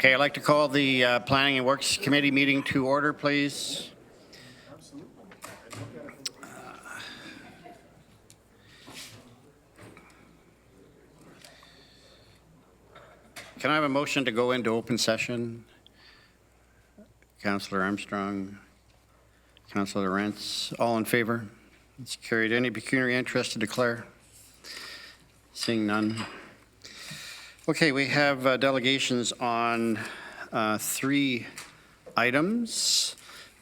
Okay, I'd like to call the Planning and Works Committee meeting to order, please. Can I have a motion to go into open session? Councillor Armstrong, Councillor Rentz, all in favor? It's carried. Any pecuniary interest to declare? Seeing none. Okay, we have delegations on 3 items,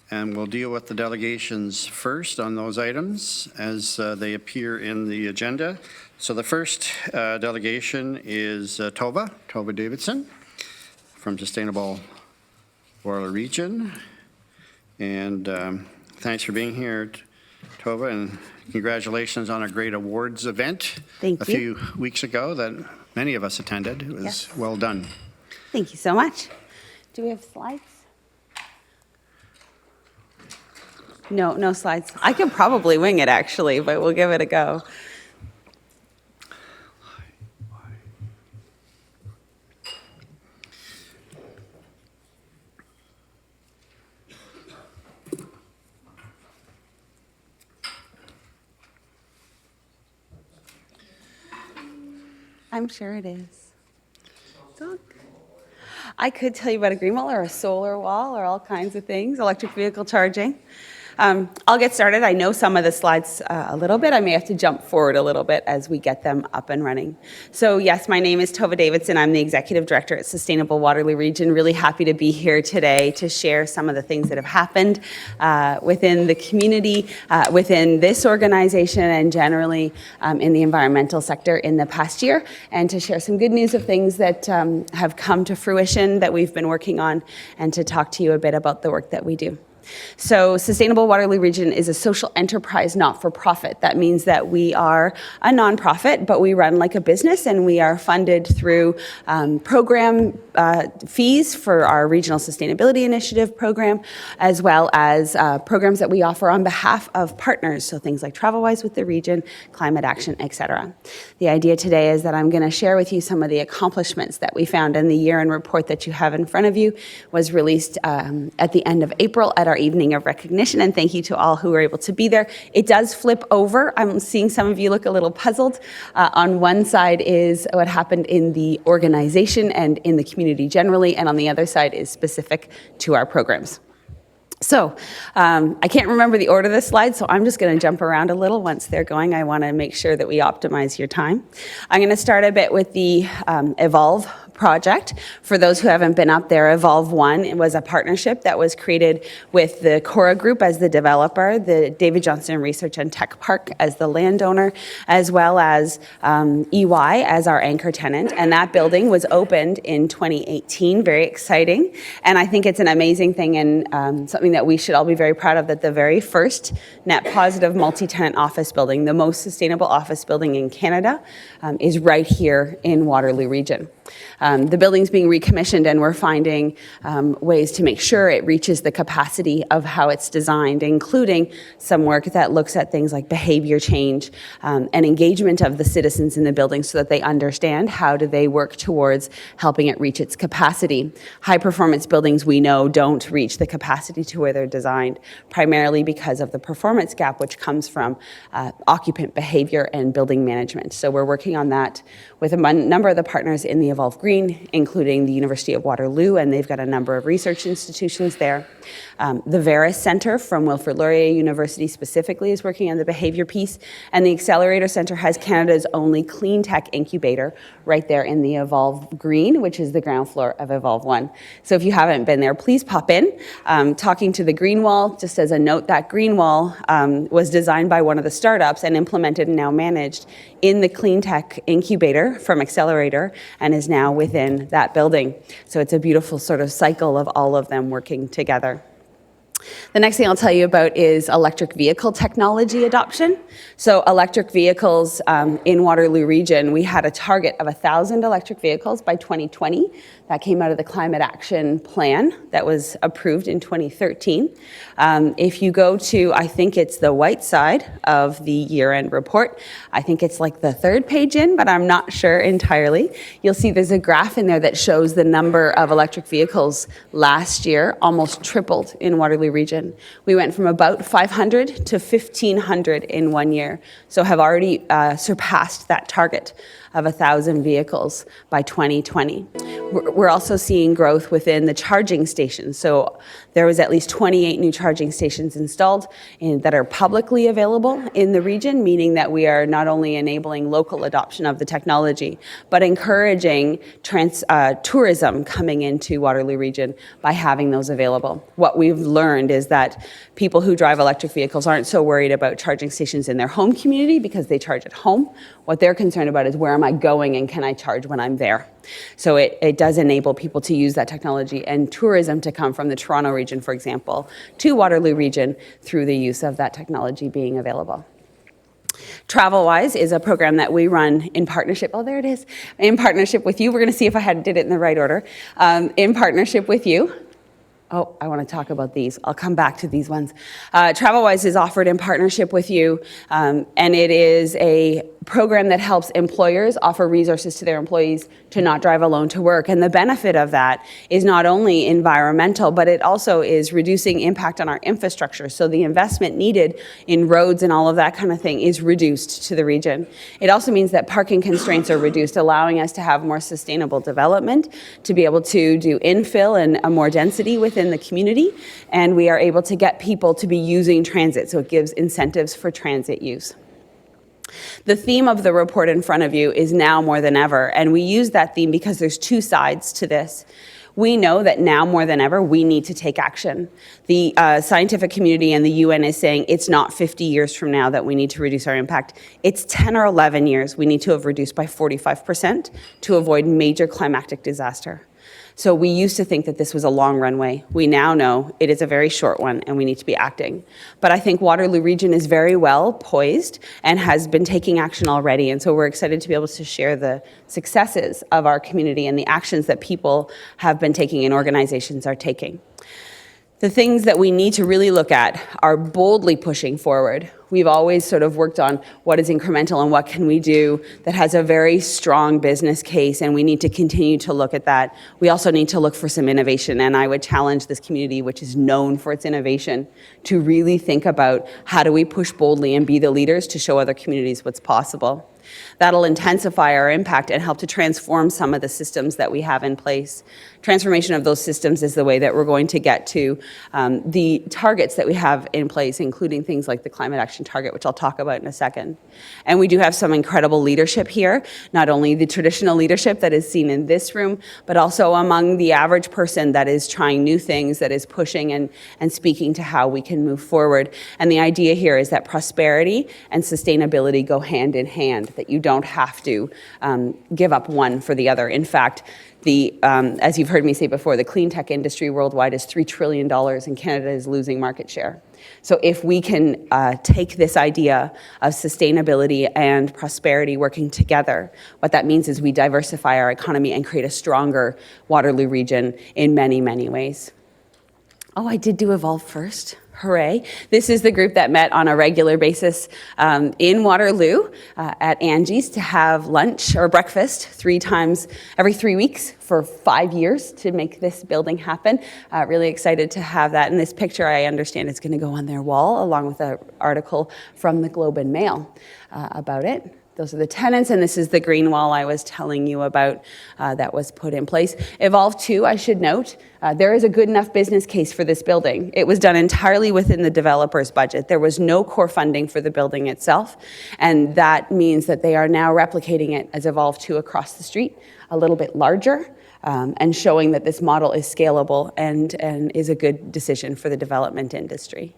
and we'll deal with the delegations first on those items as they appear in the agenda. So the first delegation is Tova Davidson from Sustainable Waterloo Region. And thanks for being here, Tova, and congratulations on a great awards event. Thank you. A few weeks ago that many of us attended. It was well done. Thank you so much. Do we have slides? No slides. I could probably wing it actually, but we'll give it a go. I'm sure it is. I could tell you about a green wall or a solar wall or all kinds of things, electric vehicle charging. I'll get started. I know some of the slides a little bit. I may have to jump forward a little bit as we get them up and running. So yes, my name is Tova Davidson. I'm the Executive Director at Sustainable Waterloo Region. Really happy to be here today to share some of the things that have happened within the community, within this organization, and generally in the environmental sector in the past year, and to share some good news of things that have come to fruition that we've been working on, and to talk to you a bit about the work that we do. So Sustainable Waterloo Region is a social enterprise not-for-profit. That means that we are a nonprofit, but we run like a business, and we are funded through program fees for our Regional Sustainability Initiative program, as well as programs that we offer on behalf of partners, so things like TravelWise with the region, Climate Action, etc. The idea today is that I'm going to share with you some of the accomplishments that we found in the year-end report that you have in front of you. Was released at the end of April at our evening of recognition, and thank you to all who were able to be there. It does flip over. I'm seeing some of you look a little puzzled. On one side is what happened in the organization and in the community generally, and on the other side is specific to our programs. So I can't remember the order of the slides, so I'm just going to jump around a little once they're going. I want to make sure that we optimize your time. I'm going to start a bit with the Evolve project. For those who haven't been up there, Evolve 1, it was a partnership that was created with the Cora Group as the developer, the David Johnson Research and Tech Park as the landowner, as well as EY as our anchor tenant. And that building was opened in 2018, very exciting. And I think it's an amazing thing and something that we should all be very proud of, that the very first net positive multi-tenant office building, the most sustainable office building in Canada, is right here in Waterloo Region. The building's being recommissioned, and we're finding ways to make sure it reaches the capacity of how it's designed, including some work that looks at things like behavior change and engagement of the citizens in the building so that they understand how do they work towards helping it reach its capacity. High performance buildings, we know, don't reach the capacity to where they're designed, primarily because of the performance gap, which comes from occupant behavior and building management. So we're working on that with a number of the partners in the Evolve Green, including the University of Waterloo, and they've got a number of research institutions there. The Veris Center from Wilfrid Laurier University specifically is working on the behavior piece, and the Accelerator Center has Canada's only clean tech incubator right there in the Evolve Green, which is the ground floor of Evolve 1. So if you haven't been there, please pop in. Talking to the green wall, just as a note, that green wall was designed by one of the startups and implemented and now managed in the clean tech incubator from Accelerator, and is now within that building. So it's a beautiful sort of cycle of all of them working together. The next thing I'll tell you about is electric vehicle technology adoption. So electric vehicles in Waterloo region, we had a target of 1,000 electric vehicles by 2020. That came out of the Climate Action Plan that was approved in 2013. If you go to, I think it's the white side of the year-end report, I think it's like the third page in, but I'm not sure entirely. You'll see there's a graph in there that shows the number of electric vehicles last year almost tripled in Waterloo region. We went from about 500 to 1,500 in 1 year, so have already surpassed that target of 1,000 vehicles by 2020. We're also seeing growth within the charging stations. So there was at least 28 new charging stations installed that are publicly available in the region, meaning that we are not only enabling local adoption of the technology, but encouraging tourism coming into Waterloo region by having those available. What we've learned is that people who drive electric vehicles aren't so worried about charging stations in their home community because they charge at home. What they're concerned about is where am I going and can I charge when I'm there? So it does enable people to use that technology and tourism to come from the Toronto region, for example, to Waterloo region through the use of that technology being available. TravelWise is a program that we run in partnership, oh, there it is, in partnership with you. We're going to see if I did it in the right order. In partnership with you. Oh, I want to talk about these. I'll come back to these ones. TravelWise is offered in partnership with you, and it is a program that helps employers offer resources to their employees to not drive alone to work. And the benefit of that is not only environmental, but it also is reducing impact on our infrastructure. So the investment needed in roads and all of that kind of thing is reduced to the region. It also means that parking constraints are reduced, allowing us to have more sustainable development, to be able to do infill and more density within the community. And we are able to get people to be using transit. So it gives incentives for transit use. The theme of the report in front of you is now more than ever, and we use that theme because there's two sides to this. We know that now more than ever, we need to take action. The scientific community and the UN is saying it's not 50 years from now that we need to reduce our impact. It's 10 or 11 years we need to have reduced by 45% to avoid major climatic disaster. So we used to think that this was a long runway. We now know it is a very short one and we need to be acting. But I think Waterloo region is very well poised and has been taking action already. And so we're excited to be able to share the successes of our community and the actions that people have been taking and organizations are taking. The things that we need to really look at are boldly pushing forward. We've always sort of worked on what is incremental and what can we do that has a very strong business case, and we need to continue to look at that. We also need to look for some innovation, and I would challenge this community, which is known for its innovation, to really think about how do we push boldly and be the leaders to show other communities what's possible. That'll intensify our impact and help to transform some of the systems that we have in place. Transformation of those systems is the way that we're going to get to the targets that we have in place, including things like the climate action target, which I'll talk about in a second. And we do have some incredible leadership here, not only the traditional leadership that is seen in this room, but also among the average person that is trying new things, that is pushing and speaking to how we can move forward. And the idea here is that prosperity and sustainability go hand in hand, that you don't have to give up one for the other. In fact, as you've heard me say before, the clean tech industry worldwide is $3 trillion and Canada is losing market share. So if we can take this idea of sustainability and prosperity working together, what that means is we diversify our economy and create a stronger Waterloo region in many, many ways. Oh, I did do Evolve first. Hooray. This is the group that met on a regular basis in Waterloo at Angie's to have lunch or breakfast 3 times every 3 weeks for 5 years to make this building happen. Really excited to have that. And this picture, I understand, is going to go on their wall along with an article from the Globe and Mail about it. Those are the tenants, and this is the green wall I was telling you about that was put in place. Evolve 2, I should note, there is a good enough business case for this building. It was done entirely within the developer's budget. There was no core funding for the building itself, and that means that they are now replicating it as Evolve 2 across the street, a little bit larger, and showing that this model is scalable and is a good decision for the development industry.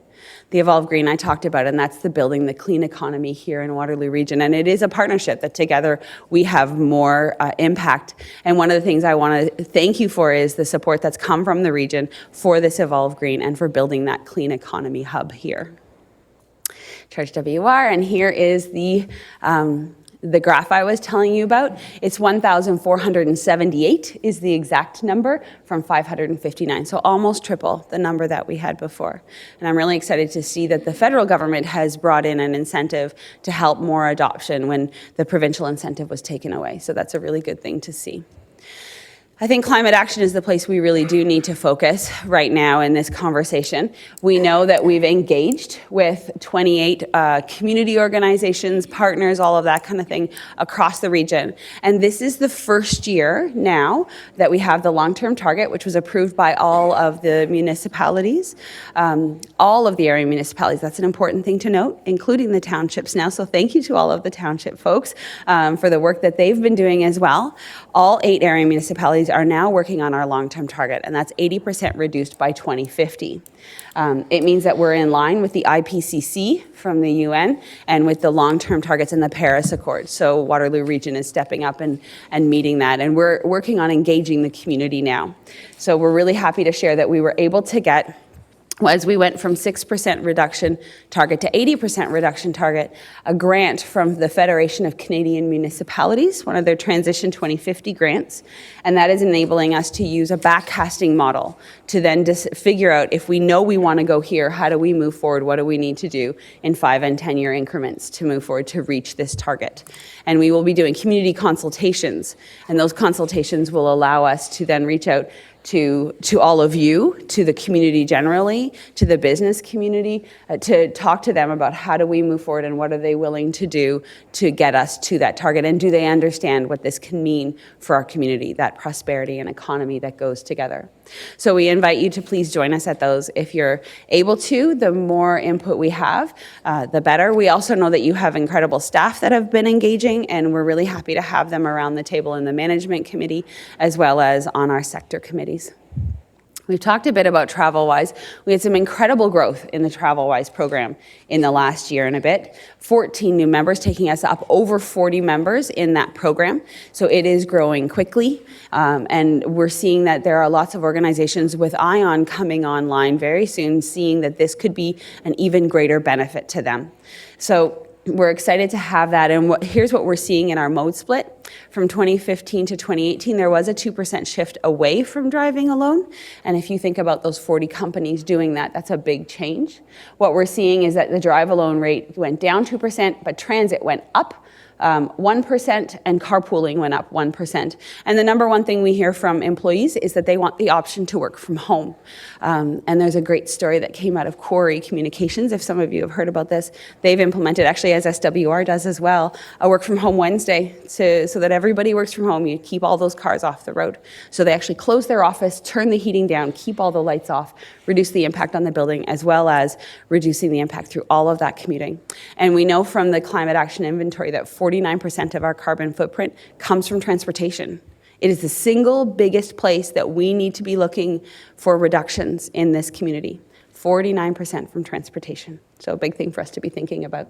The Evolve Green I talked about, and that's the building the clean economy here in Waterloo region. And it is a partnership that together we have more impact. And one of the things I want to thank you for is the support that's come from the region for this Evolve Green and for building that clean economy hub here. Charge WR, and here is the graph I was telling you about. It's 1,478 is the exact number from 559, so almost triple the number that we had before. And I'm really excited to see that the federal government has brought in an incentive to help more adoption when the provincial incentive was taken away. So that's a really good thing to see. I think climate action is the place we really do need to focus right now in this conversation. We know that we've engaged with 28 community organizations, partners, all of that kind of thing across the region. And this is the first year now that we have the long-term target, which was approved by all of the municipalities, all of the area municipalities. That's an important thing to note, including the townships now. So thank you to all of the township folks for the work that they've been doing as well. All 8 area municipalities are now working on our long-term target, and that's 80% reduced by 2050. It means that we're in line with the IPCC from the UN and with the long-term targets in the Paris Accord. So Waterloo Region is stepping up and meeting that, and we're working on engaging the community now. So we're really happy to share that we were able to get, as we went from 6% reduction target to 80% reduction target, a grant from the Federation of Canadian Municipalities, one of their Transition 2050 grants, and that is enabling us to use a backcasting model to then figure out if we know we want to go here, how do we move forward, what do we need to do in 5 and 10 year increments to move forward to reach this target. And we will be doing community consultations, and those consultations will allow us to then reach out to all of you, to the community generally, to the business community, to talk to them about how do we move forward and what are they willing to do to get us to that target, and do they understand what this can mean for our community, that prosperity and economy that goes together. So we invite you to please join us at those if you're able to. The more input we have, the better. We also know that you have incredible staff that have been engaging, and we're really happy to have them around the table in the management committee as well as on our sector committees. We've talked a bit about TravelWise. We had some incredible growth in the TravelWise program in the last year and a bit. 14 new members, taking us up over 40 members in that program. So it is growing quickly. And we're seeing that there are lots of organizations with ION coming online very soon, seeing that this could be an even greater benefit to them. So we're excited to have that, and here's what we're seeing in our mode split. From 2015 to 2018, there was a 2% shift away from driving alone, and if you think about those 40 companies doing that, that's a big change. What we're seeing is that the drive alone rate went down 2%, but transit went up 1%, and carpooling went up 1%. And the number one thing we hear from employees is that they want the option to work from home. And there's a great story that came out of Quarry Communications. If some of you have heard about this, they've implemented, actually as SWR does as well, a work from home Wednesday so that everybody works from home. You keep all those cars off the road. So they actually close their office, turn the heating down, keep all the lights off, reduce the impact on the building, as well as reducing the impact through all of that commuting. And we know from the climate action inventory that 49% of our carbon footprint comes from transportation. It is the single biggest place that we need to be looking for reductions in this community. 49% from transportation. So a big thing for us to be thinking about.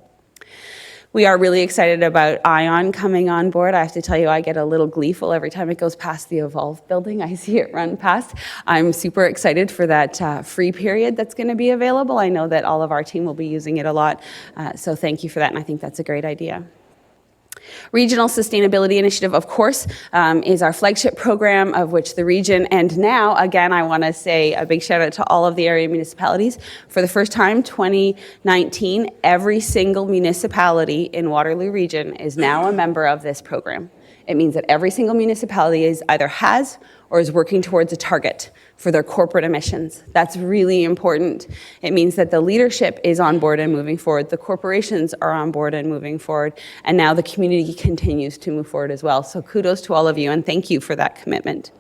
We are really excited about ION coming on board. I have to tell you, I get a little gleeful every time it goes past the Evolve building. I see it run past. I'm super excited for that free period that's going to be available. I know that all of our team will be using it a lot. So thank you for that, and I think that's a great idea. Regional Sustainability Initiative, of course, is our flagship program of which the region, and now, again, I want to say a big shout out to all of the area municipalities. For the first time, 2019, every single municipality in Waterloo region is now a member of this program. It means that every single municipality either has or is working towards a target for their corporate emissions. That's really important. It means that the leadership is on board and moving forward, the corporations are on board and moving forward, and now the community continues to move forward as well. So kudos to all of you, and thank you for that commitment.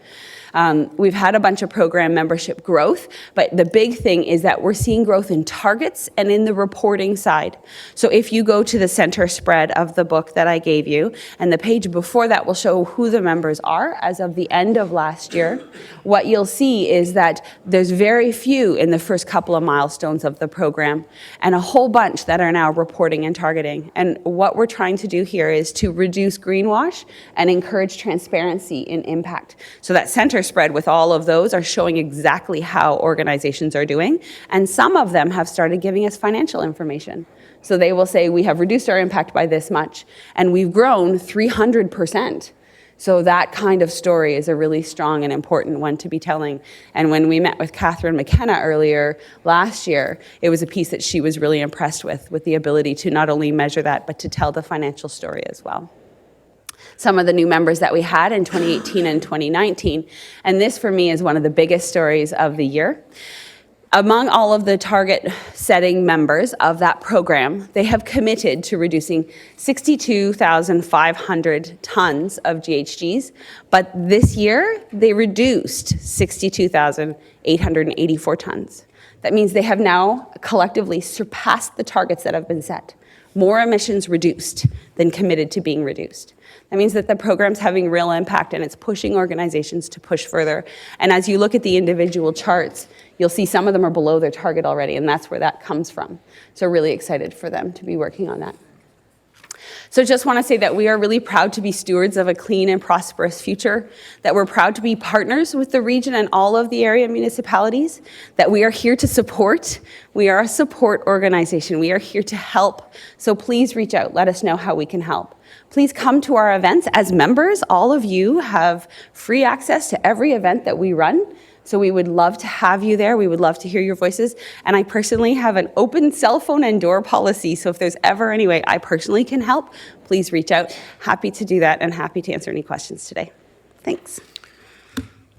We've had a bunch of program membership growth, but the big thing is that we're seeing growth in targets and in the reporting side. So if you go to the center spread of the book that I gave you, and the page before that will show who the members are as of the end of last last year, what you'll see is that there's very few in the first couple of milestones of the program, and a whole bunch that are now reporting and targeting. And what we're trying to do here is to reduce greenwash and encourage transparency in impact. So that center spread with all of those are showing exactly how organizations are doing, and some of them have started giving us financial information. So they will say, we have reduced our impact by this much, and we've grown 300%. So that kind of story is a really strong and important one to be telling. And when we met with Catherine McKenna earlier last year, it was a piece that she was really impressed with the ability to not only measure that, but to tell the financial story as well. Some of the new members that we had in 2018 and 2019, and this for me is one of the biggest stories of the year. Among all of the target-setting members of that program, they have committed to reducing 62,500 tons of GHGs, but this year they reduced 62,884 tons. That means they have now collectively surpassed the targets that have been set. More emissions reduced than committed to being reduced. That means that the program's having real impact, and it's pushing organizations to push further. And as you look at the individual charts, you'll see some of them are below their target already, and that's where that comes from. So really excited for them to be working on that. So just want to say that we are really proud to be stewards of a clean and prosperous future, that we're proud to be partners with the region and all of the area municipalities, that we are here to support. We are a support organization. We are here to help. So please reach out. Let us know how we can help. Please come to our events. As members, all of you have free access to every event that we run. So we would love to have you there. We would love to hear your voices. And I personally have an open cell phone and door policy. So if there's ever any way I personally can help, please reach out. Happy to do that and happy to answer any questions today. Thanks.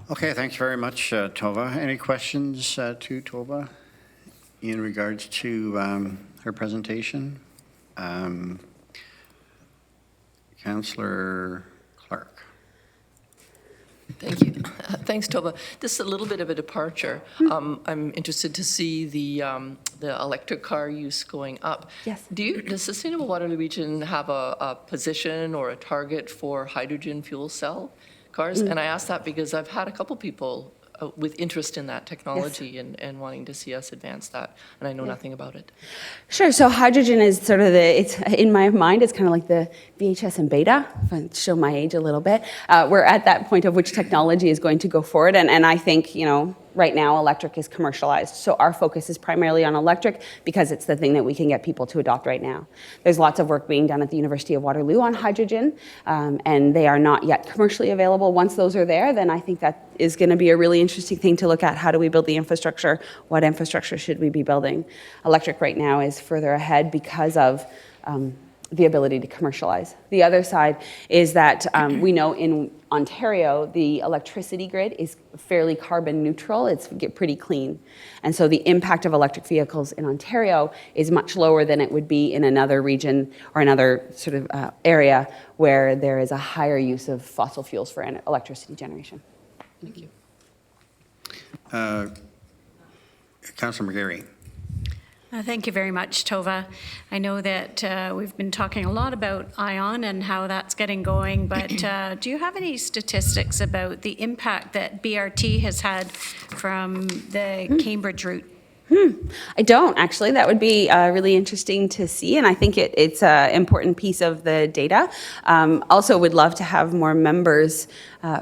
Okay, thanks very much, Tova. Any questions to Tova in regards to her presentation? Councillor Clark. Thank you. Thanks, Tova. This is a little bit of a departure. I'm interested to see the electric car use going up. Yes. Does Sustainable Waterloo Region have a position or a target for hydrogen fuel cell cars? And I ask that because I've had a couple people with interest in that technology and wanting to see us advance that, and I know nothing about it. Sure. So hydrogen is sort of it's in my mind, it's kind of like the VHS and beta, if I show my age a little bit. We're at that point of which technology is going to go forward, and I think, right now electric is commercialized. So our focus is primarily on electric because it's the thing that we can get people to adopt right now. There's lots of work being done at the University of Waterloo on hydrogen, and they are not yet commercially available. Once those are there, then I think that is going to be a really interesting thing to look at. How do we build the infrastructure? What infrastructure should we be building? Electric right now is further ahead because of the ability to commercialize. The other side is that we know in Ontario, the electricity grid is fairly carbon neutral. It's pretty clean. And so the impact of electric vehicles in Ontario is much lower than it would be in another region or another sort of area where there is a higher use of fossil fuels for electricity generation. Thank you. Councillor McGarry. Thank you very much, Tova. I know that we've been talking a lot about ION and how that's getting going, but do you have any statistics about the impact that BRT has had from the Cambridge route? I don't, actually. That would be really interesting to see, and I think it's an important piece of the data. Also would love to have more members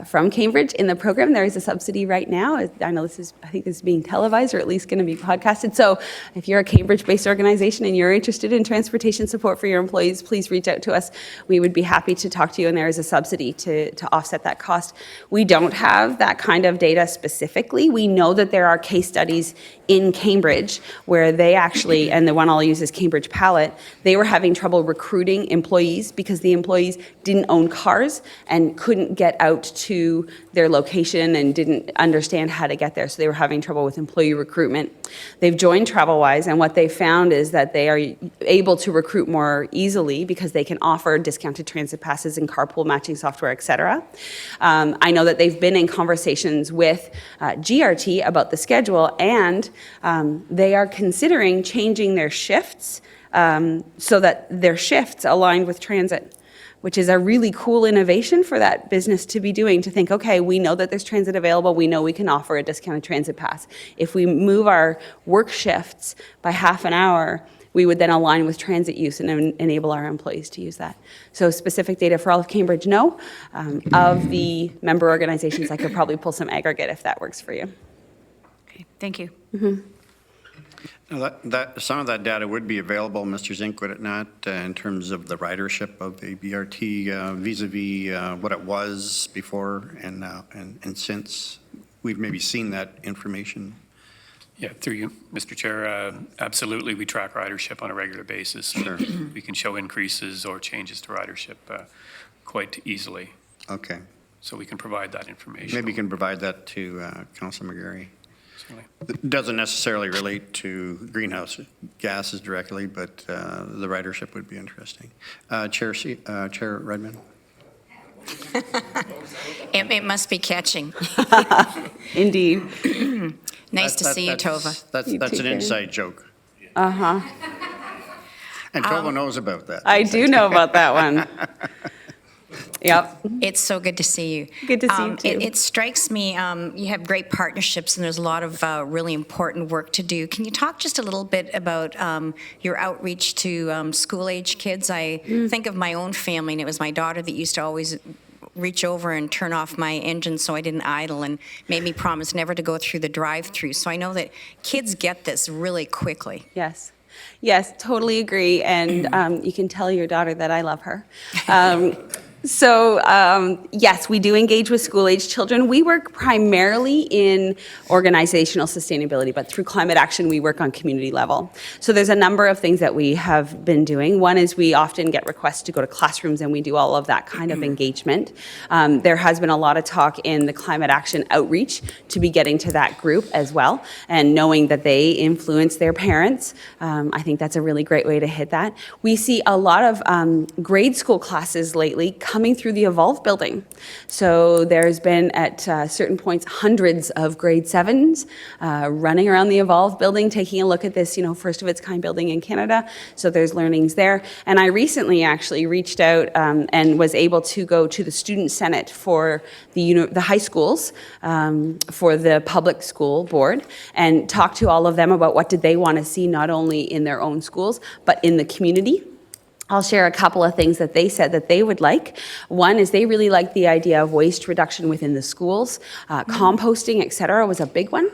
from Cambridge in the program. There is a subsidy right now. I know I think this is being televised or at least going to be podcasted. So if you're a Cambridge-based organization and you're interested in transportation support for your employees, please reach out to us. We would be happy to talk to you, and there is a subsidy to offset that cost. We don't have that kind of data specifically. We know that there are case studies in Cambridge where they actually, and the one I'll use is Cambridge Pallet, they were having trouble recruiting employees because the employees didn't own cars and couldn't get out to their location and didn't understand how to get there. So they were having trouble with employee recruitment. They've joined TravelWise, and what they found is that they are able to recruit more easily because they can offer discounted transit passes and carpool matching software, et cetera. I know that they've been in conversations with GRT about the schedule, and they are considering changing their shifts so that their shifts align with transit. which is a really cool innovation for that business to be doing, to think, okay, we know that there's transit available, we know we can offer a discounted transit pass. If we move our work shifts by half an hour, we would then align with transit use and enable our employees to use that. So specific data for all of Cambridge, no. Of the member organizations, I could probably pull some aggregate if that works for you. Okay, thank you. Now, some of that data would be available, Mr. Zink, would it not, in terms of the ridership of the BRT vis-a-vis what it was before and since? We've maybe seen that information. Yeah, through you, Mr. Chair, absolutely, we track ridership on a regular basis. Sure. We can show increases or changes to ridership quite easily, Okay. so we can provide that information. Maybe you can provide that to Councilor McGarry. Certainly. It doesn't necessarily relate to greenhouse gases directly, but the ridership would be interesting. Chair Redmond? It must be catching. Indeed. Nice to see you, Tova. That's You an too, inside joke. Uh-huh. And Tova knows about that. I do know about that one. Yep. It's so good to see you. Good to see you, too. It strikes me, you have great partnerships, and there's a lot of really important work to do. Can you talk just a little bit about your outreach to school-age kids? I think of my own family, and it was my daughter that used to always reach over and turn off my engine so I didn't idle, and made me promise never to go through the drive-through. So I know that kids get this really quickly. Yes. Yes, totally agree. And you can tell your daughter that I love her. Yes, we do engage with school-age children. We work primarily in organizational sustainability, but through climate action, we work on community level. So there's a number of things that we have been doing. One is we often get requests to go to classrooms, and we do all of that kind of engagement. There has been a lot of talk in the climate action outreach to be getting to that group as well, and knowing that they influence their parents. I think that's a really great way to hit that. We see a lot of grade school classes lately coming through the Evolve building. So there's been at certain points hundreds of grade 7s running around the Evolve building, taking a look at this, first of its kind building in Canada. So there's learnings there. And I recently actually reached out and was able to go to the Student Senate for the high schools for the public school board and talk to all of them about what did they want to see not only in their own schools, but in the community. I'll share a couple of things that they said that they would like. One is they really like the idea of waste reduction within the schools. Composting, et cetera, was a big one.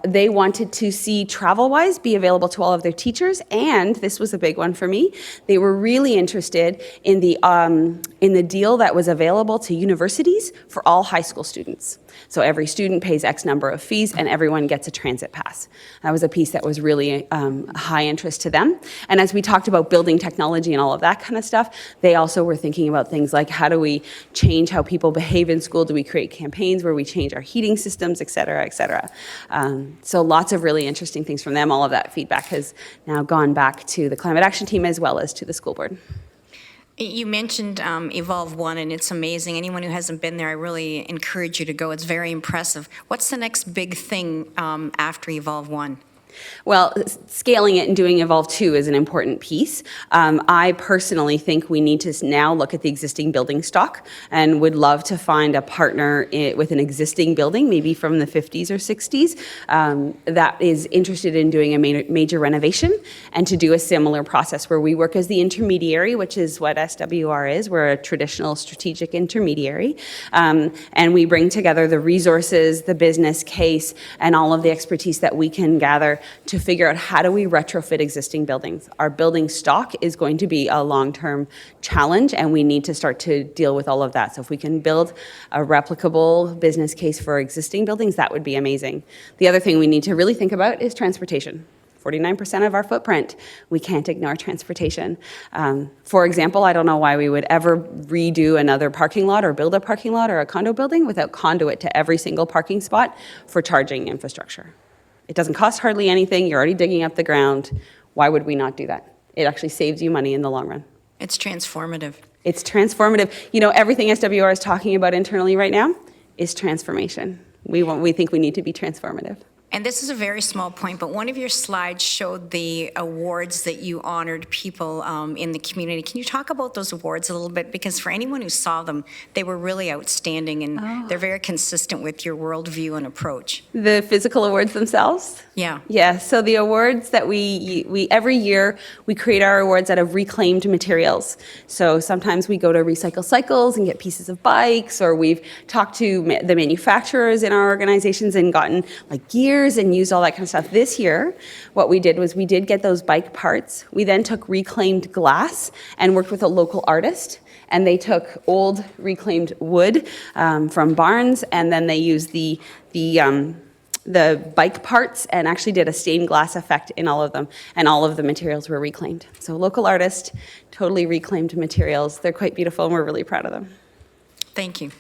They wanted to see TravelWise be available to all of their teachers, and this was a big one for me. They were really interested in the deal that was available to universities for all high school students. So every student pays X number of fees, and everyone gets a transit pass. That was a piece that was really high interest to them. And as we talked about building technology and all of that kind of stuff, they also were thinking about things like how do we change how people behave in school? Do we create campaigns where we change our heating systems, et cetera, et cetera? So lots of really interesting things from them. All of that feedback has now gone back to the climate action team as well as to the school board. You mentioned Evolve 1, and it's amazing. Anyone who hasn't been there, I really encourage you to go. It's very impressive. What's the next big thing after Evolve 1? Well, scaling it and doing Evolve 2 is an important piece. I personally think we need to now look at the existing building stock and would love to find a partner with an existing building, maybe from the 50s or 60s, that is interested in doing a major renovation and to do a similar process where we work as the intermediary, which is what SWR is. We're a traditional strategic intermediary. And we bring together the resources, the business case, and all of the expertise that we can gather to figure out how do we retrofit existing buildings. Our building stock is going to be a long-term challenge, and we need to start to deal with all of that. So if we can build a replicable business case for existing buildings, that would be amazing. The other thing we need to really think about is transportation. 49% of our footprint, we can't ignore transportation. For example, I don't know why we would ever redo another parking lot or build a parking lot or a condo building without conduit to every single parking spot for charging infrastructure. It doesn't cost hardly anything. You're already digging up the ground. Why would we not do that? It actually saves you money in the long run. It's transformative. It's transformative. Everything SWR is talking about internally right now is transformation. We think we need to be transformative. And this is a very small point, but one of your slides showed the awards that you honored people in the community. Can you talk about those awards a little bit? Because for anyone who saw them, they were really outstanding, and they're very consistent with your worldview and approach. The physical awards themselves? Yeah. Yeah, so the awards that we every year, we create our awards out of reclaimed materials. So sometimes we go to Recycle Cycles and get pieces of bikes, or we've talked to the manufacturers in our organizations and gotten like gears and used all that kind of stuff. This year, what we did was we did get those bike parts. We then took reclaimed glass and worked with a local artist, and they took old reclaimed wood from barns, and then they used the bike parts and actually did a stained glass effect in all of them, and all of the materials were reclaimed. So local artist, totally reclaimed materials. They're quite beautiful, and we're really proud of them. Thank you.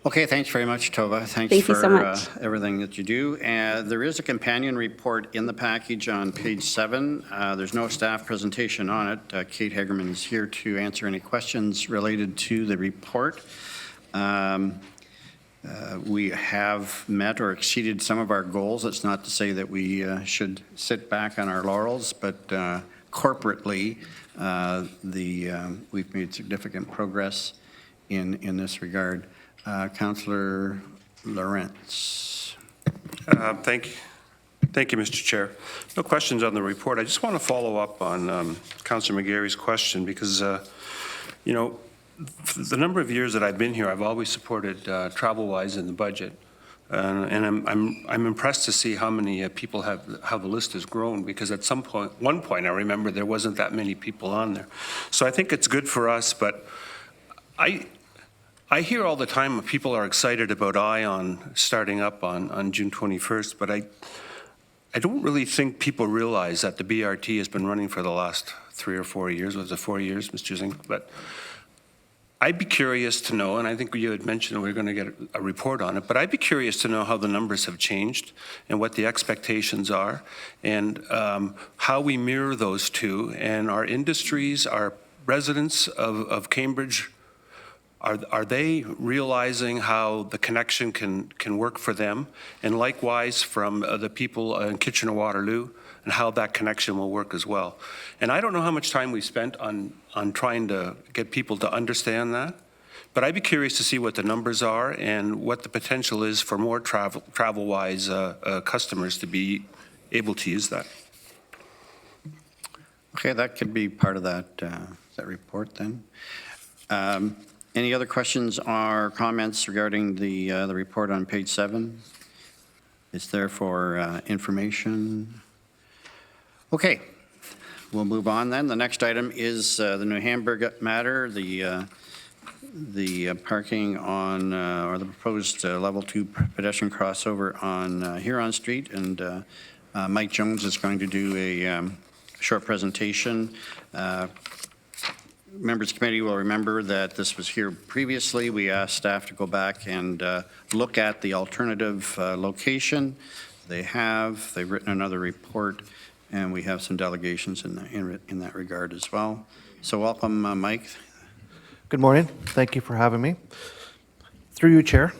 Okay, thanks very much, Tova. Thanks Thank you so for much. everything that you do. There is a companion report in the package on page 7. There's no staff presentation on it. Kate Hagerman is here to answer any questions related to the report. We have met or exceeded some of our goals. It's not to say that we should sit back on our laurels, but corporately, we've made significant progress in this regard. Councillor Lawrence. Thank you, Mr. Chair. No questions on the report. I just want to follow up on Councillor McGarry's question because, you know, the number of years that I've been here, I've always supported travel-wise in the budget, and I'm impressed to see how many people how the list has grown, because at one point I remember there wasn't that many people on there. So I think it's good for us, but I hear all the time people are excited about ION starting up on June 21st, but I don't really think people realize that the BRT has been running for the last 3 or 4 years. Was it 4 years, Mr. Zink? But I'd be curious to know, and I think you had mentioned we're going to get a report on it, but I'd be curious to know how the numbers have changed and what the expectations are, and how we mirror those two, and our industries, our residents of Cambridge, are they realizing how the connection can work for them, and likewise from the people in Kitchener-Waterloo, and how that connection will work as well. And I don't know how much time we spent on trying to get people to understand that, but I'd be curious to see what the numbers are and what the potential is for more travel-wise customers to be able to use that. Okay, that could be part of that report then. Any other questions or comments regarding the report on page 7? It's there for information. Okay, we'll move on then. The next item is the New Hamburg matter, the parking on, or the proposed level 2 pedestrian crossover on Huron Street, and Mike Jones is going to do a short presentation. Members committee will remember that this was here previously. We asked staff to go back and look at the alternative location. They've written another report, and we have some delegations in that regard as well. So welcome, Mike. Good morning. Thank you for having me. Through you, Chair.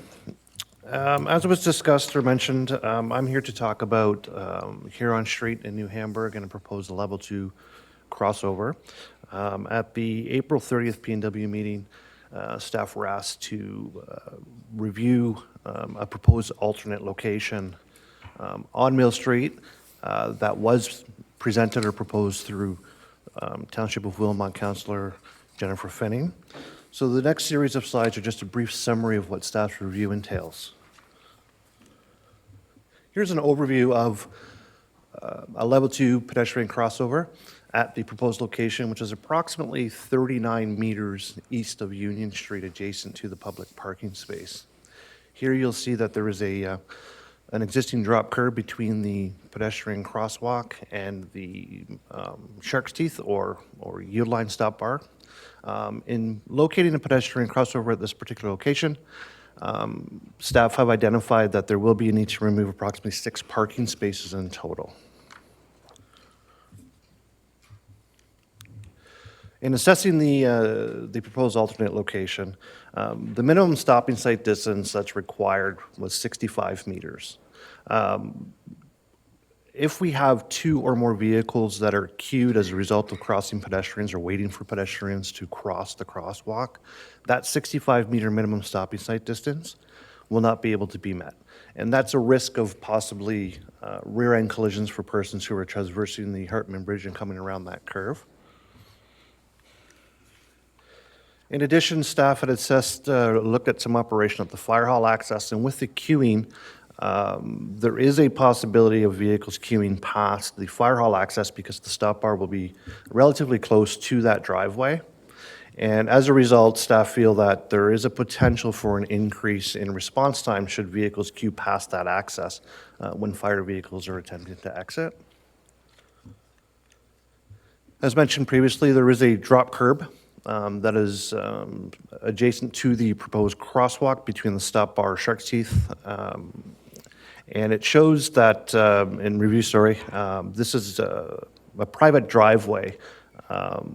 As was discussed or mentioned, I'm here to talk about Huron Street in New Hamburg and a proposed level 2 crossover. At the April 30th P&W meeting, staff were asked to review a proposed alternate location on Mill Street that was presented or proposed through Township of Wilmot Councillor Jennifer Fenning. So the next series of slides are just a brief summary of what staff's review entails. Here's an overview of a level 2 pedestrian crossover at the proposed location, which is approximately 39 meters east of Union Street, adjacent to the public parking space. Here you'll see that there is an existing drop curb between the pedestrian crosswalk and the Shark's Teeth or yield line stop bar. In locating a pedestrian crossover at this particular location, staff have identified that there will be a need to remove approximately 6 parking spaces in total. In assessing the proposed alternate location, the minimum stopping site distance that's required was 65 meters. If we have 2 or more vehicles that are queued as a result of crossing pedestrians or waiting for pedestrians to cross the crosswalk, that 65-meter minimum stopping site distance will not be able to be met. And that's a risk of possibly rear-end collisions for persons who are traversing the Hartman Bridge and coming around that curve. In addition, staff had assessed, looked at some operation at the fire hall access, and with the queuing, there is a possibility of vehicles queuing past the fire hall access because the stop bar will be relatively close to that driveway. And as a result, staff feel that there is a potential for an increase in response time should vehicles queue past that access when fire vehicles are attempting to exit. As mentioned previously, there is a drop curb that is adjacent to the proposed crosswalk between the stop bar Shark's Teeth. And it shows that, in review, this is a private driveway,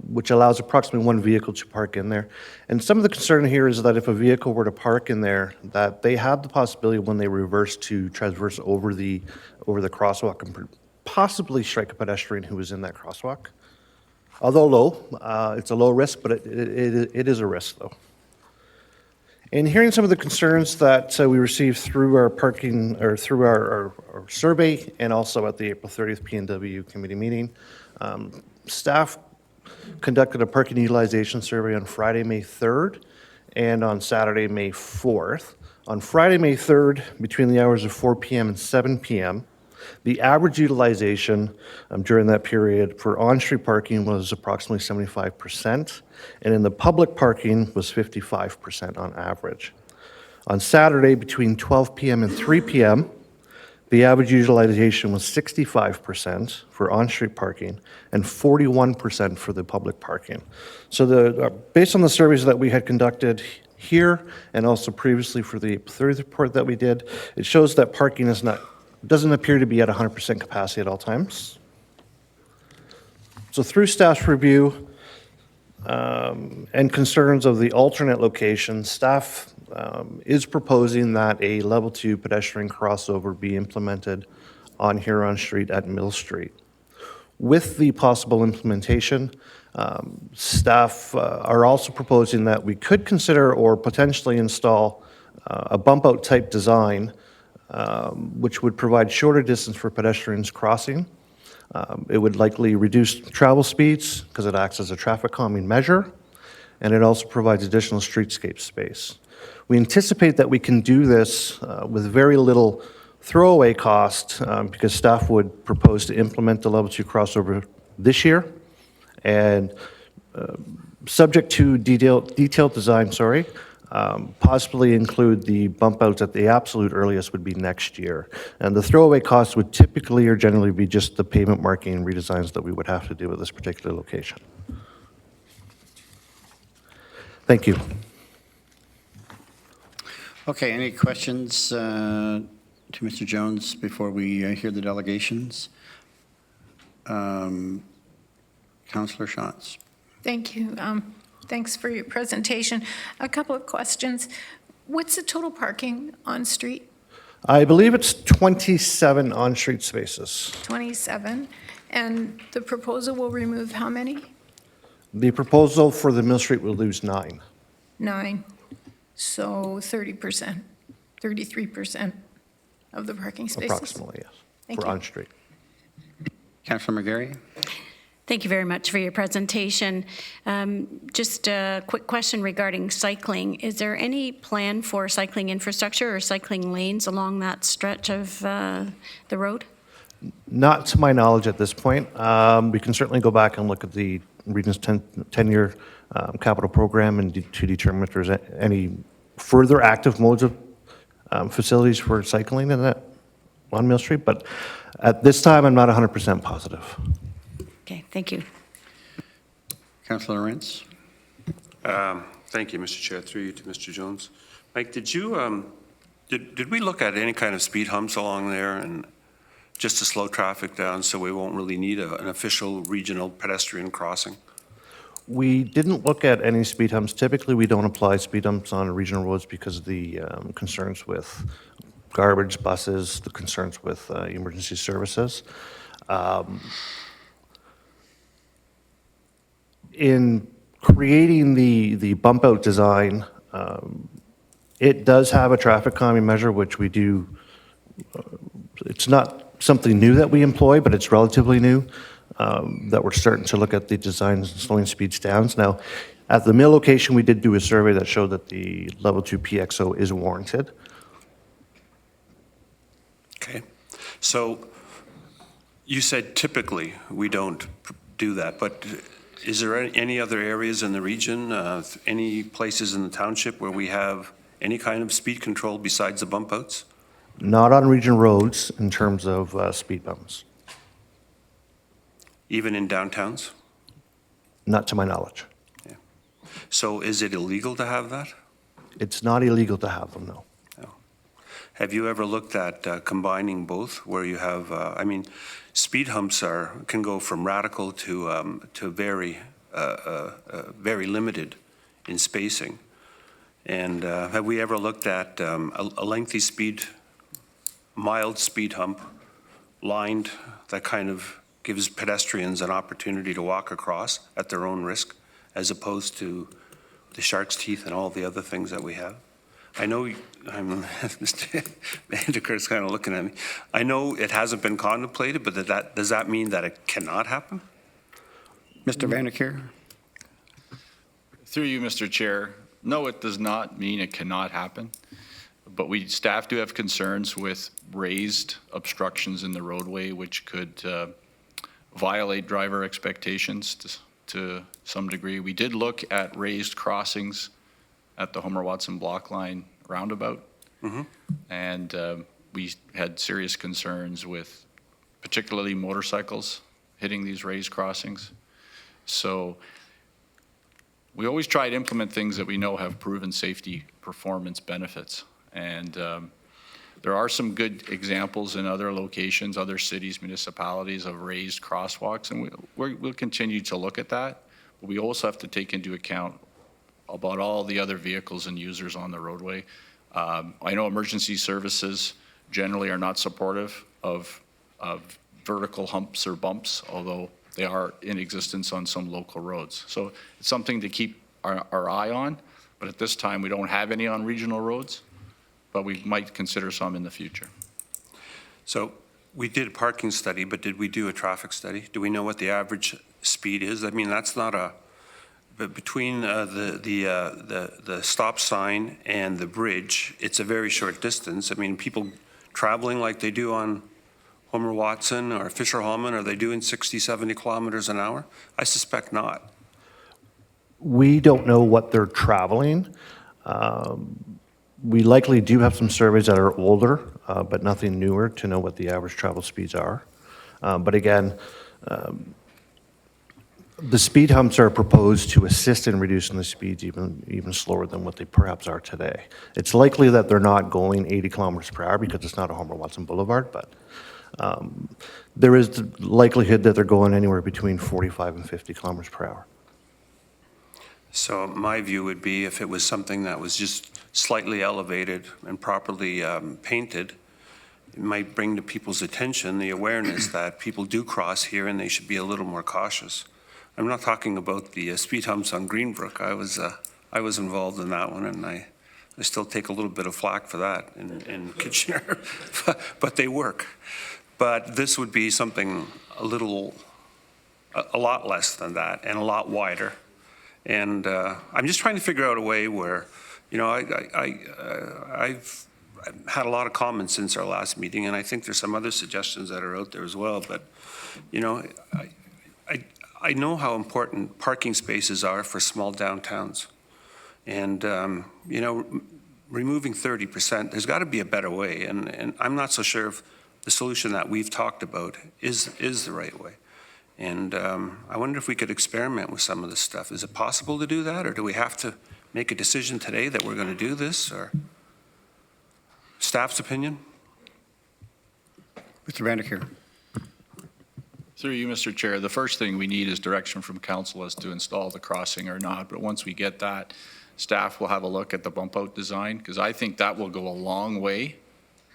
which allows approximately 1 vehicle to park in there. And some of the concern here is that if a vehicle were to park in there, that they have the possibility when they reverse to traverse over the crosswalk and possibly strike a pedestrian who is in that crosswalk. Although low, it's a low risk, but it is a risk, though. In hearing some of the concerns that we received through our parking, or through our survey, and also at the April 30th P&W committee meeting, staff conducted a parking utilization survey on Friday, May 3rd, and on Saturday, May 4th. On Friday, May 3rd, between the hours of 4 p.m. and 7 p.m., the average utilization during that period for on-street parking was approximately 75%, and in the public parking was 55% on average. On Saturday, between 12 p.m. and 3 p.m., the average utilization was 65% for on-street parking and 41% for the public parking. So based on the surveys that we had conducted here and also previously for the third report that we did, it shows that parking doesn't appear to be at 100% capacity at all times. So through staff's review and concerns of the alternate location, staff is proposing that a level 2 pedestrian crossover be implemented on Huron Street at Mill Street. With the possible implementation, staff are also proposing that we could consider or potentially install a bump out type design which would provide shorter distance for pedestrians crossing. It would likely reduce travel speeds because it acts as a traffic calming measure, and it also provides additional streetscape space. We anticipate that we can do this with very little throwaway cost because staff would propose to implement the level 2 crossover this year, and subject to detailed design, possibly include the bump outs at the absolute earliest would be next year. And the throwaway costs would typically or generally be just the pavement marking and redesigns that we would have to do at this particular location. Thank you. Okay, any questions to Mr. Jones before we hear the delegations? Councillor Schatz. Thank you. Thanks for your presentation. A couple of questions. What's the total parking on street? I believe it's 27 on-street spaces. 27. And the proposal will remove how many? The proposal for the Mill Street will lose 9. 9. So 30%, 33% of the parking spaces? Approximately, yes, Thank for you. on-street. Councillor McGarry. Thank you very much for your presentation. Just a quick question regarding cycling. Is there any plan for cycling infrastructure or cycling lanes along that stretch of the road? Not to my knowledge at this point. We can certainly go back and look at the region's 10-year capital program and to determine if there's any further active modes of facilities for cycling in that on Mill Street, but at this time, I'm not 100% positive. Okay, thank you. Councillor Lawrence. Thank you, Mr. Chair. Through you to Mr. Jones. Mike, did you did we look at any kind of speed humps along there and just to slow traffic down so we won't really need an official regional pedestrian crossing? We didn't look at any speed humps. Typically, we don't apply speed humps on regional roads because of the concerns with garbage, buses, the concerns with emergency services. In creating the bump out design, it does have a traffic calming measure, which we do. It's not something new that we employ, but it's relatively new, that we're starting to look at the design and slowing speeds down. Now, at the mill location, we did do a survey that showed that the level 2 PXO is warranted. Okay. So you said typically we don't do that, but is there any other areas in the region, any places in the township where we have any kind of speed control besides the bump outs? Not on region roads in terms of speed bumps, Even in downtowns? not to my knowledge. Yeah. So is it illegal to have that? It's not illegal to have them, no. No. Have you ever looked at combining both, where you have, I mean, speed humps can go from radical to very, very limited in spacing. And have we ever looked at a lengthy mild speed hump lined that kind of gives pedestrians an opportunity to walk across at their own risk, as opposed to the shark's teeth and all the other things that we have? I know, Mr. Vanderkeer's kind of looking at me. I know it hasn't been contemplated, but does that mean that it cannot happen? Mr. Vanderkeer? Through you, Mr. Chair, no, it does not mean it cannot happen, but staff do have concerns with raised obstructions in the roadway, which could violate driver expectations to some degree. We did look at raised crossings at the Homer-Watson block line roundabout, and we had serious concerns with particularly motorcycles hitting these raised crossings. So we always try to implement things that we know have proven safety performance benefits. And there are some good examples in other locations, other cities, municipalities of raised crosswalks, and we'll continue to look at that. But we also have to take into account about all the other vehicles and users on the roadway. I know emergency services generally are not supportive of vertical humps or bumps, although they are in existence on some local roads. So it's something to keep our eye on, but at this time we don't have any on regional roads, but we might consider some in the future. So we did a parking study, but did we do a traffic study? Do we know what the average speed is? I mean, that's not but between the stop sign and the bridge, it's a very short distance. I mean, people traveling like they do on Homer-Watson or Fisher-Hallman, are they doing 60, 70 kilometers an hour? I suspect not. We don't know what they're traveling. We likely do have some surveys that are older, but nothing newer to know what the average travel speeds are. But again, the speed humps are proposed to assist in reducing the speeds even slower than what they perhaps are today. It's likely that they're not going 80 kilometers per hour because it's not a Homer-Watson Boulevard, but there is the likelihood that they're going anywhere between 45 and 50 kilometers per hour. So my view would be if it was something that was just slightly elevated and properly painted, it might bring to people's attention the awareness that people do cross here and they should be a little more cautious. I'm not talking about the speed humps on Greenbrook. I was involved in that one, and I still take a little bit of flack for that in Kitchener, but they work. But this would be something a lot less than that and a lot wider. And I'm just trying to figure out a way where, you know, I've had a lot of comments since our last meeting, and I think there's some other suggestions that are out there as well. But, you know, I know how important parking spaces are for small downtowns. And, you know, removing 30%, there's got to be a better way. And I'm not so sure if the solution that we've talked about is the right way. And I wonder if we could experiment with some of this stuff. Is it possible to do that, or do we have to make a decision today that we're going to do this, or staff's opinion? Mr. Vanderkeer? Through you, Mr. Chair, the first thing we need is direction from council as to install the crossing or not. But once we get that, staff will have a look at the bump out design, because I think that will go a long way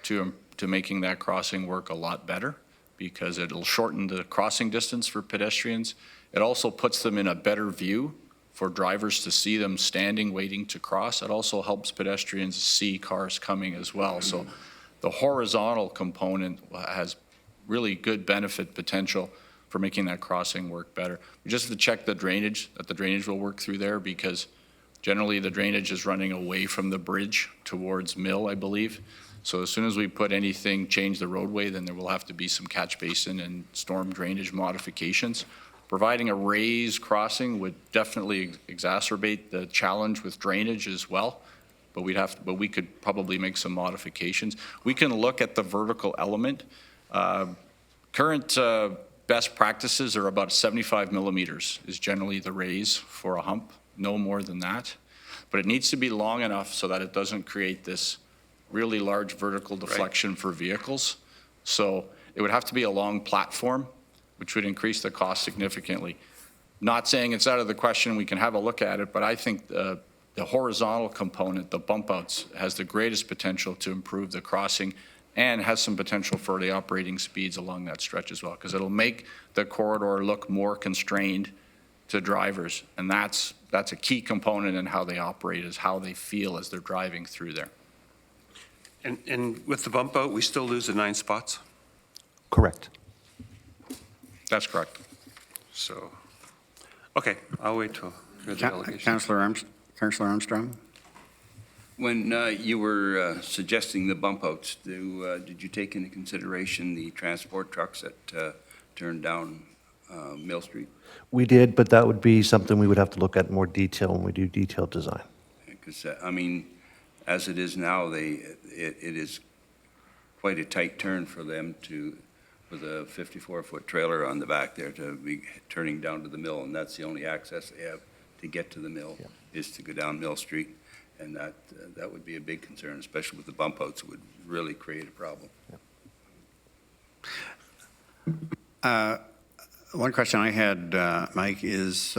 to making that crossing work a lot better, because it'll shorten the crossing distance for pedestrians. It also puts them in a better view for drivers to see them standing, waiting to cross. It also helps pedestrians see cars coming as well. So the horizontal component has really good benefit potential for making that crossing work better. We just have to check the drainage, that the drainage will work through there, because generally the drainage is running away from the bridge towards Mill, I believe. So as soon as we put anything, change the roadway, then there will have to be some catch basin and storm drainage modifications. Providing a raised crossing would definitely exacerbate the challenge with drainage as well. But we could probably make some modifications. We can look at the vertical element. Current best practices are about 75 millimeters is generally the raise for a hump, no more than that. But it needs to be long enough so that it doesn't create this really large vertical deflection for vehicles. So it would have to be a long platform, which would increase the cost significantly. Not saying it's out of the question, we can have a look at it, but I think the horizontal component, the bump outs, has the greatest potential to improve the crossing and has some potential for the operating speeds along that stretch as well, because it'll make the corridor look more constrained to drivers. And that's a key component in how they operate, is how they feel as they're driving through there. And with the bump out, we still lose the 9 spots? Correct. That's correct. So, okay, I'll wait till the delegation. Councillor Armstrong? When you were suggesting the bump outs, did you take into consideration the transport trucks that turned down Mill Street? We did, but that would be something we would have to look at in more detail when we do detailed design. Because, I mean, as it is now, it is quite a tight turn for them with a 54-foot trailer on the back there to be turning down to the mill, and that's the only access they have to get to the mill, is to go down Mill Street. And that would be a big concern, especially with the bump outs. It would really create a problem. One question I had, Mike, is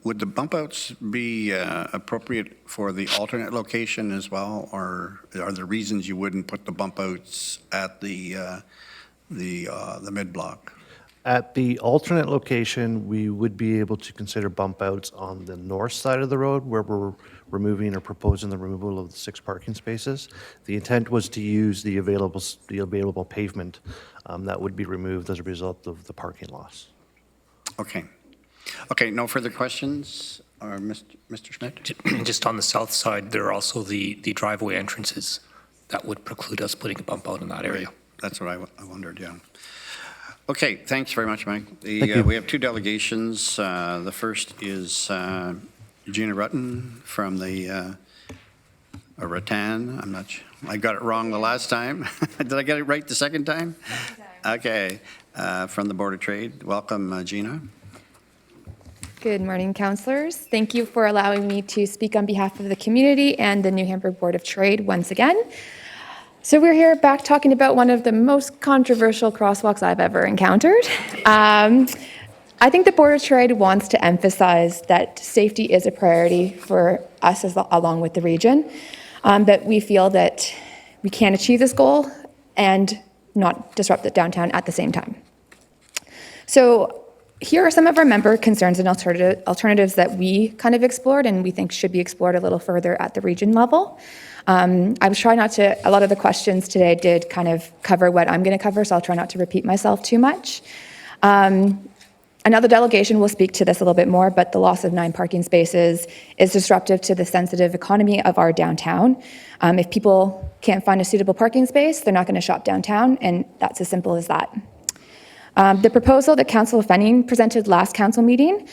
would the bump outs be appropriate for the alternate location as well, or are there reasons you wouldn't put the bump outs at the mid-block? At the alternate location, we would be able to consider bump outs on the north side of the road where we're removing or proposing the removal of the 6 parking spaces. The intent was to use the available pavement that would be removed as a result of the parking loss. Okay. Okay, no further questions? Or Mr. Schmidt? Just on the south side, there are also the driveway entrances that would preclude us putting a bump out in that area. That's what I wondered, yeah. Okay, thanks very much, Mike. Thank you. We have 2 delegations. The first is Gina Ruttan from the Ruttan. I'm not sure. I got it wrong the last time. Did I get it right the second time? Okay, from the Board of Trade. Welcome, Gina. Good morning, councillors. Thank you for allowing me to speak on behalf of the community and the New Hamburg Board of Trade once again. So we're here back talking about one of the most controversial crosswalks I've ever encountered. I think the Board of Trade wants to emphasize that safety is a priority for us along with the region, that we feel that we can achieve this goal and not disrupt the downtown at the same time. So here are some of our member concerns and alternatives that we kind of explored and we think should be explored a little further at the region level. I was trying not to, a lot of the questions today did kind of cover what I'm going to cover, so I'll try not to repeat myself too much. Another delegation will speak to this a little bit more, but the loss of 9 parking spaces is disruptive to the sensitive economy of our downtown. If people can't find a suitable parking space, they're not going to shop downtown, and that's as simple as that. The proposal that Councillor Fenning presented last council meeting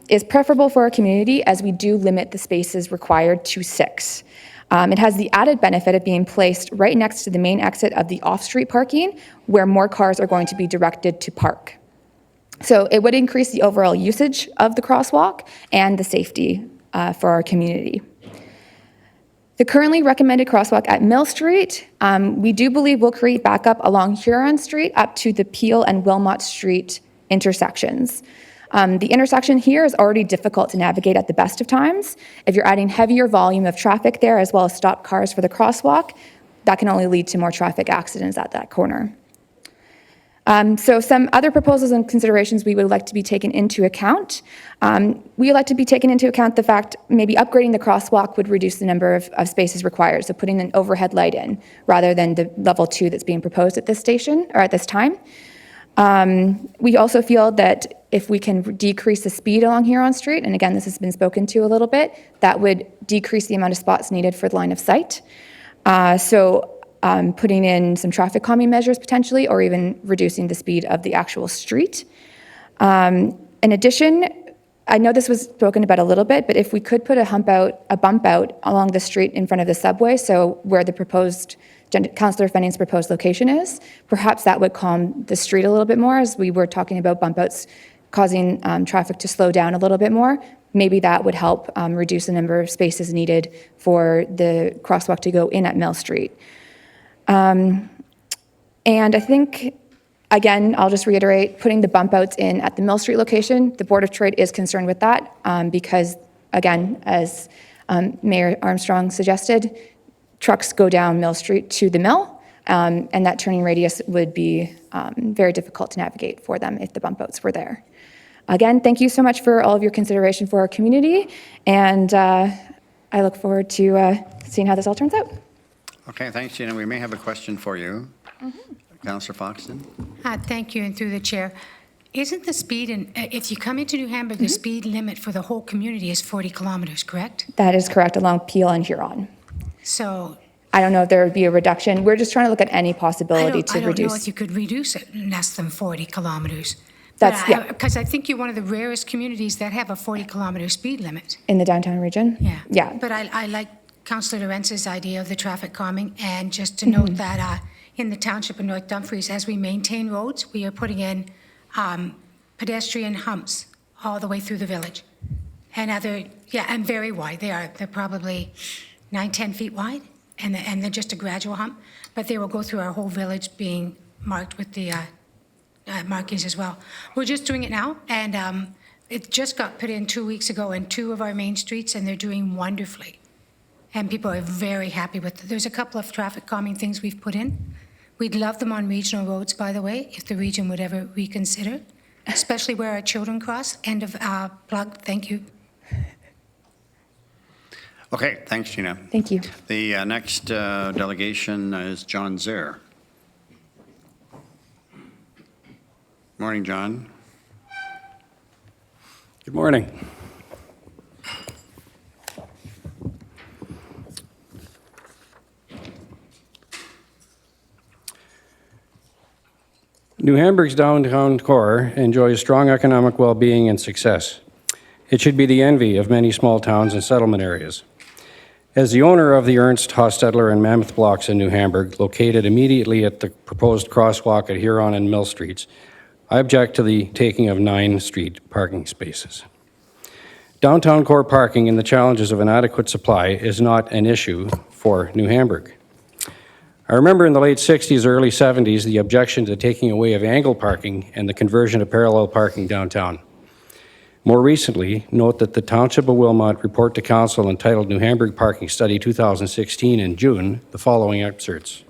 is preferable for our community as we do limit the spaces required to 6. It has the added benefit of being placed right next to the main exit of the off-street parking where more cars are going to be directed to park. So it would increase the overall usage of the crosswalk and the safety for our community. The currently recommended crosswalk at Mill Street, we do believe will create backup along Huron Street up to the Peel and Wilmot Street intersections. The intersection here is already difficult to navigate at the best of times. If you're adding heavier volume of traffic there as well as stopped cars for the crosswalk, that can only lead to more traffic accidents at that corner. So some other proposals and considerations we would like to be taken into account. We would like to be taken into account the fact maybe upgrading the crosswalk would reduce the number of spaces required, so putting an overhead light in rather than the level 2 that's being proposed at this station or at this time. We also feel that if we can decrease the speed along Huron Street, and again, this has been spoken to a little bit, that would decrease the amount of spots needed for the line of sight. Putting in some traffic calming measures potentially, or even reducing the speed of the actual street. In addition, I know this was spoken about a little bit, but if we could put a bump out along the street in front of the subway, so where the proposed, Councillor Fenning's proposed location is, perhaps that would calm the street a little bit more, as we were talking about bump outs causing traffic to slow down a little bit more. Maybe that would help reduce the number of spaces needed for the crosswalk to go in at Mill Street. And I think, again, I'll just reiterate, putting the bump outs in at the Mill Street location, the Board of Trade is concerned with that because, again, as Mayor Armstrong suggested, trucks go down Mill Street to the mill, and that turning radius would be very difficult to navigate for them if the bump outs were there. Again, thank you so much for all of your consideration for our community, and I look forward to seeing how this all turns out. Okay, thanks, Gina. We may have a question for you. Councillor Foxton. Thank you, and through the chair. Isn't the speed, if you come into New Hamburg, the speed limit for the whole community is 40 kilometers, correct? That is correct, along Peel and Huron. So I don't know if there would be a reduction. We're just trying to look at any possibility to I don't reduce. know if you could reduce it less than 40 kilometers. Yeah. Because I think you're one of the rarest communities that have a 40-kilometer speed limit. In the downtown region? Yeah. Yeah. But I like Councillor Lorentz's idea of the traffic calming, and just to note that in the Township of North Dumfries, as we maintain roads, we are putting in pedestrian humps all the way through the village. And and very wide. They're probably 9-10 feet wide, and they're just a gradual hump, but they will go through our whole village being marked with the markings as well. We're just doing it now, and it just got put in 2 weeks ago in 2 of our main streets, and they're doing wonderfully. And people are very happy with it. There's a couple of traffic calming things we've put in. We'd love them on regional roads, by the way, if the region would ever reconsider, especially where our children cross. End of plug. Thank you. Okay, thanks, Gina. Thank you. The next delegation is John Zehr. Morning, John. Good morning. New Hamburg's downtown core enjoys strong economic well-being and success. It should be the envy of many small towns and settlement areas. As the owner of the Ernst, Hostetler, and Mammoth blocks in New Hamburg, located immediately at the proposed crosswalk at Huron and Mill Streets, I object to the taking of 9 street parking spaces. Downtown core parking and the challenges of an adequate supply is not an issue for New Hamburg. I remember in the late 60s, early 70s, the objection to taking away of angle parking and the conversion to parallel parking downtown. More recently, note that the Township of Wilmot report to Council entitled New Hamburg Parking Study 2016 in June, the following excerpts.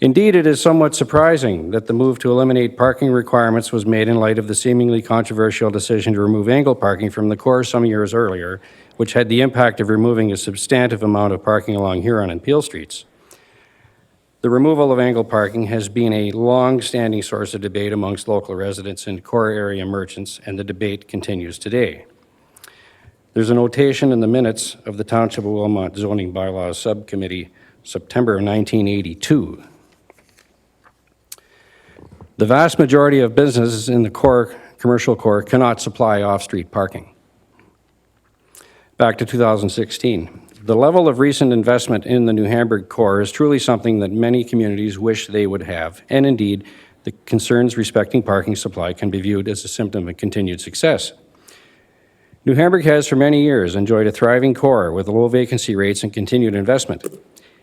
Indeed, it is somewhat surprising that the move to eliminate parking requirements was made in light of the seemingly controversial decision to remove angle parking from the core some years earlier, which had the impact of removing a substantive amount of parking along Huron and Peel Streets. The removal of angle parking has been a long-standing source of debate amongst local residents and core area merchants, and the debate continues today. There's a notation in the minutes of the Township of Wilmot Zoning Bylaws Subcommittee, September of 1982. The vast majority of businesses in the core, commercial core, cannot supply off-street parking. Back to 2016. The level of recent investment in the New Hamburg core is truly something that many communities wish they would have, and indeed, the concerns respecting parking supply can be viewed as a symptom of continued success. New Hamburg has for many years enjoyed a thriving core with low vacancy rates and continued investment.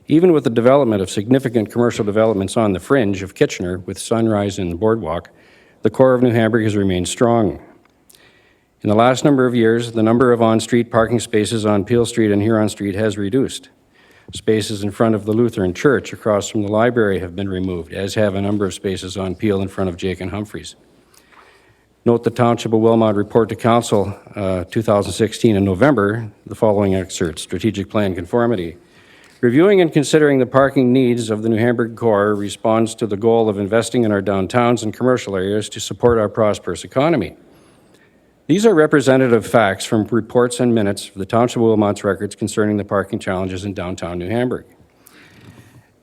Even with the development of significant commercial developments on the fringe of Kitchener with Sunrise and the Boardwalk, the core of New Hamburg has remained strong. In the last number of years, the number of on-street parking spaces on Peel Street and Huron Street has reduced. Spaces in front of the Lutheran Church across from the library have been removed, as have a number of spaces on Peel in front of Jake and Humphreys. Note the Township of Wilmot report to Council 2016 in November, the following excerpt, Strategic Plan Conformity. Reviewing and considering the parking needs of the New Hamburg core responds to the goal of investing in our downtowns and commercial areas to support our prosperous economy. These are representative facts from reports and minutes of the Township of Wilmot's records concerning the parking challenges in downtown New Hamburg.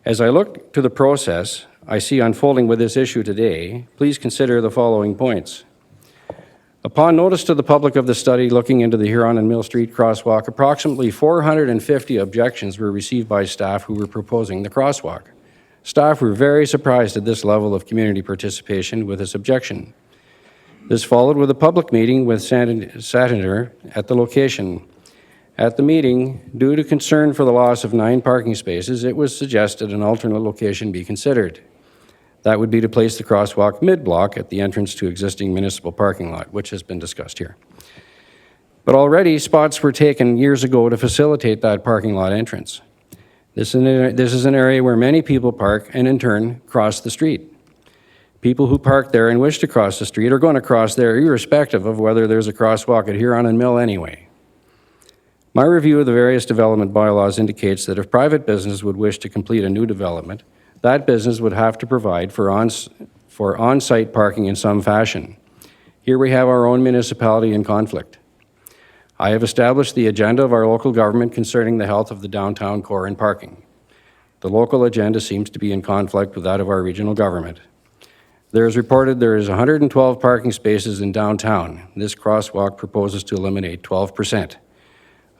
As I look to the process I see unfolding with this issue today, please consider the following points. Upon notice to the public of the study looking into the Huron and Mill Street crosswalk, approximately 450 objections were received by staff who were proposing the crosswalk. Staff were very surprised at this level of community participation with this objection. This followed with a public meeting with Senator at the location. At the meeting, due to concern for the loss of 9 parking spaces, it was suggested an alternate location be considered. That would be to place the crosswalk mid-block at the entrance to existing municipal parking lot, which has been discussed here. But already spots were taken years ago to facilitate that parking lot entrance. This is an area where many people park and in turn cross the street. People who park there and wish to cross the street are going to cross there irrespective of whether there's a crosswalk at Huron and Mill anyway. My review of the various development bylaws indicates that if private business would wish to complete a new development, that business would have to provide for on-site parking in some fashion. Here we have our own municipality in conflict. I have established the agenda of our local government concerning the health of the downtown core and parking. The local agenda seems to be in conflict with that of our regional government. There is reported there is 112 parking spaces in downtown. This crosswalk proposes to eliminate 12%.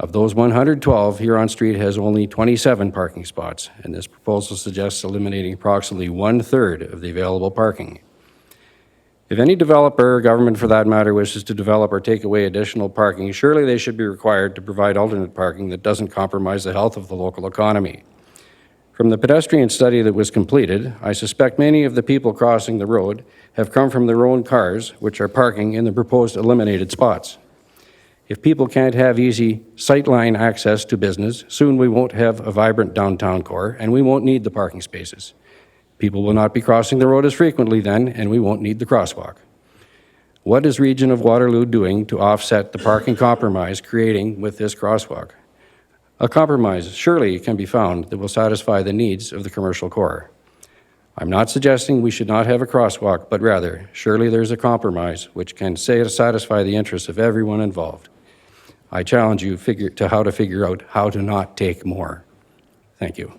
Of those 112, Huron Street has only 27 parking spots, and this proposal suggests eliminating approximately 1/3 of the available parking. If any developer or government for that matter wishes to develop or take away additional parking, surely they should be required to provide alternate parking that doesn't compromise the health of the local economy. From the pedestrian study that was completed, I suspect many of the people crossing the road have come from their own cars, which are parking in the proposed eliminated spots. If people can't have easy sightline access to business, soon we won't have a vibrant downtown core and we won't need the parking spaces. People will not be crossing the road as frequently then, and we won't need the crosswalk. What is Region of Waterloo doing to offset the parking compromise creating with this crosswalk? A compromise surely can be found that will satisfy the needs of the commercial core. I'm not suggesting we should not have a crosswalk, but rather, surely there's a compromise which can satisfy the interests of everyone involved. I challenge you how to figure out how to not take more. Thank you.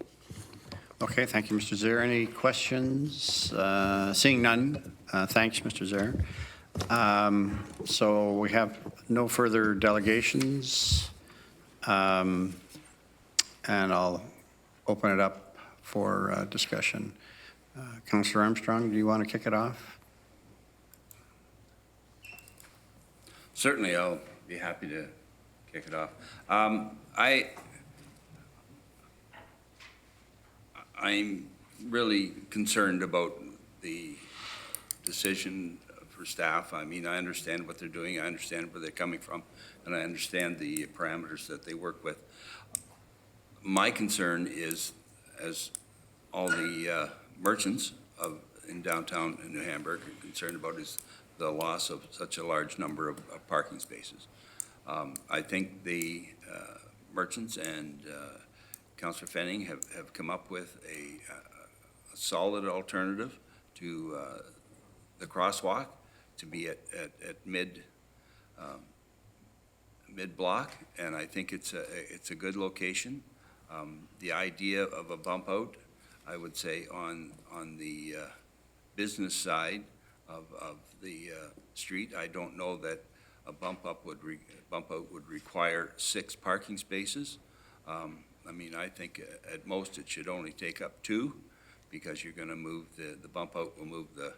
Okay, thank you, Mr. Zehr. Any questions? Seeing none, thanks, Mr. Zehr. So we have no further delegations. And I'll open it up for discussion. Councillor Armstrong, do you want to kick it off? Certainly, I'll be happy to kick it off. I'm really concerned about the decision for staff. I mean, I understand what they're doing, I understand where they're coming from, and I understand the parameters that they work with. My concern is, as all the merchants in downtown New Hamburg are concerned about, is the loss of such a large number of parking spaces. I think the merchants and Councillor Fenning have come up with a solid alternative to the crosswalk to be at mid-block, and I think it's a good location. The idea of a bump out, I would say, on the business side of the street, I don't know that a bump out would require 6 parking spaces. I mean, I think at most it should only take up 2, because you're going to move the bump out will move the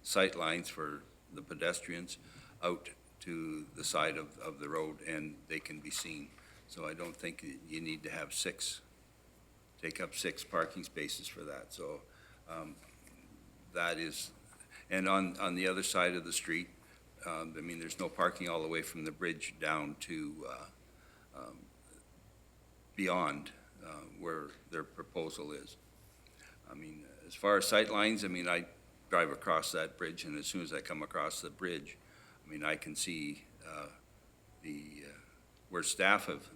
sight lines for the pedestrians out to the side of the road, and they can be seen. So I don't think you need to have take up 6 parking spaces for that. So that is, and on the other side of the street, I mean, there's no parking all the way from the bridge down to beyond where their proposal is. I mean, as far as sight lines, I mean, I drive across that bridge, and as soon as I come across the bridge, I mean, I can see where staff have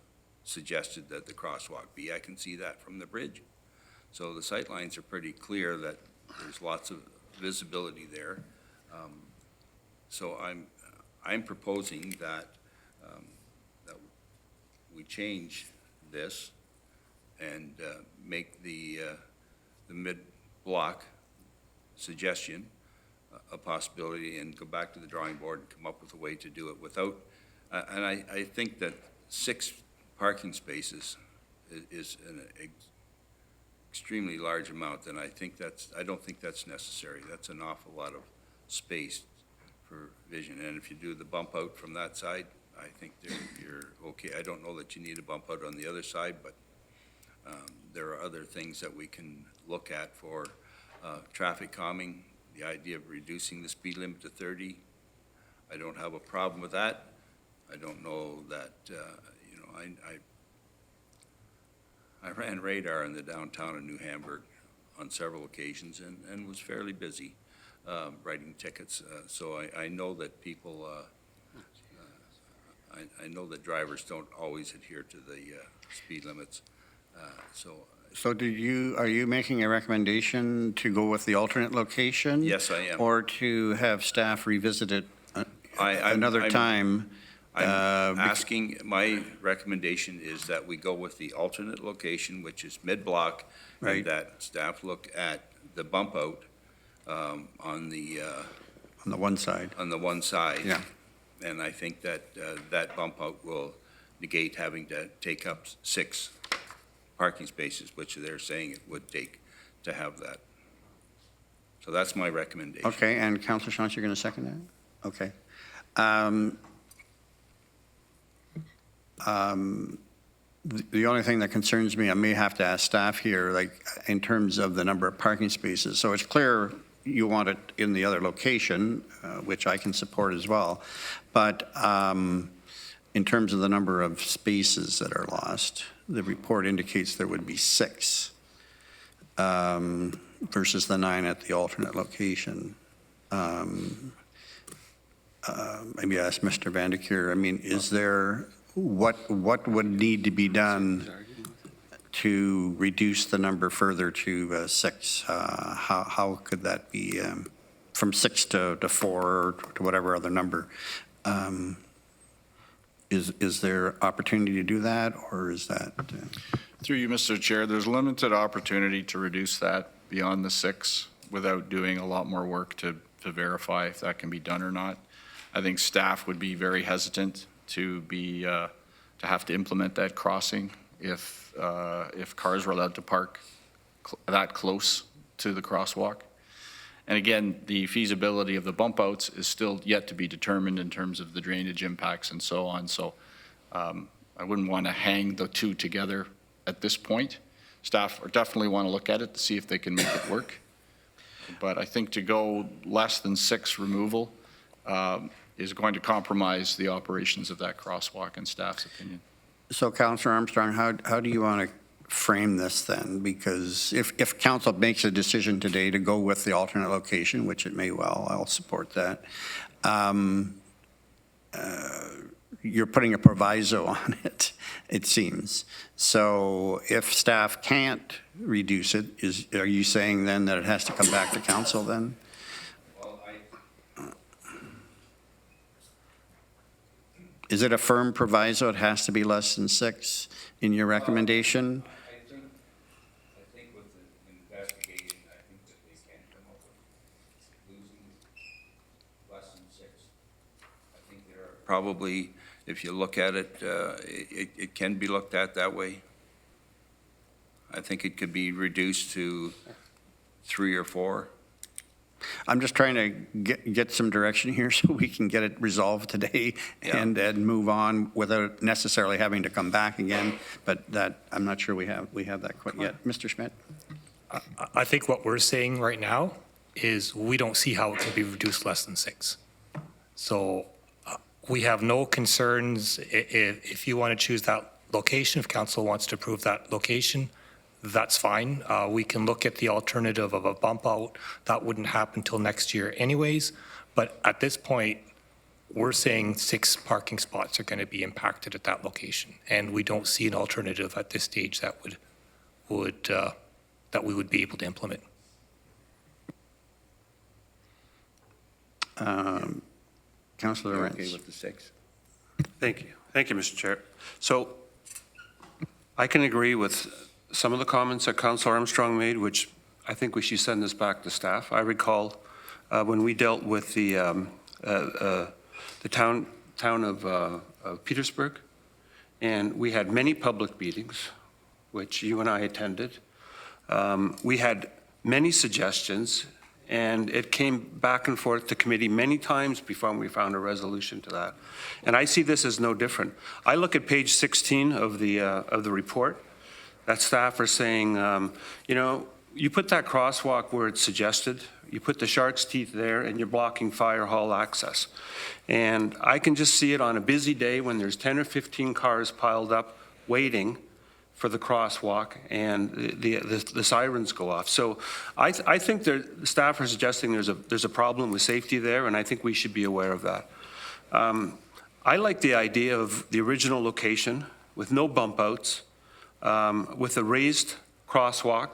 suggested that the crosswalk be. I can see that from the bridge. So the sight lines are pretty clear that there's lots of visibility there. So I'm proposing that that we change this and make the mid-block suggestion a possibility, and go back to the drawing board and come up with a way to do it without, and I think that 6 parking spaces is an extremely large amount, and I don't think that's necessary. That's an awful lot of space for vision, and if you do the bump out from that side, I think you're okay. I don't know that you need a bump out on the other side, but there are other things that we can look at for traffic calming. The idea of reducing the speed limit to 30, I don't have a problem with that. I don't know that, you know, I ran radar in the downtown of New Hamburg on several occasions and was fairly busy writing tickets. So I know that people, I know that drivers don't always adhere to the speed limits. So are you making a recommendation to go with the alternate location? Yes, I am. Or to have staff revisit it another time? I'm asking, my recommendation is that we go with the alternate location, which is mid-block, Right. and that staff look at the bump out on the one side. On the one side. Yeah. And I think that that bump out will negate having to take up 6 parking spaces, which they're saying it would take to have that. So that's my recommendation. Okay, and Councillor Shantz, you're going to second that? Okay. The only thing that concerns me, I may have to ask staff here, like in terms of the number of parking spaces. So it's clear you want it in the other location, which I can support as well. But in terms of the number of spaces that are lost, the report indicates there would be 6 versus the 9 at the alternate location. Maybe ask Mr. Vandekeur, I mean, is there, what would need to be done to reduce the number further to 6? How could that be from 6 to 4 or to whatever other number? Is there opportunity to do that, or is that? Through you, Mr. Chair, there's limited opportunity to reduce that beyond the 6 without doing a lot more work to verify if that can be done or not. I think staff would be very hesitant to have to implement that crossing if cars were allowed to park that close to the crosswalk. And again, the feasibility of the bump outs is still yet to be determined in terms of the drainage impacts and so on. So I wouldn't want to hang the 2 together at this point. Staff definitely want to look at it to see if they can make it work. But I think to go less than 6 removal is going to compromise the operations of that crosswalk in staff's opinion. So Councillor Armstrong, how do you want to frame this then? Because if council makes a decision today to go with the alternate location, which it may well, I'll support that. You're putting a proviso on it, it seems. So if staff can't reduce it, are you saying then that it has to come back to council then? Is it a firm proviso? It has to be less than 6 in your recommendation? I think with the investigation, I think that they can come up with losing less than 6. I think there are probably, if you look at it, it can be looked at that way. I think it could be reduced to 3 or 4. I'm just trying to get some direction here so we can get it resolved today and move on without necessarily having to come back again. But that, I'm not sure we have that quite yet. Mr. Schmidt? I think what we're saying right now is we don't see how it can be reduced less than 6. So we have no concerns if you want to choose that location, if council wants to approve that location, that's fine. We can look at the alternative of a bump out. That wouldn't happen until next year anyways. But at this point, we're saying 6 parking spots are going to be impacted at that location. And we don't see an alternative at this stage that that we would be able to implement. Councillor Rentz. Okay with the 6? Thank you. Thank you, Mr. Chair. So I can agree with some of the comments that Councillor Armstrong made, which I think we should send this back to staff. I recall when we dealt with the town of Petersburg, and we had many public meetings, which you and I attended. We had many suggestions, and it came back and forth to committee many times before we found a resolution to that. And I see this as no different. I look at page 16 of the report, that staff are saying, you know, you put that crosswalk where it's suggested, you put the shark's teeth there, and you're blocking fire hall access. And I can just see it on a busy day when there's 10 or 15 cars piled up waiting for the crosswalk, and the sirens go off. So I think the staff are suggesting there's a problem with safety there, and I think we should be aware of that. I like the idea of the original location with no bump outs, with a raised crosswalk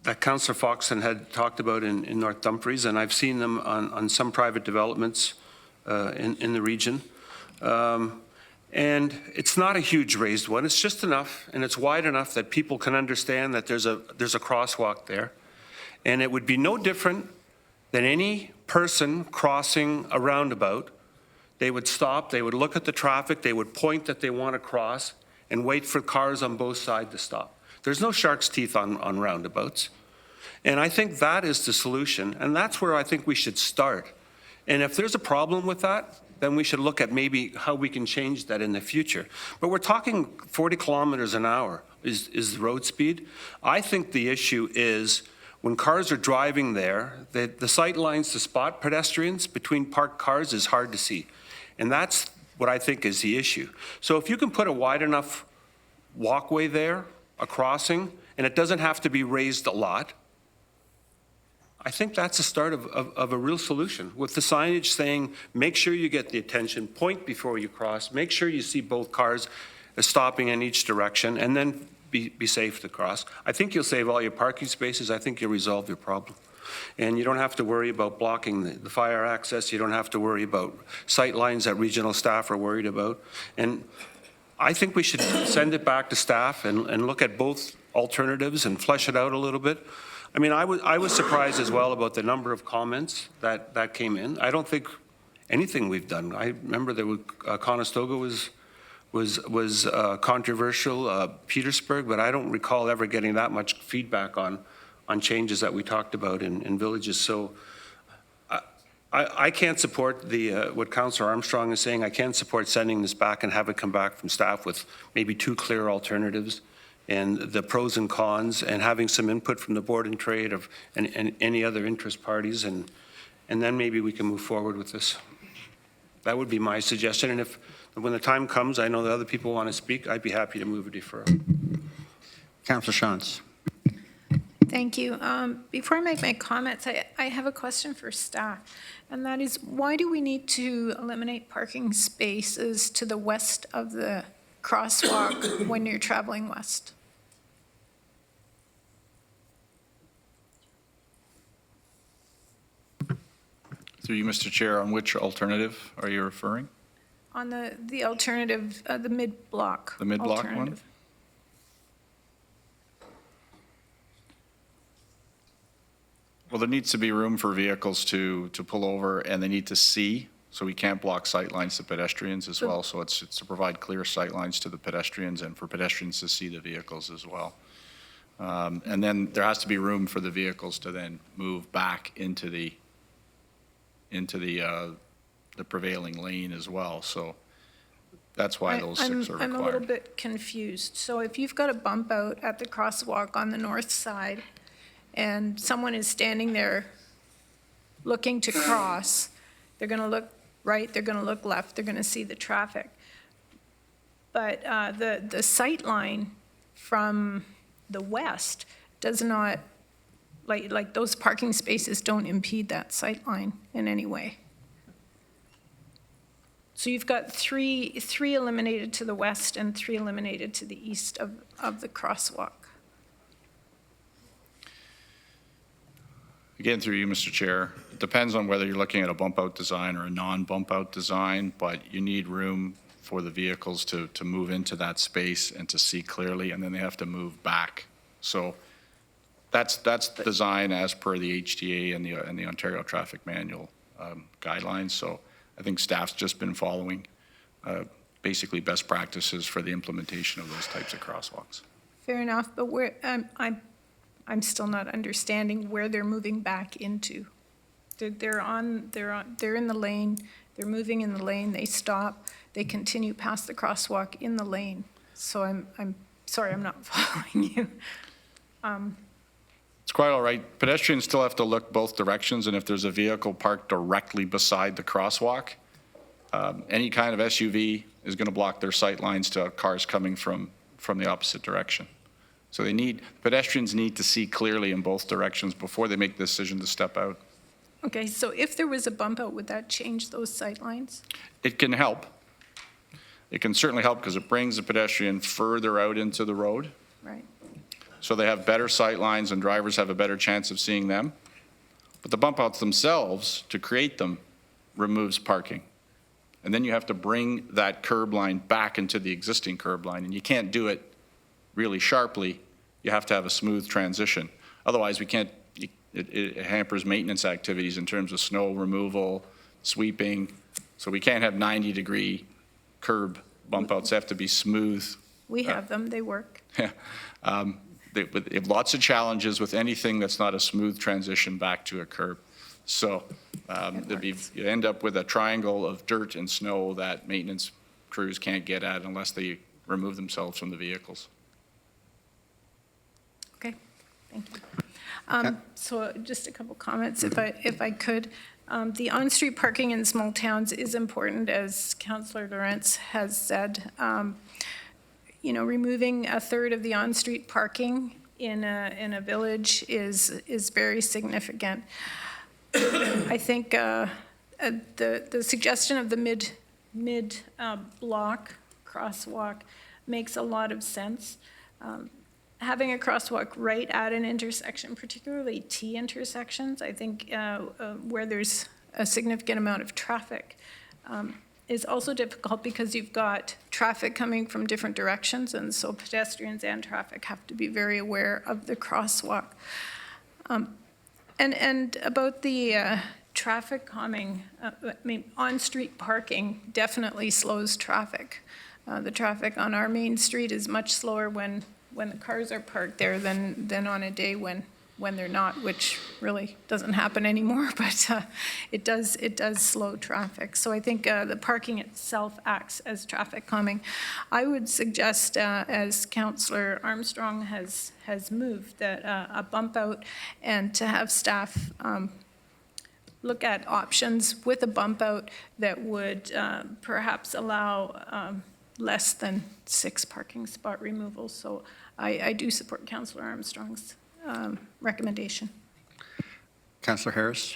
that Councillor Foxton had talked about in North Dumfries, and I've seen them on some private developments in the region. And it's not a huge raised one. It's just enough, and it's wide enough that people can understand that there's a crosswalk there. And it would be no different than any person crossing a roundabout. They would stop, they would look at the traffic, they would point that they want to cross, and wait for cars on both sides to stop. There's no shark's teeth on roundabouts. And I think that is the solution, and that's where I think we should start. And if there's a problem with that, then we should look at maybe how we can change that in the future. But we're talking 40 kilometers an hour is the road speed. I think the issue is when cars are driving there, the sight lines to spot pedestrians between parked cars is hard to see. And that's what I think is the issue. So if you can put a wide enough walkway there, a crossing, and it doesn't have to be raised a lot, I think that's the start of a real solution, with the signage saying, make sure you get the attention, point before you cross, make sure you see both cars stopping in each direction, and then be safe to cross. I think you'll save all your parking spaces. I think you'll resolve your problem. And you don't have to worry about blocking the fire access. You don't have to worry about sight lines that regional staff are worried about. And I think we should send it back to staff and look at both alternatives and flesh it out a little bit. I mean, I was surprised as well about the number of comments that came in. I don't think anything we've done. I remember there was Conestoga was controversial, Petersburg, but I don't recall ever getting that much feedback on changes that we talked about in villages. So I can't support what Councillor Armstrong is saying. I can't support sending this back and have it come back from staff with maybe 2 clear alternatives and the pros and cons, and having some input from the board and trade and any other interest parties, and then maybe we can move forward with this. That would be my suggestion. And when the time comes, I know that other people want to speak, I'd be happy to move a deferral. Councillor Shantz. Thank you. Before I make my comments, I have a question for staff, and that is, why do we need to eliminate parking spaces to the west of the crosswalk when you're traveling west? Through you, Mr. Chair, on which alternative are you referring? On the alternative, the mid-block. The mid-block one? alternative. Well, there needs to be room for vehicles to pull over, and they need to see, so we can't block sight lines to pedestrians as well. So it's to provide clear sight lines to the pedestrians and for pedestrians to see the vehicles as well. And then there has to be room for the vehicles to then move back into the prevailing lane as well. So that's why those 6 are required. I'm a little bit confused. So if you've got a bump out at the crosswalk on the north side and someone is standing there looking to cross, they're going to look right, they're going to look left, they're going to see the traffic. But the sight line from the west does not, like those parking spaces don't impede that sight line in any way. So you've got three eliminated to the west and 3 eliminated to the east of the crosswalk. Again, through you, Mr. Chair, it depends on whether you're looking at a bump out design or a non-bump out design, but you need room for the vehicles to move into that space and to see clearly, and then they have to move back. So that's design as per the HTA and the Ontario Traffic Manual guidelines. So I think staff's just been following basically best practices for the implementation of those types of crosswalks. Fair enough, but where I'm still not understanding where they're moving back into. They're in the lane. They're moving in the lane. They stop. They continue past the crosswalk in the lane. So I'm sorry, I'm not following you. It's quite all right. Pedestrians still have to look both directions, and if there's a vehicle parked directly beside the crosswalk, any kind of SUV is going to block their sight lines to cars coming from the opposite direction. So pedestrians need to see clearly in both directions before they make the decision to step out. Okay, so if there was a bump out, would that change those sight lines? It can help. It can certainly help because it brings the pedestrian further out into the road. Right. So they have better sight lines and drivers have a better chance of seeing them. But the bump outs themselves, to create them, removes parking. And then you have to bring that curb line back into the existing curb line, and you can't do it really sharply. You have to have a smooth transition. Otherwise, it hampers maintenance activities in terms of snow removal, sweeping. So we can't have 90-degree curb bump outs. They have to be smooth. We have them. They work. They have lots of challenges with anything that's not a smooth transition back to a curb. So you end up with a triangle of dirt and snow that maintenance crews can't get at unless they remove themselves from the vehicles. Okay, thank you. So just a couple comments, if I could. The on-street parking in small towns is important, as Councillor Lorentz has said. Removing a third of the on-street parking in a village is very significant. I think the suggestion of the mid block crosswalk makes a lot of sense. Having a crosswalk right at an intersection, particularly T intersections, I think where there's a significant amount of traffic, is also difficult because you've got traffic coming from different directions, and so pedestrians and traffic have to be very aware of the crosswalk. And about the traffic calming, on-street parking definitely slows traffic. The traffic on our main street is much slower when the cars are parked there than on a day when they're not, which really doesn't happen anymore, but it does slow traffic. So I think the parking itself acts as traffic calming. I would suggest, as Councillor Armstrong has moved, that a bump out and to have staff look at options with a bump out that would perhaps allow less than 6 parking spot removals. So I do support Councillor Armstrong's recommendation. Councillor Harris?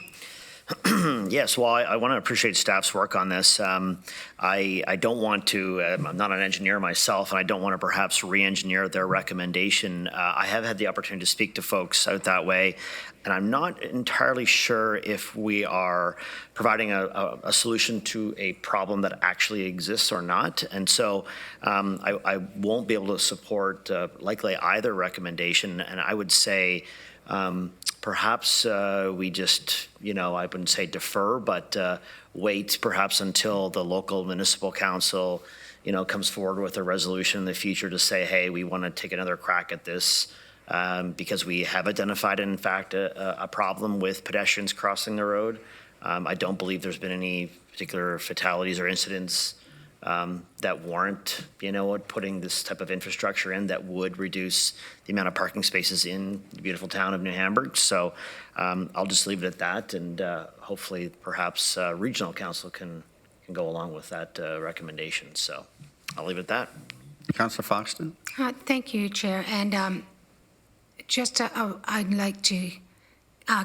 Yes, well, I want to appreciate staff's work on this. I don't want to, I'm not an engineer myself, and I don't want to perhaps re-engineer their recommendation. I have had the opportunity to speak to folks out that way, and I'm not entirely sure if we are providing a solution to a problem that actually exists or not. And so I won't be able to support likely either recommendation, and I would say perhaps we just, I wouldn't say defer, but wait perhaps until the local municipal council, comes forward with a resolution in the future to say, hey, we want to take another crack at this because we have identified, in fact, a problem with pedestrians crossing the road. I don't believe there's been any particular fatalities or incidents that warrant, putting this type of infrastructure in that would reduce the amount of parking spaces in the beautiful town of New Hamburg. So I'll just leave it at that, and hopefully perhaps regional council can go along with that recommendation. So I'll leave it at that. Councillor Foxton? Thank you, Chair. And I'd like to,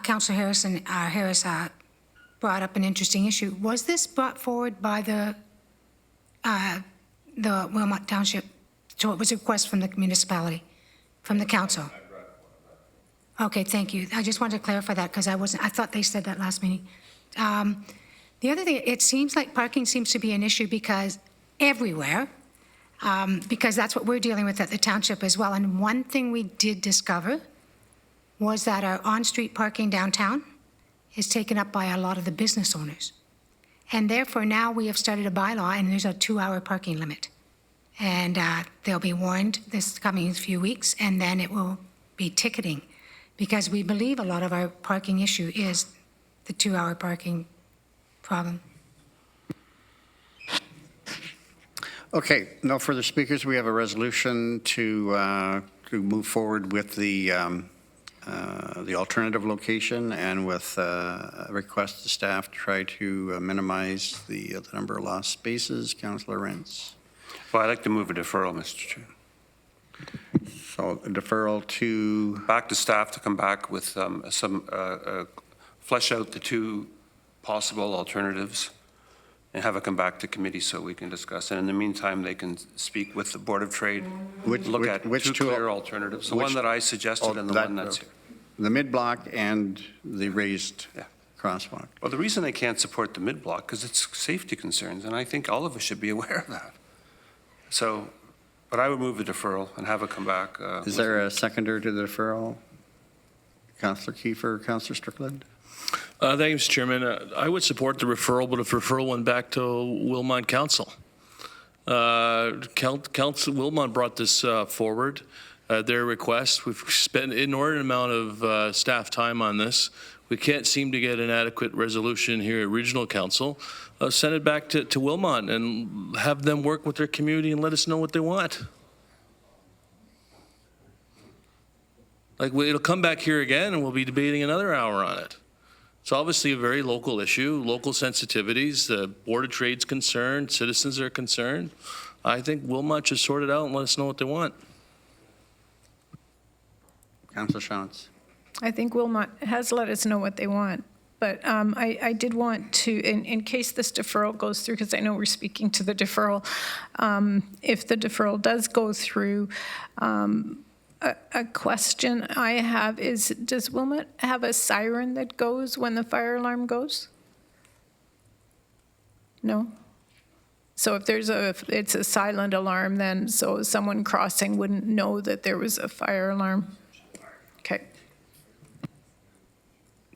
Councillor Harris brought up an interesting issue. Was this brought forward by the Wilmot Township? So it was a request from the municipality, from the council? Okay, thank you. I just wanted to clarify that because I thought they said that last meeting. The other thing, it seems like parking seems to be an issue because everywhere, because that's what we're dealing with at the township as well. And one thing we did discover was that our on-street parking downtown is taken up by a lot of the business owners. And therefore now we have started a bylaw and there's a 2-hour parking limit. And they'll be warned this coming few weeks, and then it will be ticketing, because we believe a lot of our parking issue is the 2-hour parking problem. Okay, no further speakers. We have a resolution to move forward with the alternative location, and with a request to staff to try to minimize the number of lost spaces. Councillor Rentz. Well, I'd like to move a deferral, Mr. Chair. So a deferral to? Back to staff to come back with flesh out the 2 possible alternatives and have it come back to committee so we can discuss. And in the meantime, they can speak with the Board of Trade, look at two clear alternatives. The one that I suggested and the one that's here. The mid-block and the raised crosswalk. Well, the reason they can't support the mid-block because it's safety concerns, and I think all of us should be aware of that. So, but I would move the deferral and have it come back. Is there a seconder to the deferral? Councillor Kiefer, Councillor Strickland? Thank you, Mr. Chairman. I would support the referral, but if referral went back to Wilmot Council. Wilmot brought this forward, their request. We've spent an inordinate amount of staff time on this. We can't seem to get an adequate resolution here at Regional Council. Send it back to Wilmot and have them work with their community and let us know what they want. It'll come back here again and we'll be debating another hour on it. It's obviously a very local issue, local sensitivities. The Board of Trade's concerned, citizens are concerned. I think Wilmot should sort it out and let us know what they want. Councillor Shantz. I think Wilmot has let us know what they want. But I did want to, in case this deferral goes through, because I know we're speaking to the deferral, if the deferral does go through, a question I have is, does Wilmot have a siren that goes when the fire alarm goes? No? So if it's a silent alarm then, so someone crossing wouldn't know that there was a fire alarm? Okay.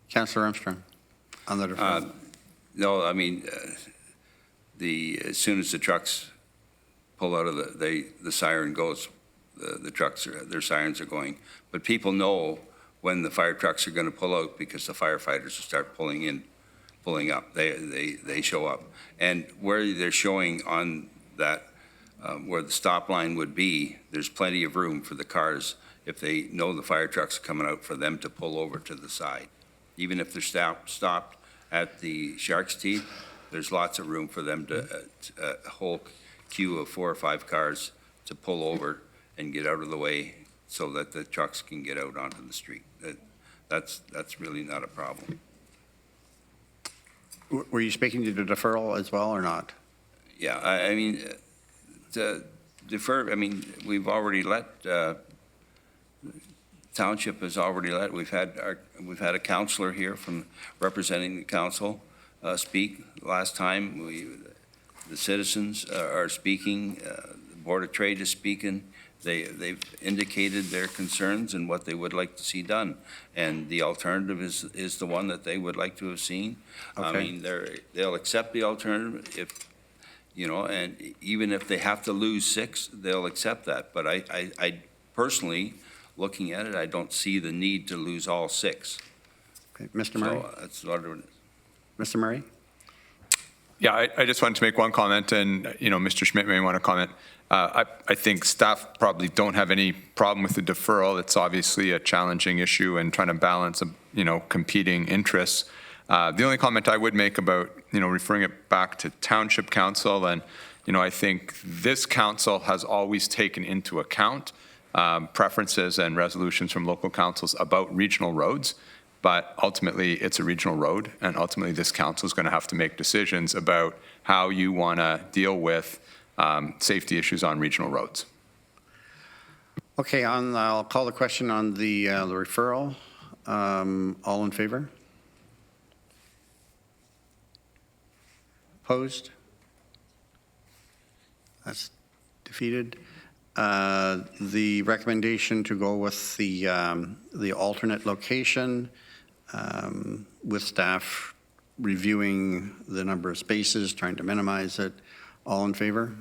Councillor Armstrong, on the deferral. No, I mean, as soon as the trucks pull out of the siren goes, the trucks, their sirens are going. But people know when the fire trucks are going to pull out because the firefighters will start pulling up. They show up. And where they're showing on that, where the stop line would be, there's plenty of room for the cars, if they know the fire trucks are coming out, for them to pull over to the side. Even if they're stopped at the Shark's Teeth, there's lots of room for them to, a whole queue of 4 or 5 cars to pull over and get out of the way so that the trucks can get out onto the street. That's really not a problem. Were you speaking to the deferral as well or not? Yeah, I mean, to defer, I mean, we've already let, Township has already let, we've had a councillor here from representing the council speak. Last time, the citizens are speaking, the Board of Trade is speaking. They've indicated their concerns and what they would like to see done, and the alternative is the one that they would like to have seen. Okay. I mean, they'll accept the alternative if, and even if they have to lose 6, they'll accept that. But I personally looking at it, I don't see the need to lose all 6. Okay, Mr. Murray? So that's what it is. Mr. Murray? Yeah, I just wanted to make one comment, and, Mr. Schmidt may want to comment. I think staff probably don't have any problem with the deferral. It's obviously a challenging issue and trying to balance, competing interests. The only comment I would make about, referring it back to Township Council, and, I think this council has always taken into account preferences and resolutions from local councils about regional roads. But ultimately, it's a regional road, and ultimately this council is going to have to make decisions about how you want to deal with safety issues on regional roads. Okay, I'll call the question on the referral. All in favor? Opposed? That's defeated. The recommendation to go with the alternate location, with staff reviewing the number of spaces, trying to minimize it. All in favor?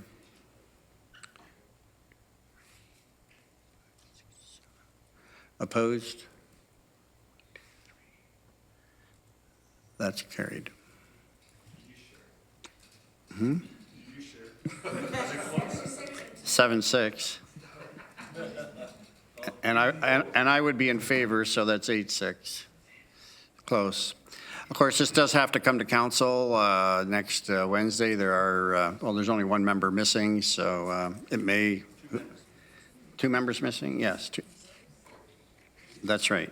Opposed? That's carried. 7-6. And I would be in favor, so that's 8-6. Close. Of course, this does have to come to council next Wednesday. There's only one member missing, so it may. 2 members missing? Yes. 2. That's right.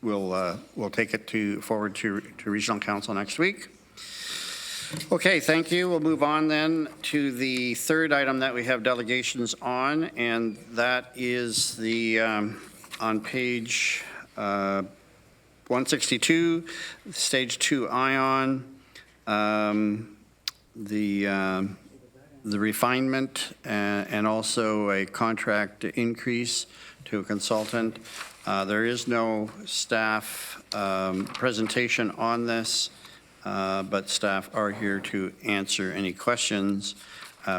We'll take it forward to regional council next week. Okay, thank you. We'll move on then to the third item that we have delegations on, and that is the on page 162, stage 2 ion, the refinement, and also a contract increase to a consultant. There is no staff presentation on this, but staff are here to answer any questions.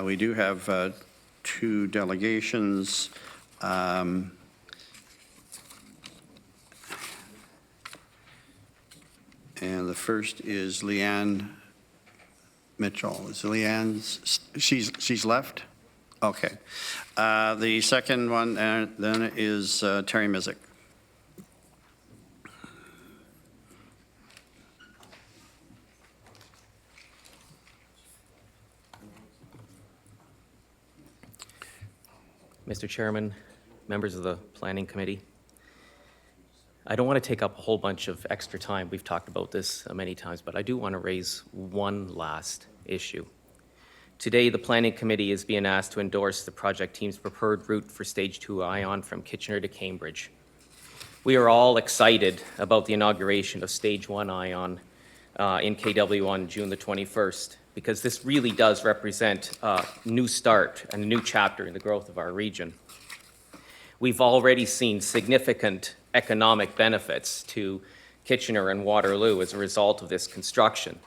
We do have 2 delegations. And the first is Leanne Mitchell. Is Leanne's, she's left? Okay. The second one then is Terry Mycyk. Mr. Chairman, members of the Planning Committee, I don't want to take up a whole bunch of extra time. We've talked about this many times, but I do want to raise one last issue. Today, the Planning Committee is being asked to endorse the project team's preferred route for Stage 2 Ion from Kitchener to Cambridge. We are all excited about the inauguration of Stage 1 Ion in KW on June the 21st, because this really does represent a new start and a new chapter in the growth of our region. We've already seen significant economic benefits to Kitchener and Waterloo as a result of this construction.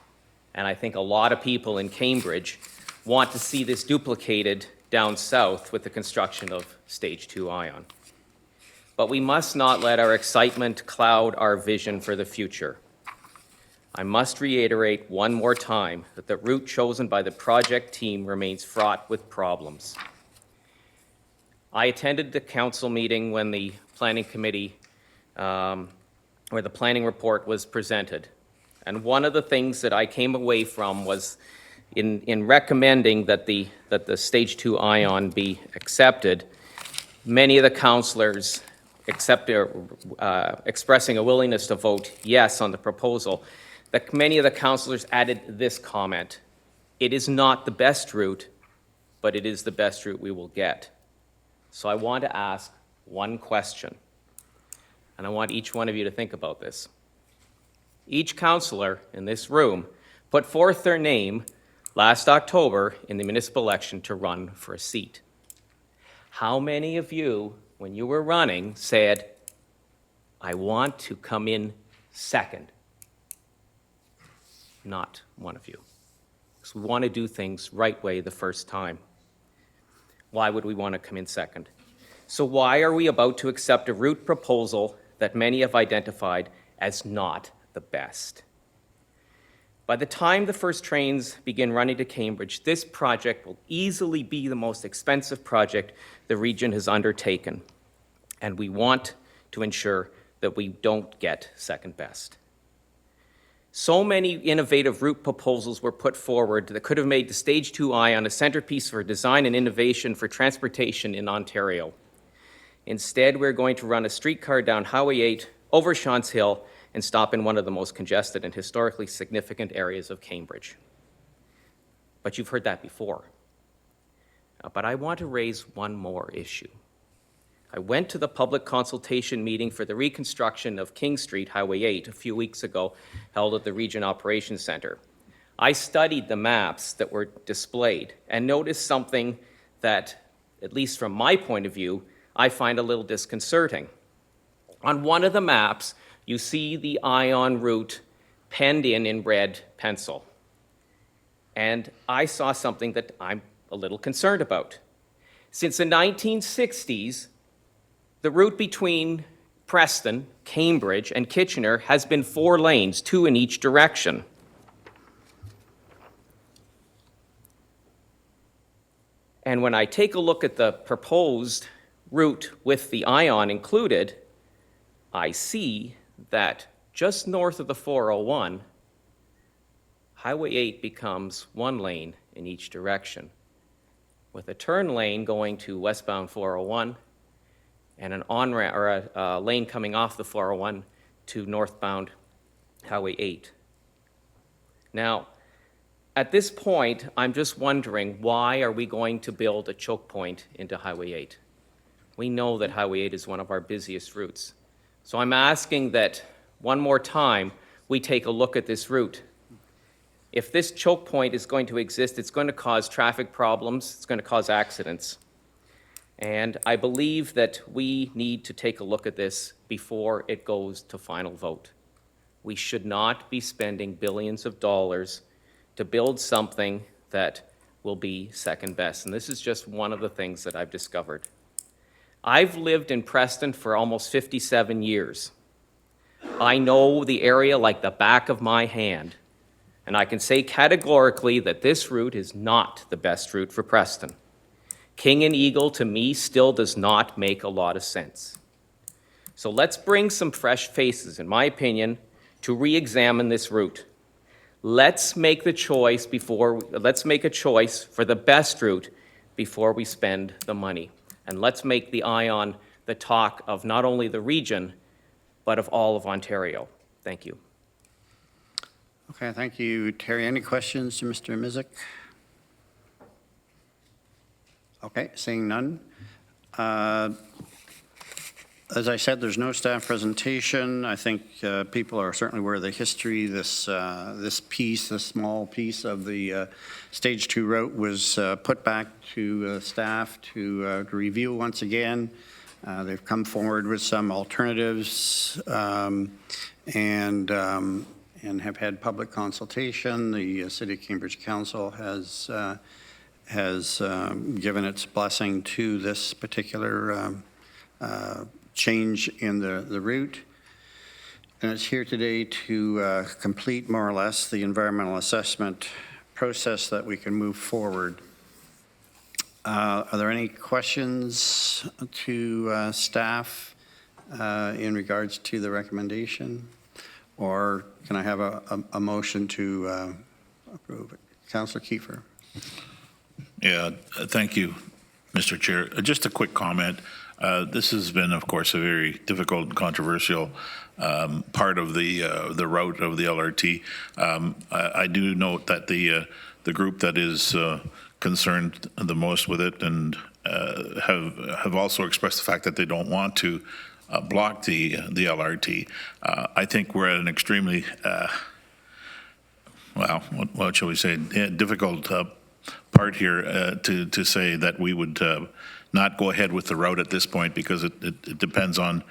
And I think a lot of people in Cambridge want to see this duplicated down south with the construction of Stage 2 Ion. But we must not let our excitement cloud our vision for the future. I must reiterate one more time that the route chosen by the project team remains fraught with problems. I attended the council meeting when the planning committee, where the planning report was presented. And one of the things that I came away from was in recommending that the Stage 2 Ion be accepted, many of the councillors expressing a willingness to vote yes on the proposal, that many of the councillors added this comment: it is not the best route, but it is the best route we will get. So I want to ask one question, and I want each one of you to think about this. Each councillor in this room put forth their name last October in the municipal election to run for a seat. How many of you, when you were running, said, I want to come in second? Not one of you. Because we want to do things right way the first time. Why would we want to come in second? So why are we about to accept a route proposal that many have identified as not the best? By the time the first trains begin running to Cambridge, this project will easily be the most expensive project the region has undertaken. And we want to ensure that we don't get second best. So many innovative route proposals were put forward that could have made the Stage 2 Ion a centerpiece for design and innovation for transportation in Ontario. Instead, we're going to run a streetcar down Highway 8 over Shantz Hill and stop in one of the most congested and historically significant areas of Cambridge. But you've heard that before. But I want to raise one more issue. I went to the public consultation meeting for the reconstruction of King Street, Highway 8, a few weeks ago, held at the Region Operations Center. I studied the maps that were displayed and noticed something that, at least from my point of view, I find a little disconcerting. On one of the maps, you see the Ion route penned in red pencil. And I saw something that I'm a little concerned about. Since the 1960s, the route between Preston, Cambridge, and Kitchener has been 4 lanes, 2 in each direction. And when I take a look at the proposed route with the Ion included, I see that just north of the 401, Highway 8 becomes 1 lane in each direction, with a turn lane going to westbound 401 and an on-ramp or a lane coming off the 401 to northbound Highway 8. Now, at this point, I'm just wondering, why are we going to build a choke point into Highway 8? We know that Highway 8 is one of our busiest routes. So I'm asking that one more time we take a look at this route. If this choke point is going to exist, it's going to cause traffic problems, it's going to cause accidents. And I believe that we need to take a look at this before it goes to final vote. We should not be spending billions of dollars to build something that will be second best. And this is just one of the things that I've discovered. I've lived in Preston for almost 57 years. I know the area like the back of my hand, and I can say categorically that this route is not the best route for Preston. King and Eagle, to me, still does not make a lot of sense. So let's bring some fresh faces, in my opinion, to re-examine this route. Let's make a choice for the best route before we spend the money. And let's make the Ion the talk of not only the region, but of all of Ontario. Thank you. Okay, thank you, Terry. Any questions to Mr. Mycyk? Okay, seeing none. As I said, there's no staff presentation. I think people are certainly aware of the history. This small piece of the Stage 2 route was put back to staff to review once again. They've come forward with some alternatives and have had public consultation. The City of Cambridge Council has given its blessing to this particular change in the route. And it's here today to complete more or less the environmental assessment process that we can move forward. Are there any questions to staff in regards to the recommendation? Or can I have a motion to approve it? Councillor Kiefer. Yeah, thank you, Mr. Chair. Just a quick comment. This has been, of course, a very difficult and controversial part of the route of the LRT. I do note that the group that is concerned the most with it and have also expressed the fact that they don't want to block the LRT. I think we're at an extremely, well, what shall we say, difficult part here to say that we would not go ahead with the route at this point, because it depends on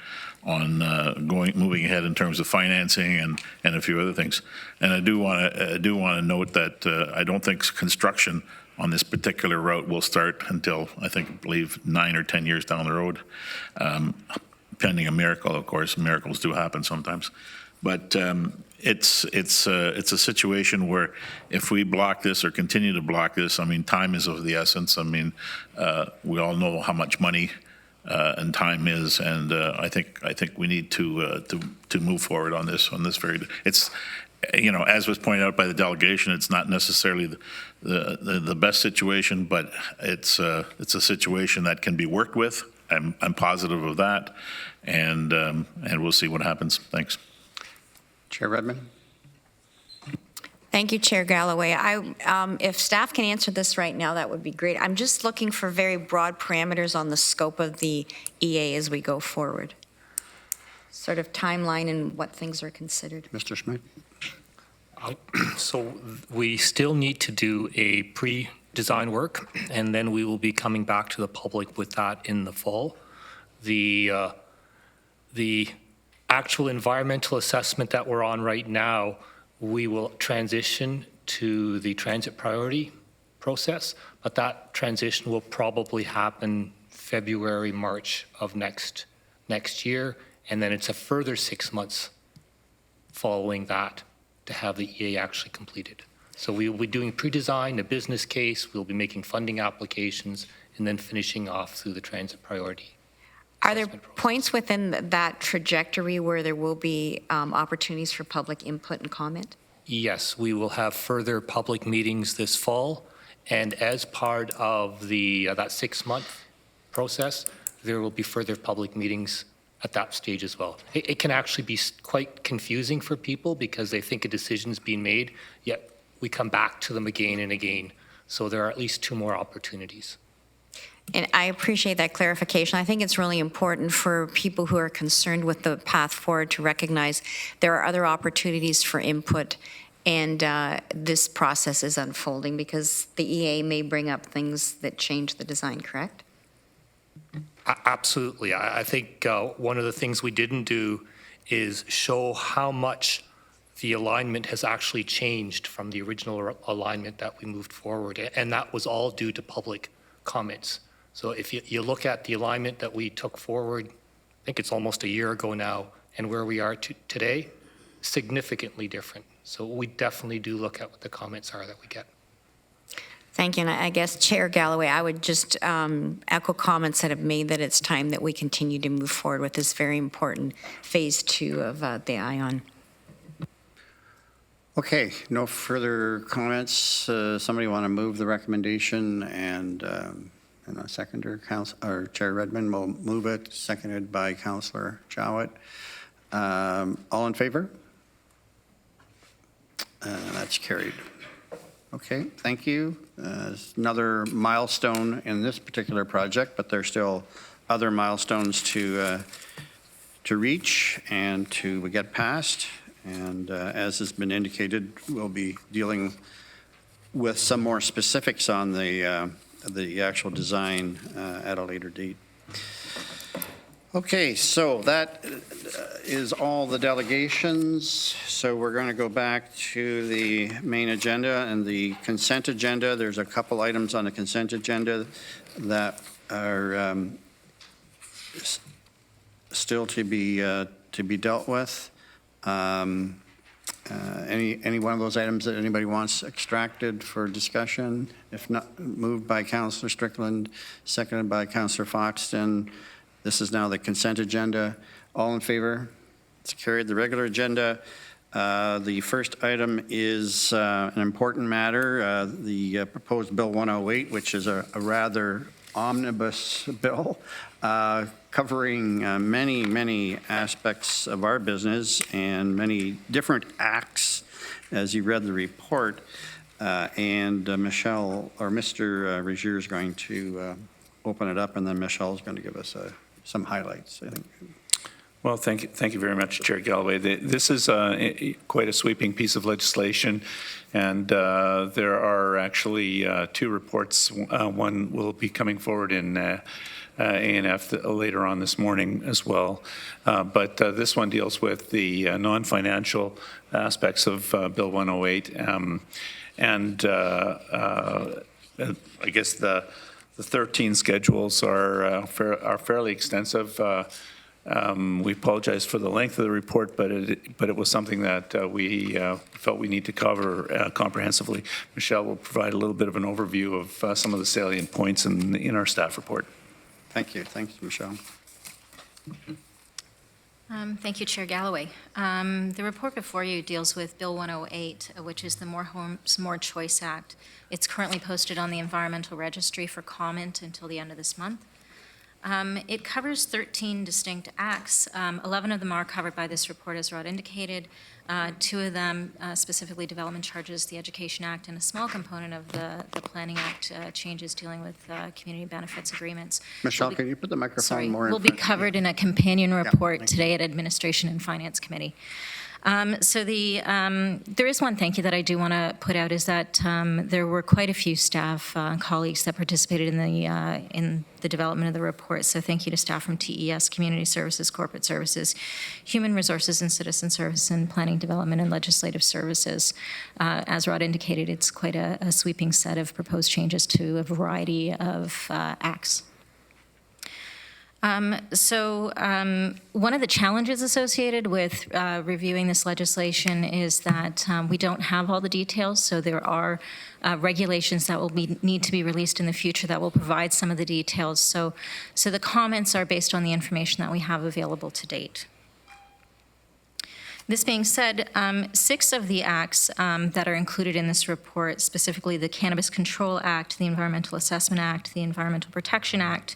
moving ahead in terms of financing and a few other things. And I do want to note that I don't think construction on this particular route will start until, I believe 9 or 10 years down the road, pending a miracle, of course. Miracles do happen sometimes. But it's a situation where if we block this or continue to block this, I mean, time is of the essence. I mean, we all know how much money and time is, and I think we need to move forward on this very. It's, you know, as was pointed out by the delegation, it's not necessarily the best situation, but it's a situation that can be worked with. I'm positive of that, and we'll see what happens. Thanks. Chair Redmond. Thank you, Chair Galloway. If staff can answer this right now, that would be great. I'm just looking for very broad parameters on the scope of the EA as we go forward. Sort of timeline and what things are considered. Mr. Schmidt. So we still need to do a pre-design work, and then we will be coming back to the public with that in the fall. The actual environmental assessment that we're on right now, we will transition to the transit priority process, but that transition will probably happen February, March of next year, and then it's a further 6 months following that to have the EA actually completed. So we will be doing pre-design, a business case, we'll be making funding applications, and then finishing off through the transit priority. Are there points within that trajectory where there will be opportunities for public input and comment? Yes, we will have further public meetings this fall, and as part of the that 6-month process, there will be further public meetings at that stage as well. It can actually be quite confusing for people because they think a decision's being made, yet we come back to them again and again. So there are at least 2 more opportunities. And I appreciate that clarification. I think it's really important for people who are concerned with the path forward to recognize there are other opportunities for input, and this process is unfolding because the EA may bring up things that change the design, correct? Absolutely. I think one of the things we didn't do is show how much the alignment has actually changed from the original alignment that we moved forward, and that was all due to public comments. So if you look at the alignment that we took forward, I think it's almost a year ago now, and where we are today, significantly different. So we definitely do look at what the comments are that we get. Thank you. And I guess, Chair Galloway, I would just echo comments that have made that it's time that we continue to move forward with this very important phase 2 of the ION. Okay, no further comments. Somebody want to move the recommendation and a seconder, Chair Redmond will move it, seconded by Councillor Jowett. All in favor? That's carried. Okay, thank you. Another milestone in this particular project, but there's still other milestones to reach and to get past. And as has been indicated, we'll be dealing with some more specifics on the actual design at a later date. Okay, so that is all the delegations. So we're going to go back to the main agenda and the consent agenda. There's a couple items on the consent agenda that are still to be dealt with. Any one of those items that anybody wants extracted for discussion? If not, moved by Councillor Strickland, seconded by Councillor Foxton. This is now the consent agenda. All in favor? It's carried. The regular agenda, the first item is an important matter, the proposed Bill 108, which is a rather omnibus bill covering many aspects of our business and many different acts, as you read the report. And Michelle, or Mr. Regier is going to open it up, and then Michelle is going to give us some highlights, I think. Well, thank you very much, Chair Galloway. This is quite a sweeping piece of legislation, and there are actually 2 reports. One will be coming forward in A&F later on this morning as well. But this one deals with the non-financial aspects of Bill 108. I guess the 13 schedules are fairly extensive. We apologize for the length of the report, but it was something that we felt we need to cover comprehensively. Michelle will provide a little bit of an overview of some of the salient points in our staff report. Thank you. Thanks, Michelle. Thank you, Chair Galloway. The report before you deals with Bill 108, which is the More Homes, More Choice Act. It's currently posted on the Environmental Registry for comment until the end of this month. It covers 13 distinct acts. 11 of them are covered by this report, as Rod indicated. 2 of them, specifically development charges, the Education Act, and a small component of the Planning Act changes dealing with community benefits agreements. Michelle, can you put the microphone more in Will be front? covered in a companion report thank you. today at Administration and Finance Committee. So there is one thank you that I do want to put out, is that there were quite a few staff colleagues that participated in the development of the report. So thank you to staff from TES, Community Services, Corporate Services, Human Resources and Citizen Service, and Planning, Development and Legislative Services. As Rod indicated, it's quite a sweeping set of proposed changes to a variety of acts. One of the challenges associated with reviewing this legislation is that we don't have all the details, so there are regulations that will need to be released in the future that will provide some of the details. So the comments are based on the information that we have available to date. This being said, 6 of the acts that are included in this report, specifically the Cannabis Control Act, the Environmental Assessment Act, the Environmental Protection Act,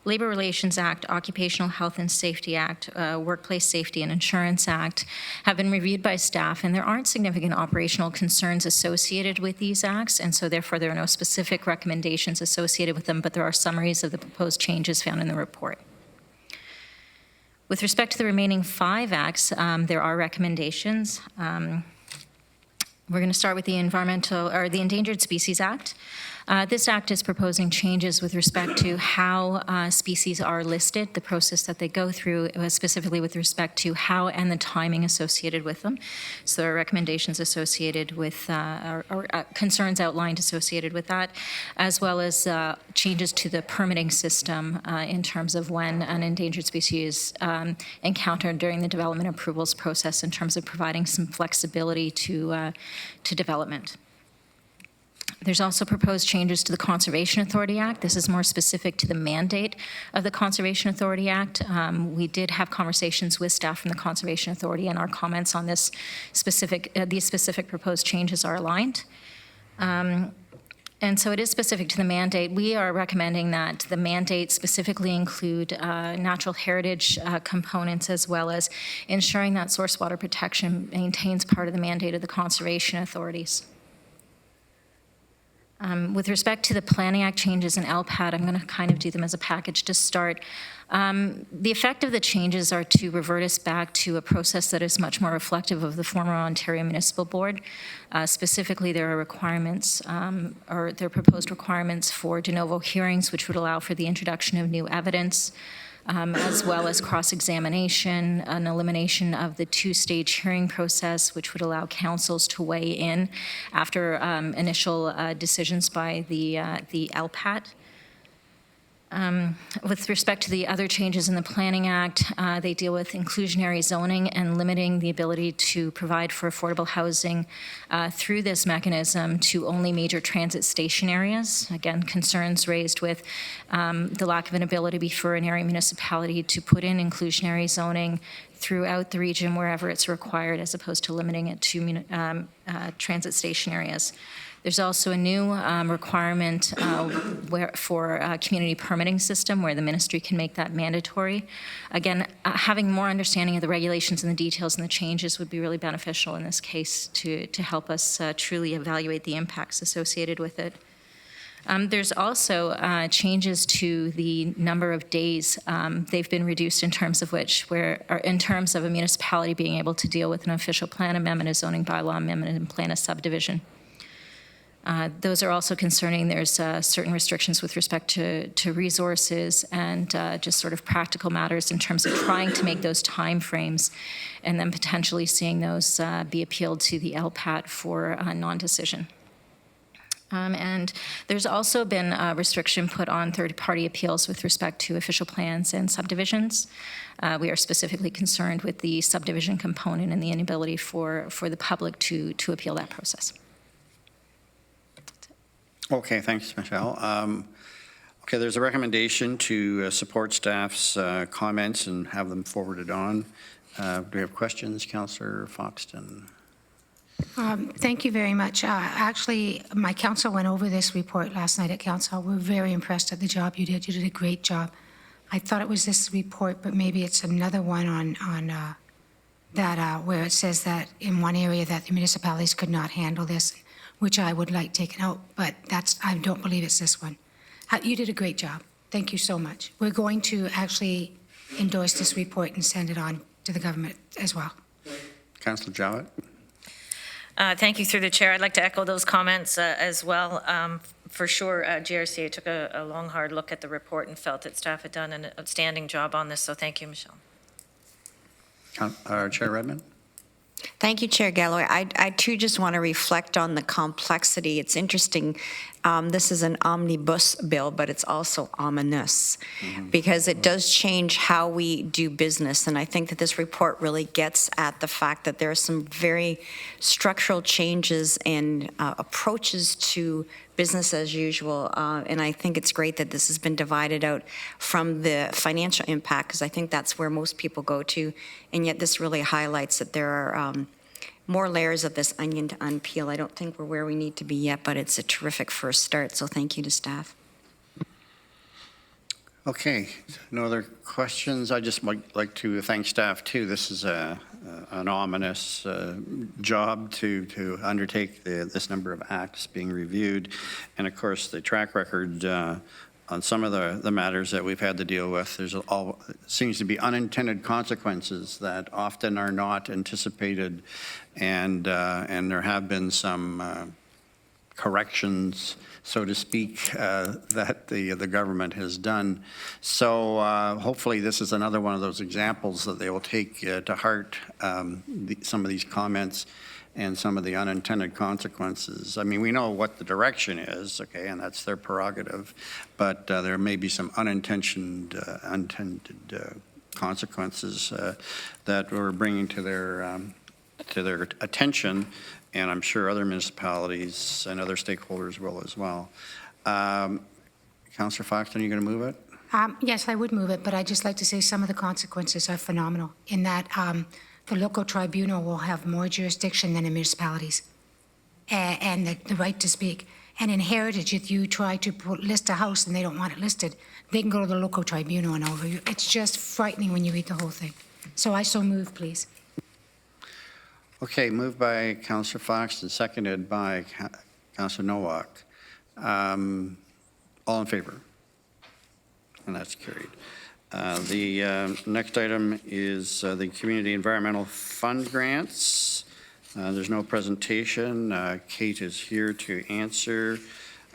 Labor Relations Act, Occupational Health and Safety Act, Workplace Safety and Insurance Act, have been reviewed by staff, and there aren't significant operational concerns associated with these acts, and so therefore there are no specific recommendations associated with them, but there are summaries of the proposed changes found in the report. With respect to the remaining 5 acts, there are recommendations. We're going to start with the Endangered Species Act. This act is proposing changes with respect to how species are listed, the process that they go through, specifically with respect to how and the timing associated with them. So there are recommendations associated with, or concerns outlined associated with that, as well as changes to the permitting system in terms of when an endangered species is encountered during the development approvals process, in terms of providing some flexibility to development. There's also proposed changes to the Conservation Authority Act. This is more specific to the mandate of the Conservation Authority Act. We did have conversations with staff from the Conservation Authority, and our comments on this these specific proposed changes are aligned. And so it is specific to the mandate. We are recommending that the mandate specifically include natural heritage components, as well as ensuring that source water protection maintains part of the mandate of the conservation authorities. With respect to the Planning Act changes in LPAT, I'm going to kind of do them as a package to start. The effect of the changes are to revert us back to a process that is much more reflective of the former Ontario Municipal Board. Specifically, there are requirements, or there are proposed requirements for de novo hearings, which would allow for the introduction of new evidence, as well as cross-examination, an elimination of the 2-stage hearing process, which would allow councils to weigh in after initial decisions by the LPAT. With respect to the other changes in the Planning Act, they deal with inclusionary zoning and limiting the ability to provide for affordable housing through this mechanism to only major transit station areas. Again, concerns raised with the lack of an ability for an area municipality to put in inclusionary zoning throughout the region wherever it's required, as opposed to limiting it to transit station areas. There's also a new requirement for a community permitting system, where the ministry can make that mandatory. Again, having more understanding of the regulations and the details and the changes would be really beneficial in this case to help us truly evaluate the impacts associated with it. There's also changes to the number of days. They've been reduced in terms of in terms of a municipality being able to deal with an official plan amendment, a zoning bylaw amendment, and plan a subdivision. Those are also concerning. There's certain restrictions with respect to resources and just sort of practical matters in terms of trying to make those time frames, and then potentially seeing those be appealed to the LPAT for non-decision. And there's also been a restriction put on third-party appeals with respect to official plans and subdivisions. We are specifically concerned with the subdivision component and the inability for the public to appeal that process. Okay, thanks, Michelle. Okay, there's a recommendation to support staff's comments and have them forwarded on. Do we have questions, Councillor Foxton? Thank you very much. Actually, my council went over this report last night at council. We're very impressed at the job you did. You did a great job. I thought it was this report, but maybe it's another one on that where it says that in one area that the municipalities could not handle this, which I would like taken out, but I don't believe it's this one. You did a great job. Thank you so much. We're going to actually endorse this report and send it on to the government as well. Councillor Jowett? Thank you through the chair. I'd like to echo those comments as well. For sure, GRCA took a long, hard look at the report and felt that staff had done an outstanding job on this, so thank you, Michelle. Chair Redmond? Thank you, Chair Galloway. I too just want to reflect on the complexity. It's interesting. This is an omnibus bill, but it's also ominous because it does change how we do business. And I think that this report really gets at the fact that there are some very structural changes and approaches to business as usual. And I think it's great that this has been divided out from the financial impact, because I think that's where most people go to. And yet this really highlights that there are more layers of this onion to unpeel. I don't think we're where we need to be yet, but it's a terrific first start. So thank you to staff. Okay, no other questions? I just would like to thank staff too. This is an ominous job to undertake this number of acts being reviewed. And of course, the track record on some of the matters that we've had to deal with, seems to be unintended consequences that often are not anticipated, and there have been some corrections, so to speak, that the government has done. So hopefully this is another one of those examples that they will take to heart, some of these comments and some of the unintended consequences. I mean, we know what the direction is, okay, and that's their prerogative, but there may be some unintended consequences that we're bringing to their attention, and I'm sure other municipalities and other stakeholders will as well. Councillor Foxton, are you going to move it? Yes, I would move it, but I'd just like to say some of the consequences are phenomenal in that the local tribunal will have more jurisdiction than the municipalities and the right to speak. And in heritage, if you try to list a house and they don't want it listed, they can go to the local tribunal and over you. It's just frightening when you read the whole thing. So I so move, please. Okay, moved by Councillor Fox and seconded by Councillor Nowak. All in favor? And that's carried. The next item is the Community Environmental Fund grants. There's no presentation. Kate is here to answer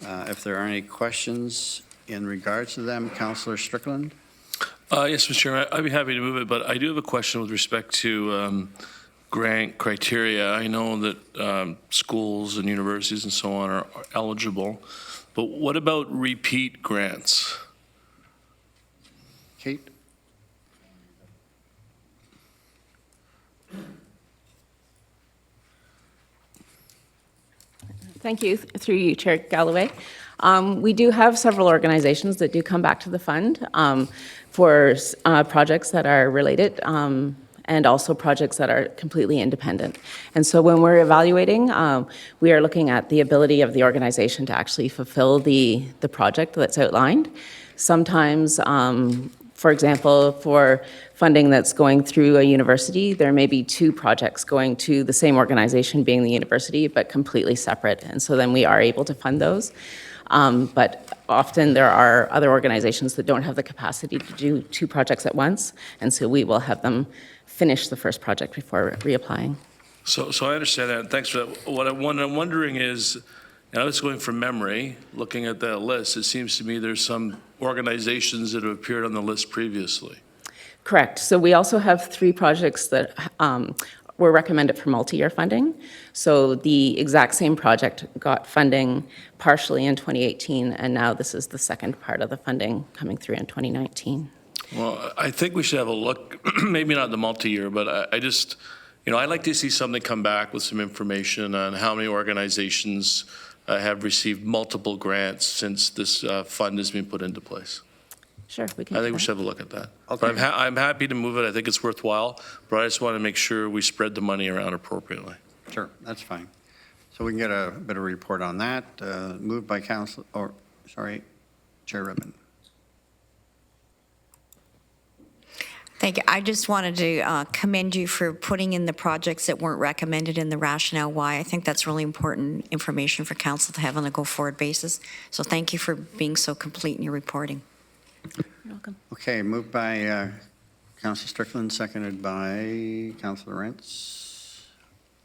if there are any questions in regards to them. Councillor Strickland? Yes, Mr. Chairman, I'd be happy to move it, but I do have a question with respect to grant criteria. I know that schools and universities and so on are eligible, but what about repeat grants? Kate? Thank you. Through you, Chair Galloway. We do have several organizations that do come back to the fund for projects that are related and also projects that are completely independent. And so when we're evaluating, we are looking at the ability of the organization to actually fulfill the project that's outlined. Sometimes, for example, for funding that's going through a university, there may be two projects going to the same organization being the university, but completely separate. And so then we are able to fund those. But often there are other organizations that don't have the capacity to do two projects at once. And so we will have them finish the first project before reapplying. So I understand that. Thanks for that. What I'm wondering is, and I was going from memory, looking at that list, it seems to me there's some organizations that have appeared on the list previously. Correct. So we also have three projects that were recommended for multi-year funding. So the exact same project got funding partially in 2018, and now this is the second part of the funding coming through in 2019. Well, I think we should have a look, maybe not the multi-year, but I just, I'd like to see something come back with some information on how many organizations have received multiple grants since this fund has been put into place. Sure, we can. I think we should have a look at that. Okay. But I'm happy to move it. I think it's worthwhile, but I just want to make sure we spread the money around appropriately. Sure, that's fine. So we can get a bit of a report on that. Moved by Chair Ruttan. Thank you. I just wanted to commend you for putting in the projects that weren't recommended in the rationale why. I think that's really important information for council to have on a go-forward basis. So thank you for being so complete in your reporting. You're welcome. Okay, moved by Councilor Strickland, seconded by Councilor Rentz.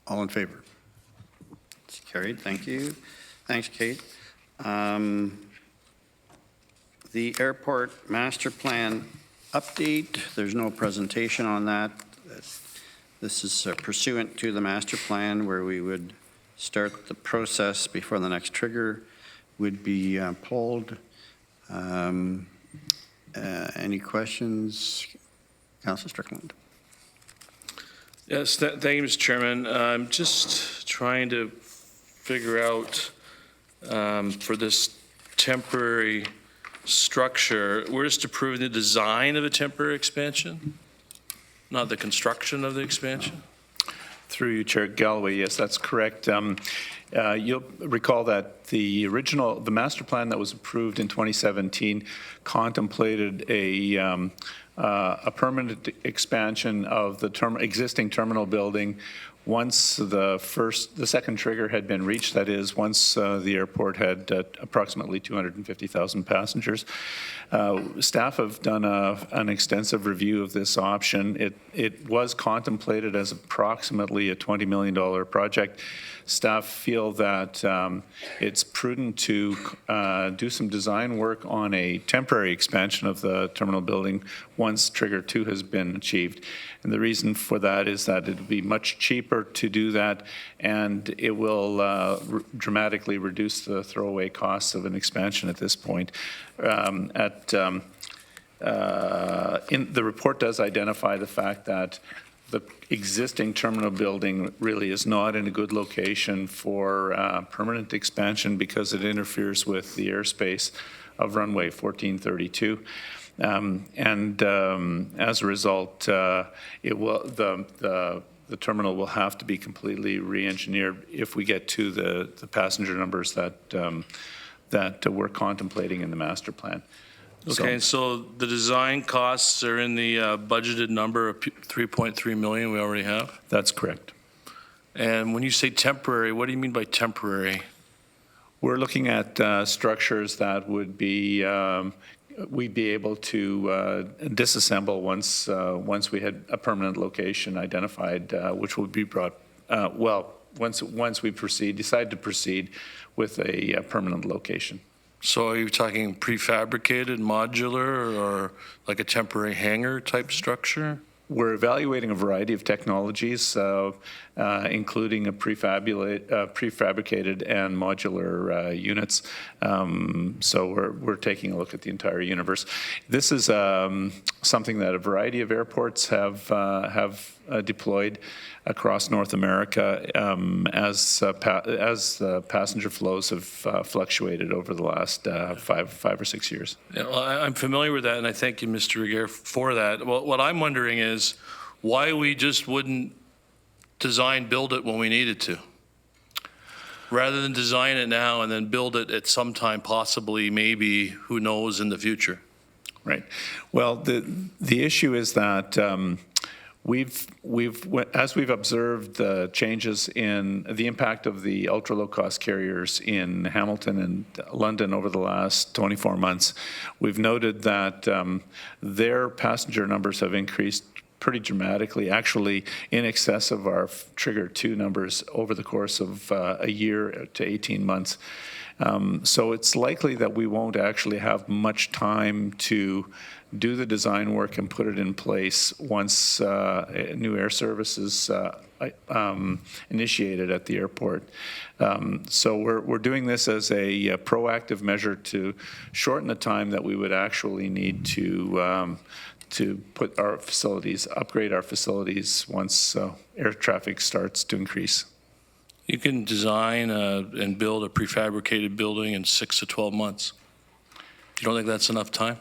All in favor? It's carried. Thank you. Thanks, Kate. The airport master plan update. There's no presentation on that. This is pursuant to the master plan where we would start the process before the next trigger would be pulled. Any questions? Councilor Strickland. Yes, thank you, Mr. Chairman. I'm just trying to figure out for this temporary structure, we're just approving the design of a temporary expansion, not the construction of the expansion? Through you, Chair Galloway, yes, that's correct. You'll recall that the master plan that was approved in 2017 contemplated a permanent expansion of the existing terminal building once the second trigger had been reached, that is, once the airport had approximately 250,000 passengers. Staff have done an extensive review of this option. It was contemplated as approximately a $20 million project. Staff feel that it's prudent to do some design work on a temporary expansion of the terminal building once Trigger 2 has been achieved. And the reason for that is that it will be much cheaper to do that, and it will dramatically reduce the throwaway costs of an expansion at this point. The report does identify the fact that the existing terminal building really is not in a good location for permanent expansion because it interferes with the airspace of runway 1432. As a result, the terminal will have to be completely re-engineered if we get to the passenger numbers that we're contemplating in the master plan. Okay, so the design costs are in the budgeted number of $3.3 million we already have? That's correct. And when you say temporary, what do you mean by temporary? We're looking at structures that would be, we'd be able to disassemble once we had a permanent location identified, which would be brought, once we decide to proceed with a permanent location. So are you talking prefabricated, modular, or like a temporary hangar type structure? We're evaluating a variety of technologies, including a prefabricated and modular units. So we're taking a look at the entire universe. This is something that a variety of airports have deployed across North America as the passenger flows have fluctuated over the last 5 or 6 years. Yeah, well, I'm familiar with that, and I thank you, Mr. Regier, for that. Well, what I'm wondering is why we just wouldn't build it when we needed to, rather than design it now and then build it at some time, possibly, maybe, who knows, in the future. Right. Well, the issue is that as we've observed the changes in the impact of the ultra low cost carriers in Hamilton and London over the last 24 months, we've noted that their passenger numbers have increased pretty dramatically, actually in excess of our Trigger 2 numbers over the course of a year to 18 months. So it's likely that we won't actually have much time to do the design work and put it in place once new air services initiated at the airport. So we're doing this as a proactive measure to shorten the time that we would actually need to put our facilities, upgrade our facilities once air traffic starts to increase. You can design and build a prefabricated building in 6 to 12 months. You don't think that's enough time?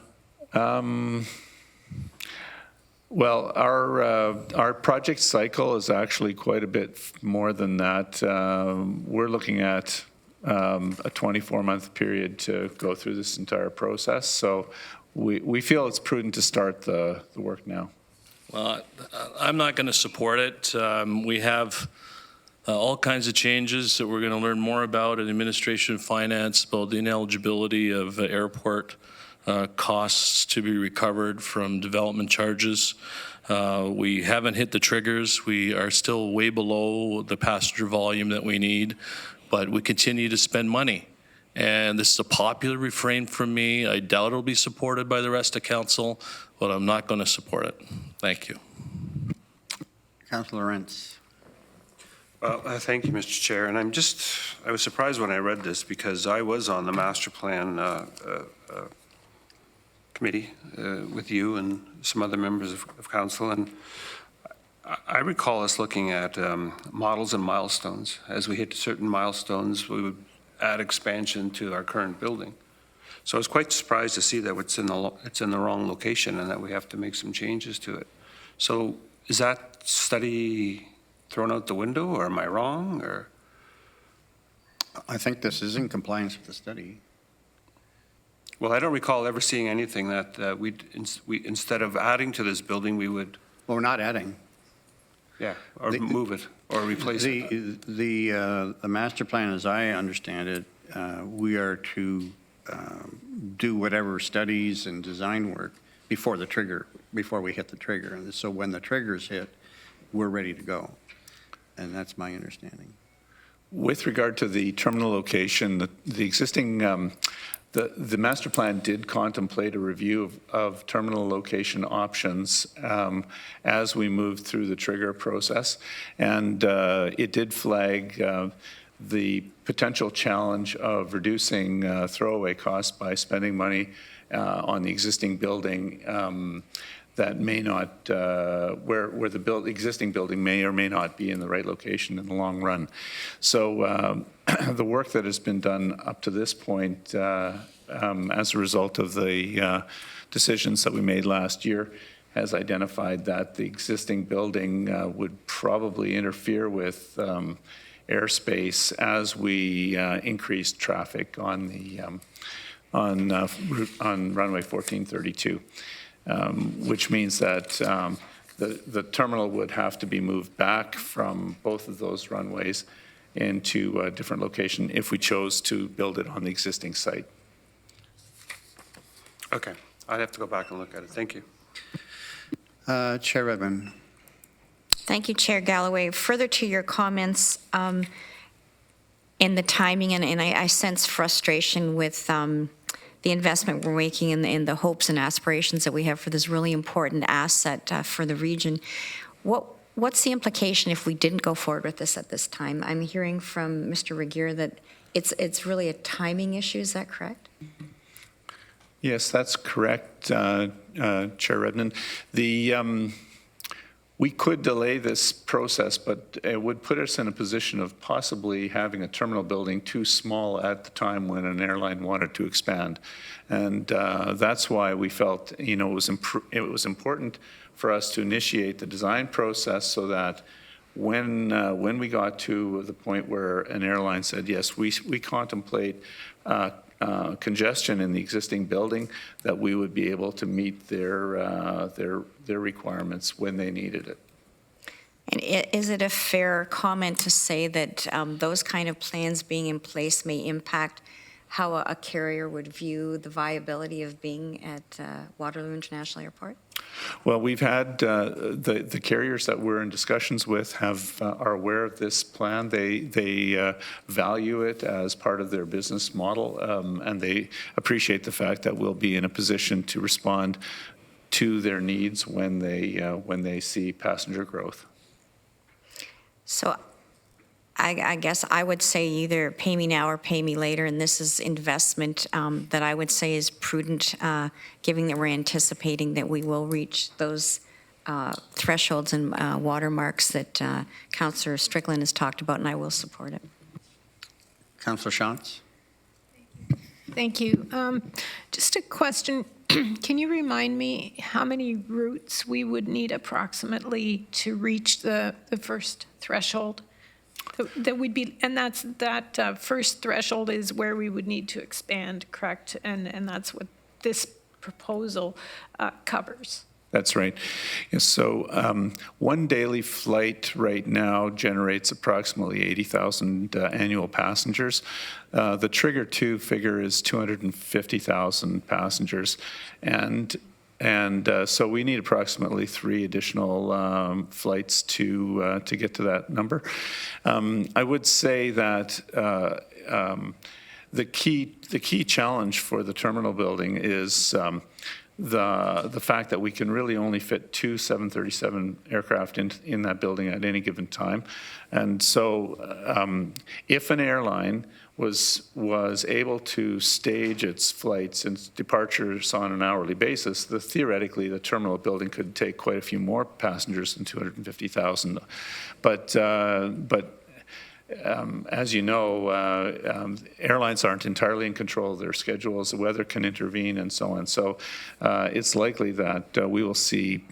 Well, our project cycle is actually quite a bit more than that. We're looking at a 24-month period to go through this entire process. So we feel it's prudent to start the work now. Well, I'm not going to support it. We have all kinds of changes that we're going to learn more about in administration and finance about the ineligibility of airport costs to be recovered from development charges. We haven't hit the triggers. We are still way below the passenger volume that we need, but we continue to spend money. And this is a popular refrain from me. I doubt it'll be supported by the rest of council, but I'm not going to support it. Thank you. Councillor Rentz. Well, thank you, Mr. Chair. And I was surprised when I read this because I was on the master plan committee with you and some other members of council. And I recall us looking at models and milestones. As we hit certain milestones, we would add expansion to our current building. So I was quite surprised to see that it's in the wrong location and that we have to make some changes to it. So is that study thrown out the window, or am I wrong? Or I think this is in compliance with the study. Well, I don't recall ever seeing anything that we instead of adding to this building, we would. Well, we're not adding. Yeah, or move it or replace it. The master plan, as I understand it, we are to do whatever studies and design work before we hit the trigger. And so when the triggers hit, we're ready to go. And that's my understanding. With regard to the terminal location, the existing, the master plan did contemplate a review of terminal location options as we moved through the trigger process. And it did flag the potential challenge of reducing throwaway costs by spending money on the existing building that may not, where the existing building may or may not be in the right location in the long run. So the work that has been done up to this point as a result of the decisions that we made last year has identified that the existing building would probably interfere with airspace as we increase traffic on the on runway 1432. Which means that the terminal would have to be moved back from both of those runways into a different location if we chose to build it on the existing site. Okay, I'd have to go back and look at it. Thank you. Chair Redmond. Thank you, Chair Galloway. Further to your comments in the timing, and I sense frustration with the investment we're making in the hopes and aspirations that we have for this really important asset for the region. What's the implication if we didn't go forward with this at this time? I'm hearing from Mr. Regier that it's really a timing issue. Is that correct? Yes, that's correct, Chair Redmond. We could delay this process, but it would put us in a position of possibly having a terminal building too small at the time when an airline wanted to expand. And that's why we felt, it was important for us to initiate the design process so that when we got to the point where an airline said, yes, we contemplate congestion in the existing building, that we would be able to meet their requirements when they needed it. And is it a fair comment to say that those kind of plans being in place may impact how a carrier would view the viability of being at Waterloo International Airport? Well, we've had the carriers that we're in discussions with are aware of this plan. They value it as part of their business model, and they appreciate the fact that we'll be in a position to respond to their needs when they see passenger growth. So I guess I would say either pay me now or pay me later, and this is investment that I would say is prudent, given that we're anticipating that we will reach those thresholds and watermarks that Councillor Strickland has talked about, and I will support it. Councillor Shantz? Thank you. Just a question. Can you remind me how many routes we would need approximately to reach the first threshold? That would be, and that first threshold is where we would need to expand, correct? And that's what this proposal covers. That's right. Yeah, so one daily flight right now generates approximately 80,000 annual passengers. The Trigger 2 figure is 250,000 passengers. And so we need approximately 3 additional flights to get to that number. I would say that the key challenge for the terminal building is the fact that we can really only fit 2 737 aircraft in that building at any given time. And so if an airline was able to stage its flights and departures on an hourly basis, theoretically the terminal building could take quite a few more passengers than 250,000. But as you know, airlines aren't entirely in control of their schedules. The weather can intervene and so on. So it's likely that we will see,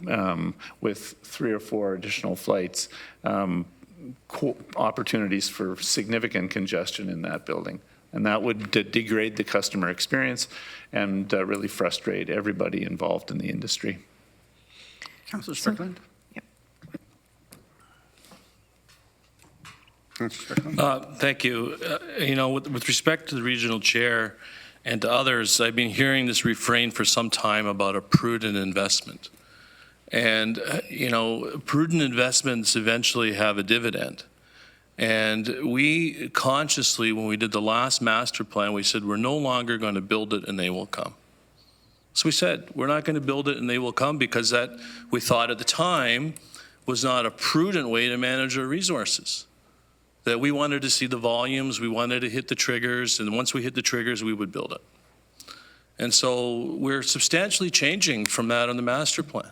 with 3 or 4 additional flights, opportunities for significant congestion in that building. And that would degrade the customer experience and really frustrate everybody involved in the industry. Councillor Strickland? Thank you. With respect to the regional chair and to others, I've been hearing this refrain for some time about a prudent investment. And, prudent investments eventually have a dividend. And we consciously, when we did the last master plan, we said we're no longer going to build it and they will come. So we said we're not going to build it and they will come because that, we thought at the time, was not a prudent way to manage our resources. That we wanted to see the volumes, we wanted to hit the triggers, and once we hit the triggers, we would build it. And so we're substantially changing from that on the master plan.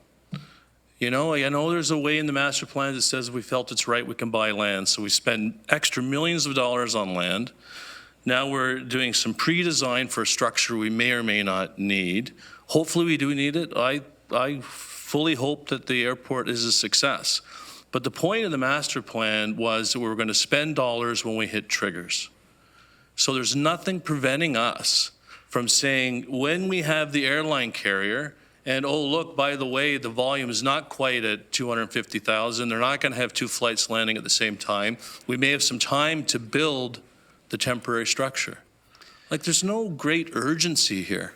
I know there's a way in the master plan that says we felt it's right, we can buy land, so we spend extra millions of dollars on land. Now we're doing some pre-design for a structure we may or may not need. Hopefully we do need it. I fully hope that the airport is a success. But the point of the master plan was that we were going to spend dollars when we hit triggers. So there's nothing preventing us from saying when we have the airline carrier, and oh, look, by the way, the volume is not quite at 250,000. They're not going to have 2 flights landing at the same time. We may have some time to build the temporary structure. There's no great urgency here.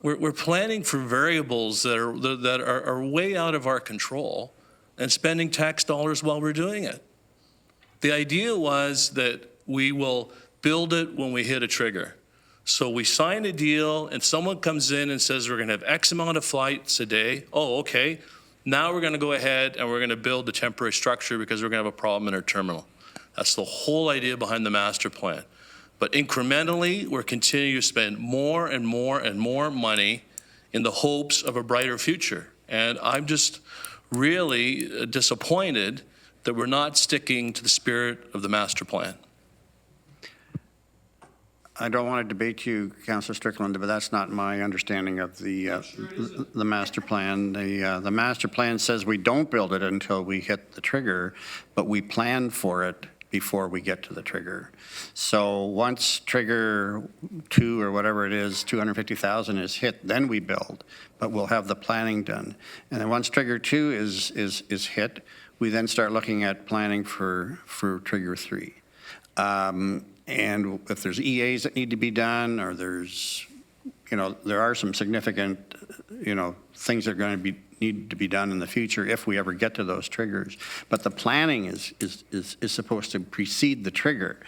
We're planning for variables that are way out of our control and spending tax dollars while we're doing it. The idea was that we will build it when we hit a trigger. So we sign a deal and someone comes in and says we're going to have X amount of flights a day. Oh, okay. Now we're going to go ahead and we're going to build the temporary structure because we're going to have a problem in our terminal. That's the whole idea behind the master plan. But incrementally, we're continuing to spend more and more and more money in the hopes of a brighter future. And I'm just really disappointed that we're not sticking to the spirit of the master plan. I don't want to debate you, Councillor Strickland, but that's not my understanding of the master plan. The master plan says we don't build it until we hit the trigger, but we plan for it before we get to the trigger. So once trigger 2 or whatever it is, 250,000 is hit, then we build, but we'll have the planning done. And then once trigger 2 is hit, we then start looking at planning for trigger 3. And if there's EAs that need to be done, or there's, there are some significant, things that are going to need to be done in the future if we ever get to those triggers. But the planning is supposed to precede the trigger,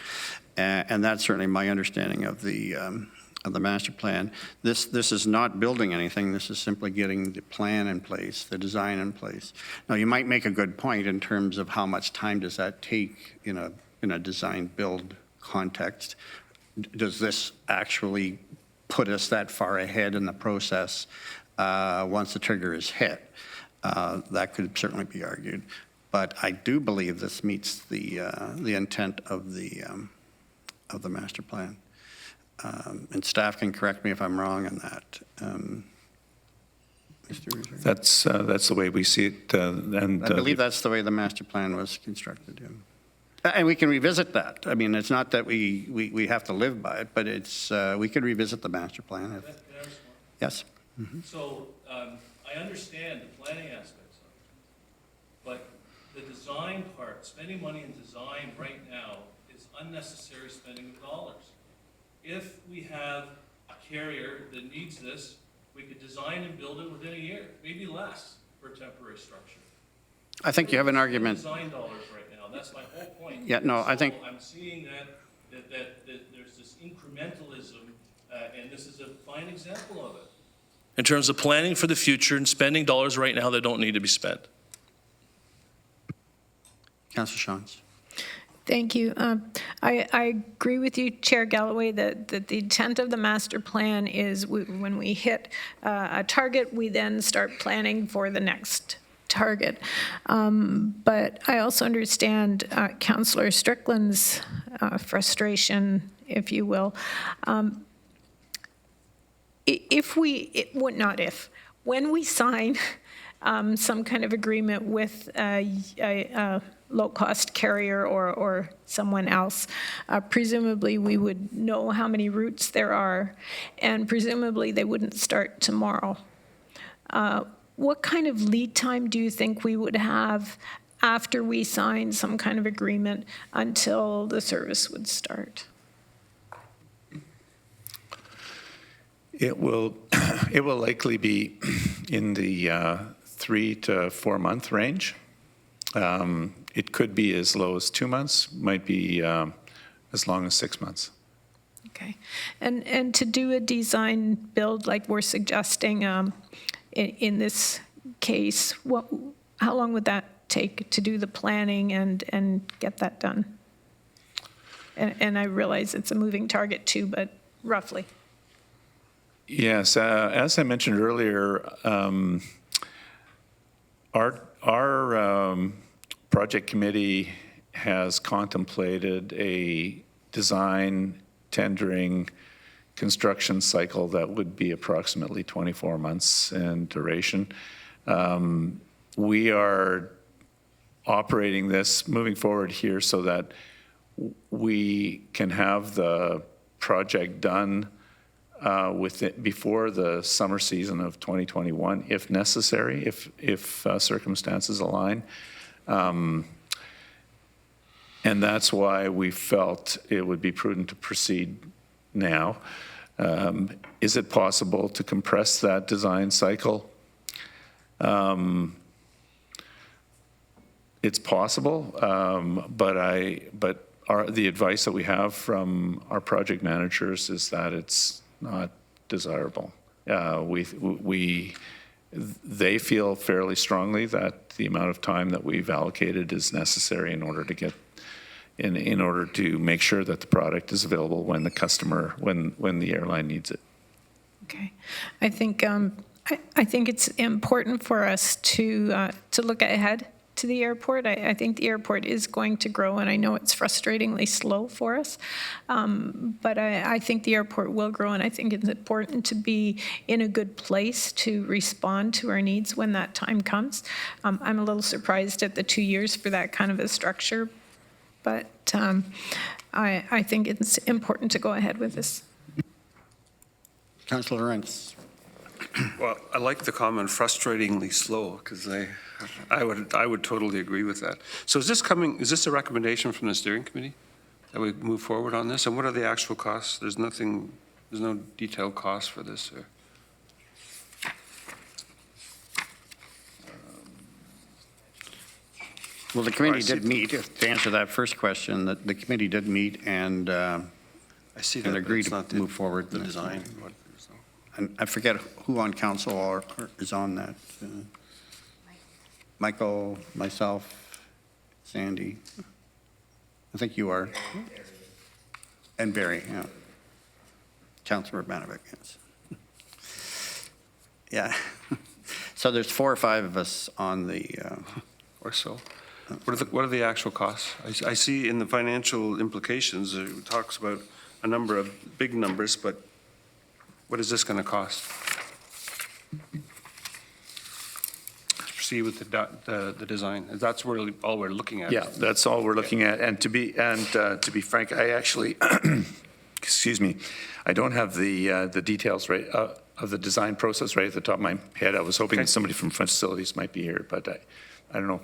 and that's certainly my understanding of the of the master plan. This is not building anything. This is simply getting the plan in place, the design in place. Now, you might make a good point in terms of how much time does that take in a design build context. Does this actually put us that far ahead in the process once the trigger is hit? That could certainly be argued. But I do believe this meets the intent of the master plan. And staff can correct me if I'm wrong on that. Mr. Reaser? That's the way we see it. And I believe that's the way the master plan was constructed. Yeah. And we can revisit that. I mean, it's not that we have to live by it, but it's we could revisit the master plan. If, yes. Mm-hmm. So I understand the planning aspects of it, but the design part, spending money in design right now is unnecessary spending of dollars. If we have a carrier that needs this, we could design and build it within a year, maybe less for a temporary structure. I think you have an argument. Design dollars right now, that's my whole point. Yeah, no, I think. I'm seeing that there's this incrementalism, and this is a fine example of it. In terms of planning for the future and spending dollars right now that don't need to be spent. Councillor Shawns. Thank you. I agree with you, Chair Galloway, that the intent of the master plan is when we hit a target, we then start planning for the next target. But I also understand Councillor Strickland's frustration, if you will. When we sign some kind of agreement with a low-cost carrier or someone else, presumably we would know how many routes there are, and presumably they wouldn't start tomorrow. What kind of lead time do you think we would have after we sign some kind of agreement until the service would start? It will likely be in the 3 to 4 month range. It could be as low as 2 months, might be as long as 6 months. Okay, and to do a design build like we're suggesting in this case, how long would that take to do the planning and get that done? And I realize it's a moving target too, but roughly. Yes, as I mentioned earlier, our project committee has contemplated a design, tendering, construction cycle that would be approximately 24 months in duration. We are operating this, moving forward here so that we can have the project done before the summer season of 2021, if necessary, if circumstances align. And that's why we felt it would be prudent to proceed now. Is it possible to compress that design cycle? It's possible, but the advice that we have from our project managers is that it's not desirable. They feel fairly strongly that the amount of time that we've allocated is necessary in order to get, in order to make sure that the product is available when the customer, when the airline needs it. Okay, I think it's important for us to look ahead to the airport. I think the airport is going to grow, and I know it's frustratingly slow for us, but I think the airport will grow, and I think it's important to be in a good place to respond to our needs when that time comes. I'm a little surprised at the 2 years for that kind of a structure, but I think it's important to go ahead with this. Councillor Lawrence. Well, I like the comment frustratingly slow, because I would totally agree with that. So is this a recommendation from the steering committee that we move forward on this? And what are the actual costs? There's no detailed cost for this. Well, the committee did meet, to answer that first question, that the committee did meet and I see and that, agree but to it's not move forward. the design. And I forget who on council is on that. Michael, myself, Sandy. I think you are. And Barry, yeah. Councilor Banovic, yes. Yeah. So there's 4 or 5 of us on the. Or so. What are the actual costs? I see in the financial implications, it talks about a number of big numbers, but what is this going to cost? Proceed with the design. That's really all we're looking at. Yeah, that's all we're looking at. And to be frank, I actually, excuse me, I don't have the details right of the design process right at the top of my head. I was hoping that somebody from facilities might be here, but I don't know.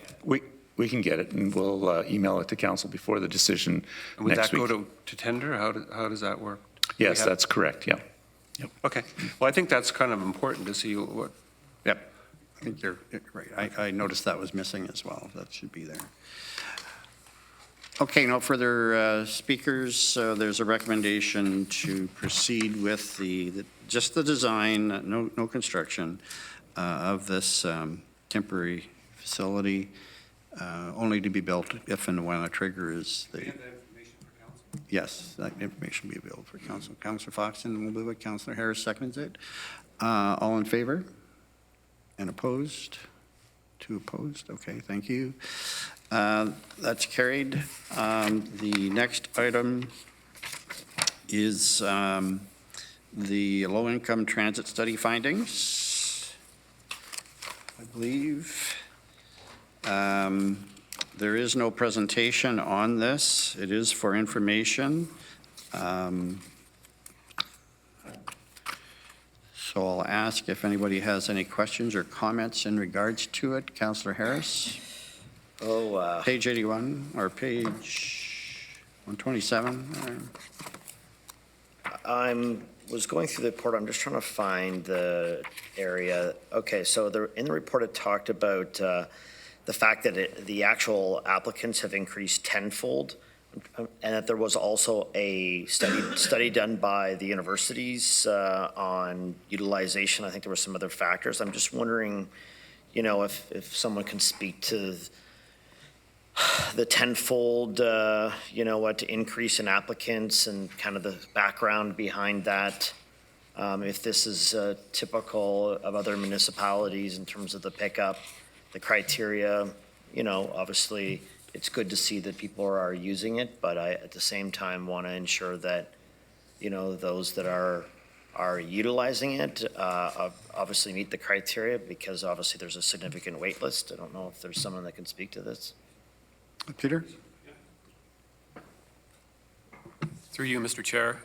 We can get it, and we'll email it to council before the decision Would next that week. go to tender? How does that work? Yes, that's correct, yeah. Yep. Okay. Well, I think that's kind of important to see what. Yep. I think you're right. I noticed that was missing as well. That should be there. Okay, no further speakers. There's a recommendation to proceed with just the design, no construction of this temporary facility, only to be built if and when a trigger is the. Yes, that information will be available for council. Councillor Foxton will move it. Councillor Harris seconds it. All in favor? And opposed? 2 opposed. Okay, thank you. That's carried. The next item is the low-income transit study findings, I believe. There is no presentation on this. It is for information. So I'll ask if anybody has any questions or comments in regards to it. Councillor Harris? Page 81 or page 127? I was going through the report. I'm just trying to find the area. Okay, so in the report it talked about the fact that the actual applicants have increased tenfold, and that there was also a study done by the universities on utilization. I think there were some other factors. I'm just wondering, if someone can speak to the tenfold, increase in applicants and kind of the background behind that. If this is typical of other municipalities in terms of the pickup, the criteria, obviously it's good to see that people are using it, but I, at the same time, want to ensure that, those that are utilizing it obviously meet the criteria, because obviously there's a significant wait list. I don't know if there's someone that can speak to this. Peter? Through you, Mr. Chair.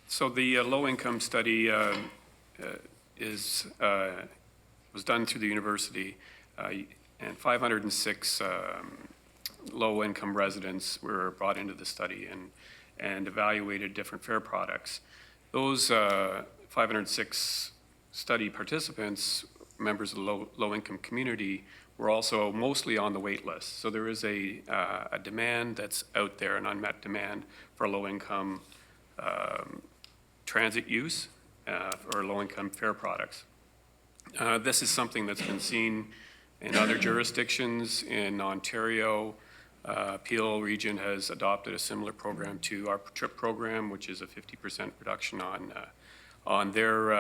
So the low-income study was done through the university, and 506 low-income residents were brought into the study and evaluated different fare products. Those 506 study participants, members of the low-income community, were also mostly on the wait list. So there is a demand that's out there, an unmet demand for low-income transit use or low-income fare products. This is something that's been seen in other jurisdictions. In Ontario, Peel region has adopted a similar program to our TRIP program, which is a 50% reduction on their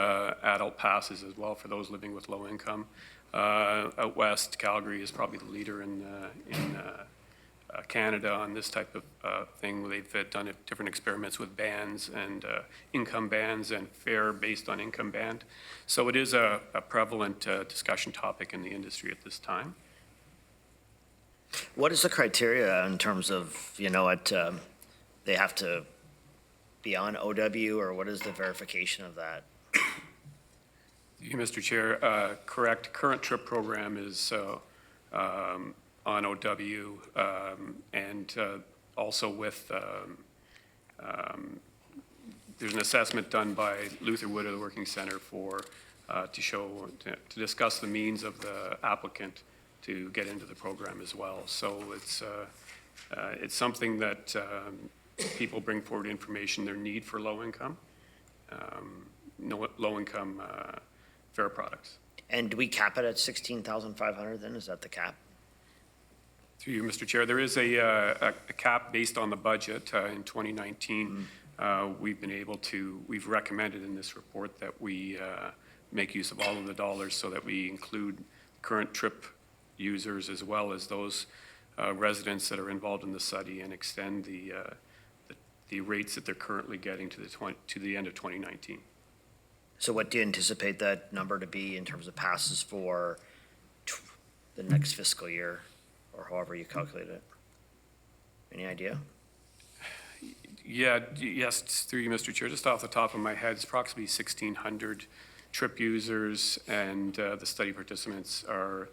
adult passes as well for those living with low income. Out west, Calgary is probably the leader in Canada on this type of thing. They've done different experiments with bands and income bands and fare based on income band. So it is a prevalent discussion topic in the industry at this time. What is the criteria in terms of, they have to be on OW, or what is the verification of that? Mr. Chair, correct. Current TRIP program is on OW, and also with, there's an assessment done by Luther Wood of the Working Center to discuss the means of the applicant to get into the program as well. So it's something that people bring forward information, their need for low-income fare products. And do we cap it at 16,500 then? Is that the cap? Through you, Mr. Chair, there is a cap based on the budget. In 2019, we've recommended in this report that we make use of all of the dollars so that we include current trip users as well as those residents that are involved in the study and extend the rates that they're currently getting to the end of 2019. So what do you anticipate that number to be in terms of passes for the next fiscal year, or however you calculate it? Any idea? Yes, through you, Mr. Chair. Just off the top of my head, it's approximately 1,600 trip users, and the study participants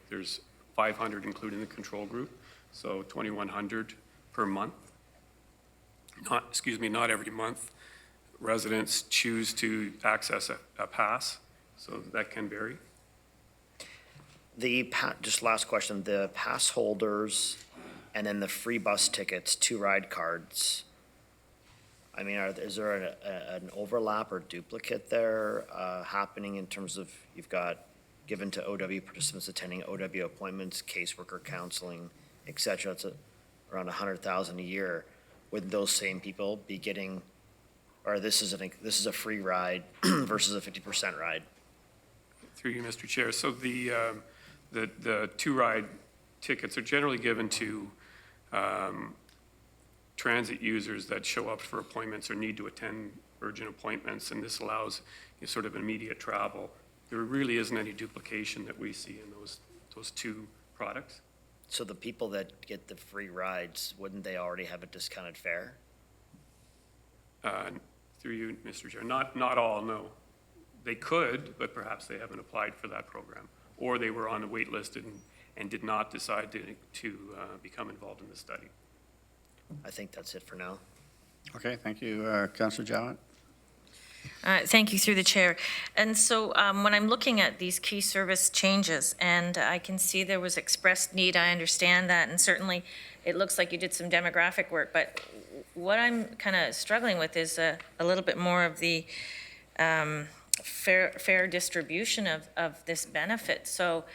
there's 500 including the control group, so 2,100 per month. Not every month. Residents choose to access a pass, so that can vary. Just last question, the pass holders and then the free bus tickets, 2 ride cards, I mean, is there an overlap or duplicate there happening in terms of you've got given to OW participants attending OW appointments, caseworker counseling, et cetera, it's around 100,000 a year. Would those same people be getting, or this is a free ride versus a 50% ride? Through you, Mr. Chair. So the 2 ride tickets are generally given to transit users that show up for appointments or need to attend urgent appointments, and this allows sort of immediate travel. There really isn't any duplication that we see in those 2 products. So the people that get the free rides, wouldn't they already have a discounted fare? Through you, Mr. Chair. Not all, no. They could, but perhaps they haven't applied for that program, or they were on the wait list and did not decide to become involved in the study. I think that's it for now. Okay, thank you. Councillor Jowett? Thank you, through the chair. And so when I'm looking at these key service changes, and I can see there was expressed need, I understand that, and certainly it looks like you did some demographic work, but what I'm kind of struggling with is a little bit more of the fair distribution of this benefit. So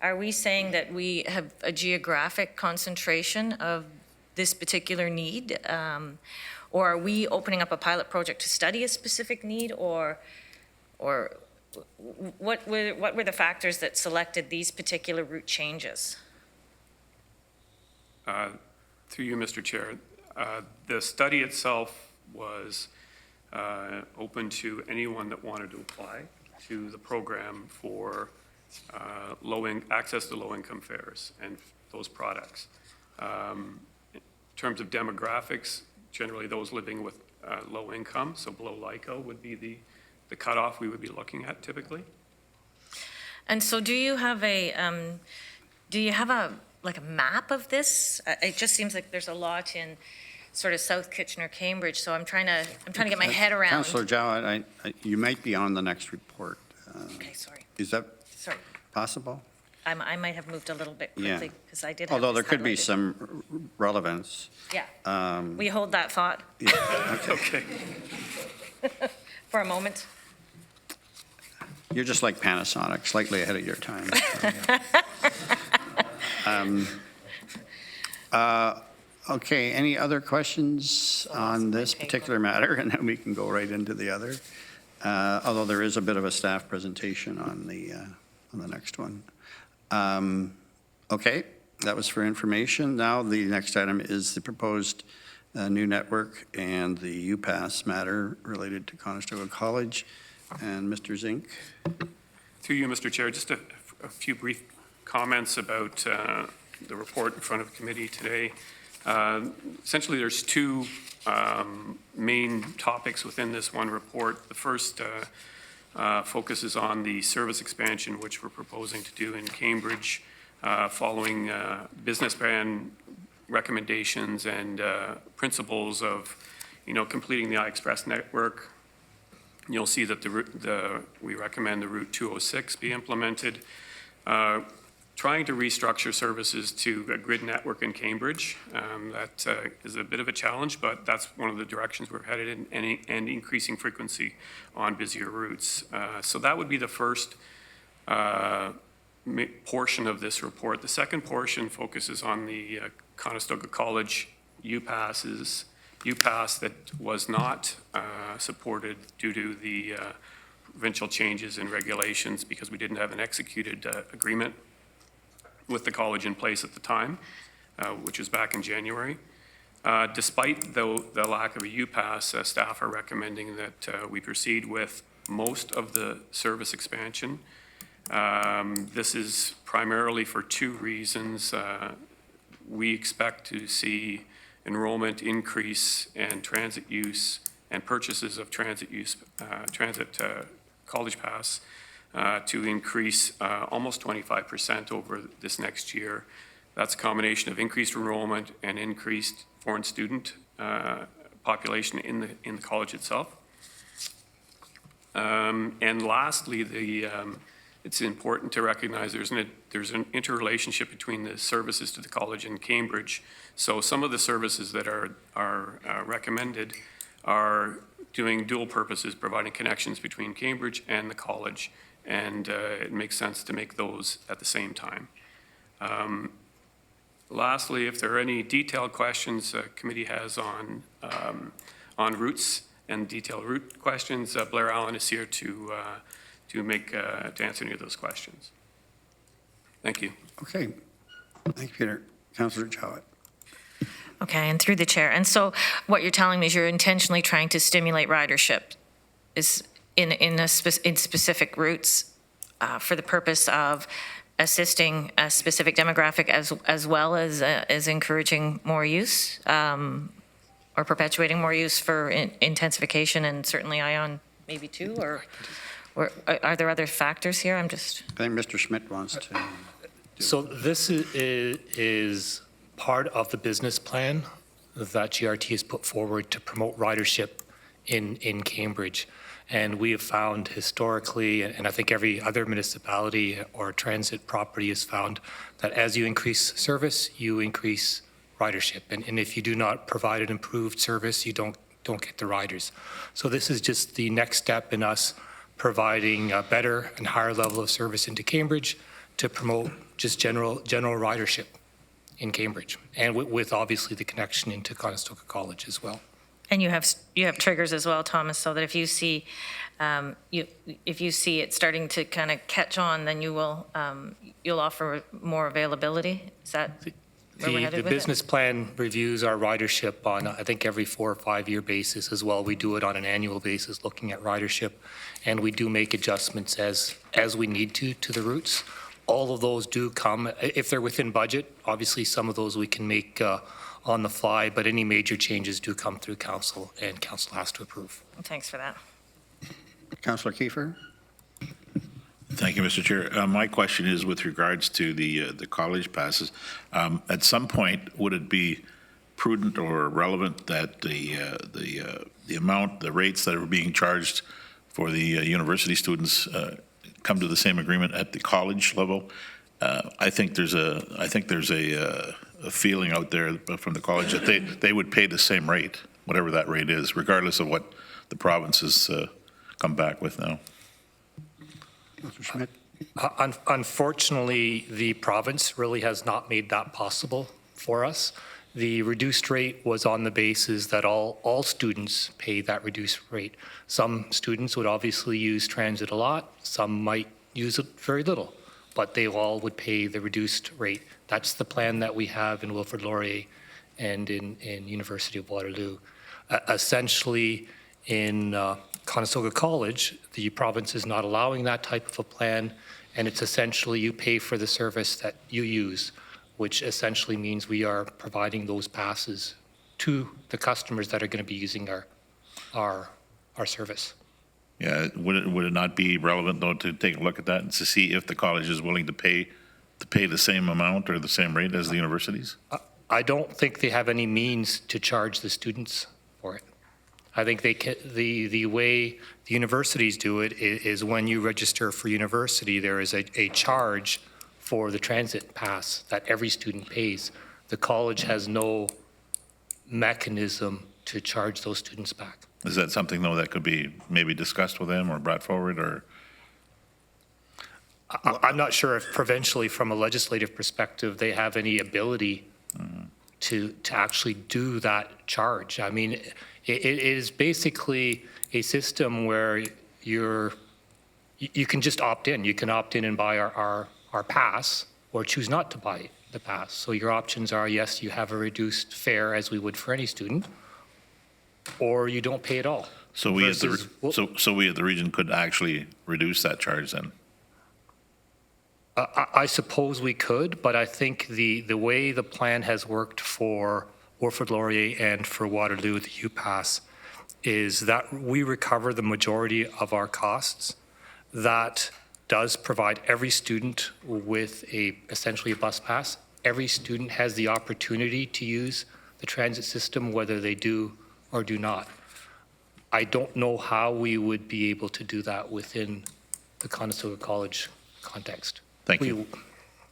are we saying that we have a geographic concentration of this particular need? Or are we opening up a pilot project to study a specific need, or what were the factors that selected these particular route changes? Through you, Mr. Chair, the study itself was open to anyone that wanted to apply to the program for access to low-income fares and those products. In terms of demographics, generally those living with low income, so below LICO would be the cutoff we would be looking at typically. And so do you have a map of this? It just seems like there's a lot in sort of South Kitchener, Cambridge, so I'm trying to get my head around. Councillor Jowett, you might be on the next report. Okay, sorry. Is that possible? I might have moved a little bit quickly because I did have Although there this could be highlighted. some relevance. Yeah. We hold that thought Yeah, okay. for a moment. You're just like Panasonic, slightly ahead of your time. Okay, any other questions on this particular matter? And then we can go right into the other. Although there is a bit of a staff presentation on the next one. Okay, that was for information. Now the next item is the proposed new network and the UPass matter related to Conestoga College. And Mr. Zink. Through you, Mr. Chair, just a few brief comments about the report in front of the committee today. Essentially, there's 2 main topics within this one report. The first focuses on the service expansion, which we're proposing to do in Cambridge, following business plan recommendations and principles of, completing the iExpress network. You'll see that we recommend the Route 206 be implemented. trying to restructure services to a grid network in Cambridge. That is a bit of a challenge, but that's one of the directions we're headed in, and increasing frequency on busier routes. So that would be the first portion of this report. The second portion focuses on the Conestoga College UPass that was not supported due to the provincial changes in regulations because we didn't have an executed agreement with the college in place at the time, which was back in January. Despite the lack of a UPass, staff are recommending that we proceed with most of the service expansion. This is primarily for two reasons. We expect to see enrollment increase and transit use and purchases of transit college pass to increase almost 25% over this next year. That's a combination of increased enrollment and increased foreign student population in the college itself. And lastly, it's important to recognize there's an interrelationship between the services to the college and Cambridge. So some of the services that are recommended are doing dual purposes, providing connections between Cambridge and the college, and it makes sense to make those at the same time. Lastly, if there are any detailed questions the committee has on routes and detailed route questions, Blair Allen is here to answer any of those questions. Thank you. Okay. Thank you, Peter. Councillor Jowett. Okay, and through the chair. And so what you're telling me is you're intentionally trying to stimulate ridership is in specific routes for the purpose of assisting a specific demographic as well as encouraging more use or perpetuating more use for intensification and certainly ION maybe too, or are there other factors here? I'm just... I think Mr. Schmidt wants to... So this is part of the business plan that GRT has put forward to promote ridership in Cambridge. And we have found historically, and I think every other municipality or transit property has found that as you increase service, you increase ridership. And if you do not provide an improved service, you don't get the riders. So this is just the next step in us providing a better and higher level of service into Cambridge to promote just general ridership in Cambridge, and with obviously the connection into Conestoga College as well. And you have triggers as well, Thomas, so that if you see it starting to kind of catch on, then you will you'll offer more availability. Is that where we're headed The with business plan reviews our ridership on I think every 4 or 5 year basis as well. We do it on an annual basis, looking at ridership, and we do make adjustments as we need to the routes. All of those do come if they're within budget. Obviously, some of those we can make on the fly, but any major changes do come through council, and council has to approve. Thanks for that. Councillor Kiefer. Thank you, Mr. Chair. My question is with regards to the college passes. At some point, would it be prudent or relevant that the amount, the rates that are being charged for the university students come to the same agreement at the college level? I think there's a feeling out there from the college that they would pay the same rate, whatever that rate is, regardless of what the provinces come back with now. Mr. Schmidt. Unfortunately, the province really has not made that possible for us. The reduced rate was on the basis that all students pay that reduced rate. Some students would obviously use transit a lot, some might use it very little, but they all would pay the reduced rate. That's the plan that we have in Wilfrid Laurier and in University of Waterloo. Essentially, in Conestoga College, the province is not allowing that type of a plan, and it's essentially you pay for the service that you use, which essentially means we are providing those passes to the customers that are going to be using our service. Yeah, would it not be relevant though to take a look at that and to see if the college is willing to pay the same amount or the same rate as the universities? I don't think they have any means to charge the students for it. I think the way the universities do it is when you register for university, there is a charge for the transit pass that every student pays. The college has no mechanism to charge those students back. Is that something, though, that could be maybe discussed with them or brought forward, or? I'm not sure if provincially, from a legislative perspective, they have any ability to actually do that charge. I mean, it is basically a system where you can just opt in. You can opt in and buy our pass, or choose not to buy the pass. So your options are, yes, you have a reduced fare as we would for any student, or you don't pay at all. So we as the region could actually reduce that charge then? I suppose we could, but I think the way the plan has worked for Wilfrid Laurier and for Waterloo, the UPass, is that we recover the majority of our costs. That does provide every student with essentially a bus pass. Every student has the opportunity to use the transit system, whether they do or do not. I don't know how we would be able to do that within the Conestoga College context. Thank you.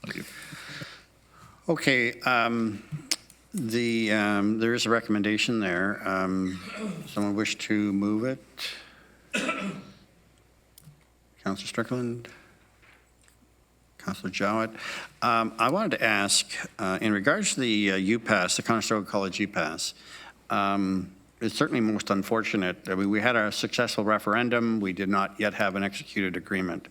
Thank you. Okay, there is a recommendation there. Someone wish to move it? Councillor Strickland? Councillor Jowett? I wanted to ask, in regards to the UPass, the Conestoga College UPass, it's certainly most unfortunate. I mean, we had a successful referendum. We did not yet have an executed agreement.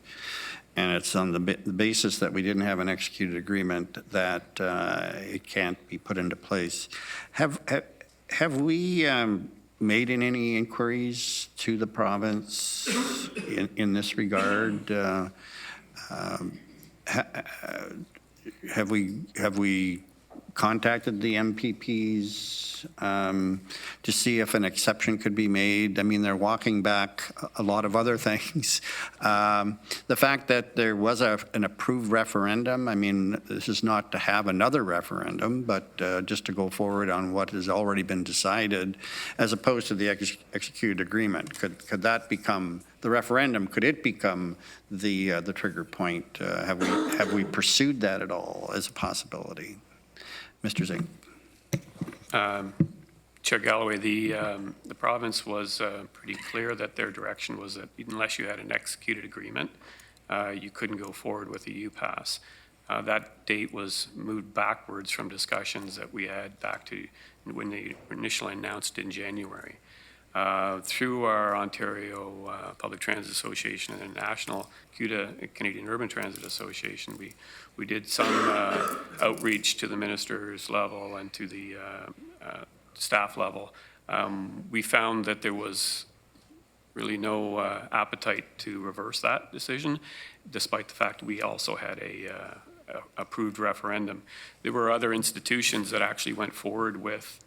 And it's on the basis that we didn't have an executed agreement that it can't be put into place. Have we made any inquiries to the province in this regard? Have we contacted the MPPs to see if an exception could be made? I mean, they're walking back a lot of other things. The fact that there was an approved referendum, I mean, this is not to have another referendum, but just to go forward on what has already been decided, as opposed to the executed agreement. Could that become the referendum? Could it become the trigger point? Have we pursued that at all as a possibility? Mr. Zink. Chair Galloway, the province was pretty clear that their direction was that unless you had an executed agreement, you couldn't go forward with the UPass. That date was moved backwards from discussions that we had back to when they initially announced in January. Through our Ontario Public Transit Association and the National CUDA, Canadian Urban Transit Association, we did some outreach to the minister's level and to the staff level. We found that there was really no appetite to reverse that decision, despite the fact we also had a approved referendum. There were other institutions that actually went forward with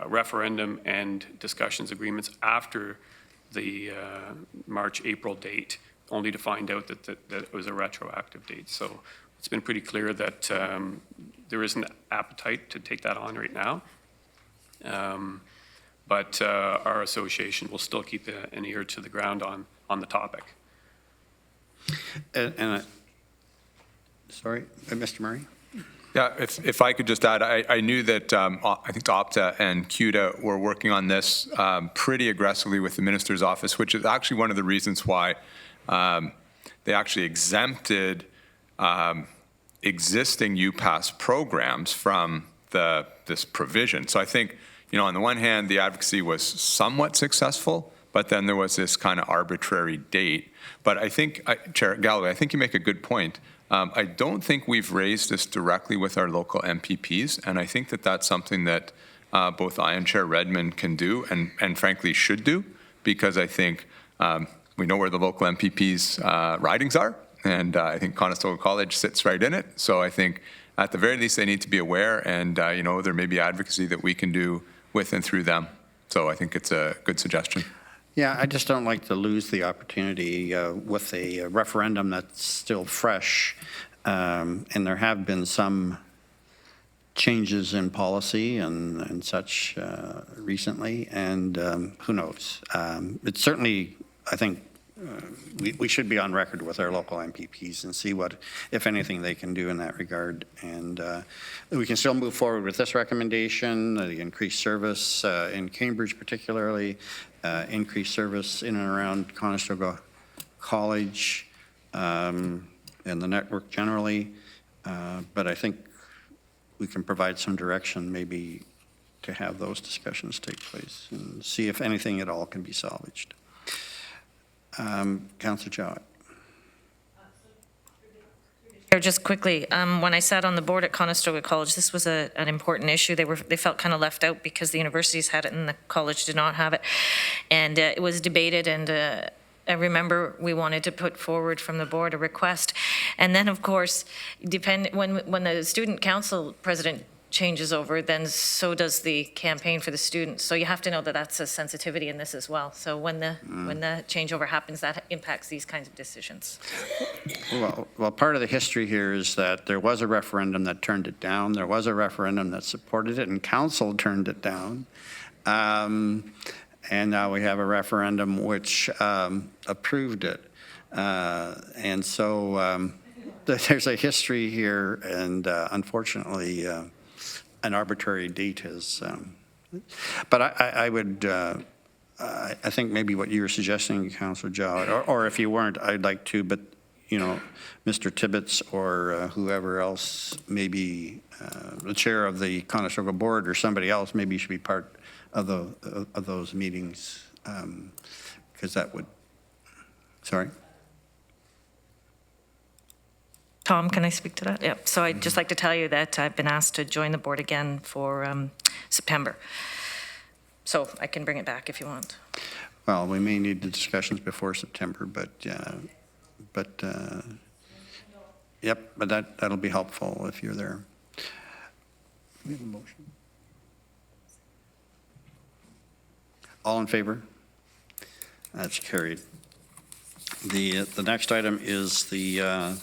referendum and discussions agreements after the March-April date, only to find out that it was a retroactive date. So it's been pretty clear that there isn't appetite to take that on right now. But our association will still keep an ear to the ground on the topic. Sorry, Mr. Murray? Yeah, if I could just add, I knew that I think OPTA and CUDA were working on this pretty aggressively with the Minister's office, which is actually one of the reasons why they actually exempted existing UPass programs from this provision. So I think, on the one hand, the advocacy was somewhat successful, but then there was this kind of arbitrary date. But I think, Chair Galloway, I think you make a good point. I don't think we've raised this directly with our local MPPs, and I think that that's something that both I and Chair Redmond can do and frankly should do, because I think we know where the local MPPs' ridings are, and I think Conestoga College sits right in it. So I think at the very least they need to be aware, and there may be advocacy that we can do with and through them. So I think it's a good suggestion. Yeah, I just don't like to lose the opportunity with a referendum that's still fresh, and there have been some changes in policy and such recently, and who knows. It's certainly, I think, we should be on record with our local MPPs and see what, if anything, they can do in that regard. And we can still move forward with this recommendation, the increased service in Cambridge particularly, increased service in and around Conestoga College, and the network generally. But I think we can provide some direction maybe to have those discussions take place and see if anything at all can be salvaged. Councillor Jowett. Just quickly, when I sat on the board at Conestoga College, this was an important issue. They felt kind of left out because the universities had it and the college did not have it. And it was debated, and I remember we wanted to put forward from the board a request. And then, of course, when the student council president changes over, then so does the campaign for the students. So you have to know that that's a sensitivity in this as well. So when the changeover happens, that impacts these kinds of decisions. Well, part of the history here is that there was a referendum that turned it down. There was a referendum that supported it, and council turned it down. And now we have a referendum which approved it. And so there's a history here, and unfortunately, an arbitrary date is, but I would, I think maybe what you were suggesting, Councillor Jowett, or if you weren't, I'd like to, but, you know, Mr. Tibbetts or whoever else, maybe the chair of the Conestoga board or somebody else, maybe should be part of those meetings, because that would, sorry? Tom, can I speak to that? Yeah. So I'd just like to tell you that I've been asked to join the board again for September. So I can bring it back if you want. Well, we may need the discussions before September, but yep, but that'll be helpful if you're there. We have a motion. All in favor? That's carried. The next item is the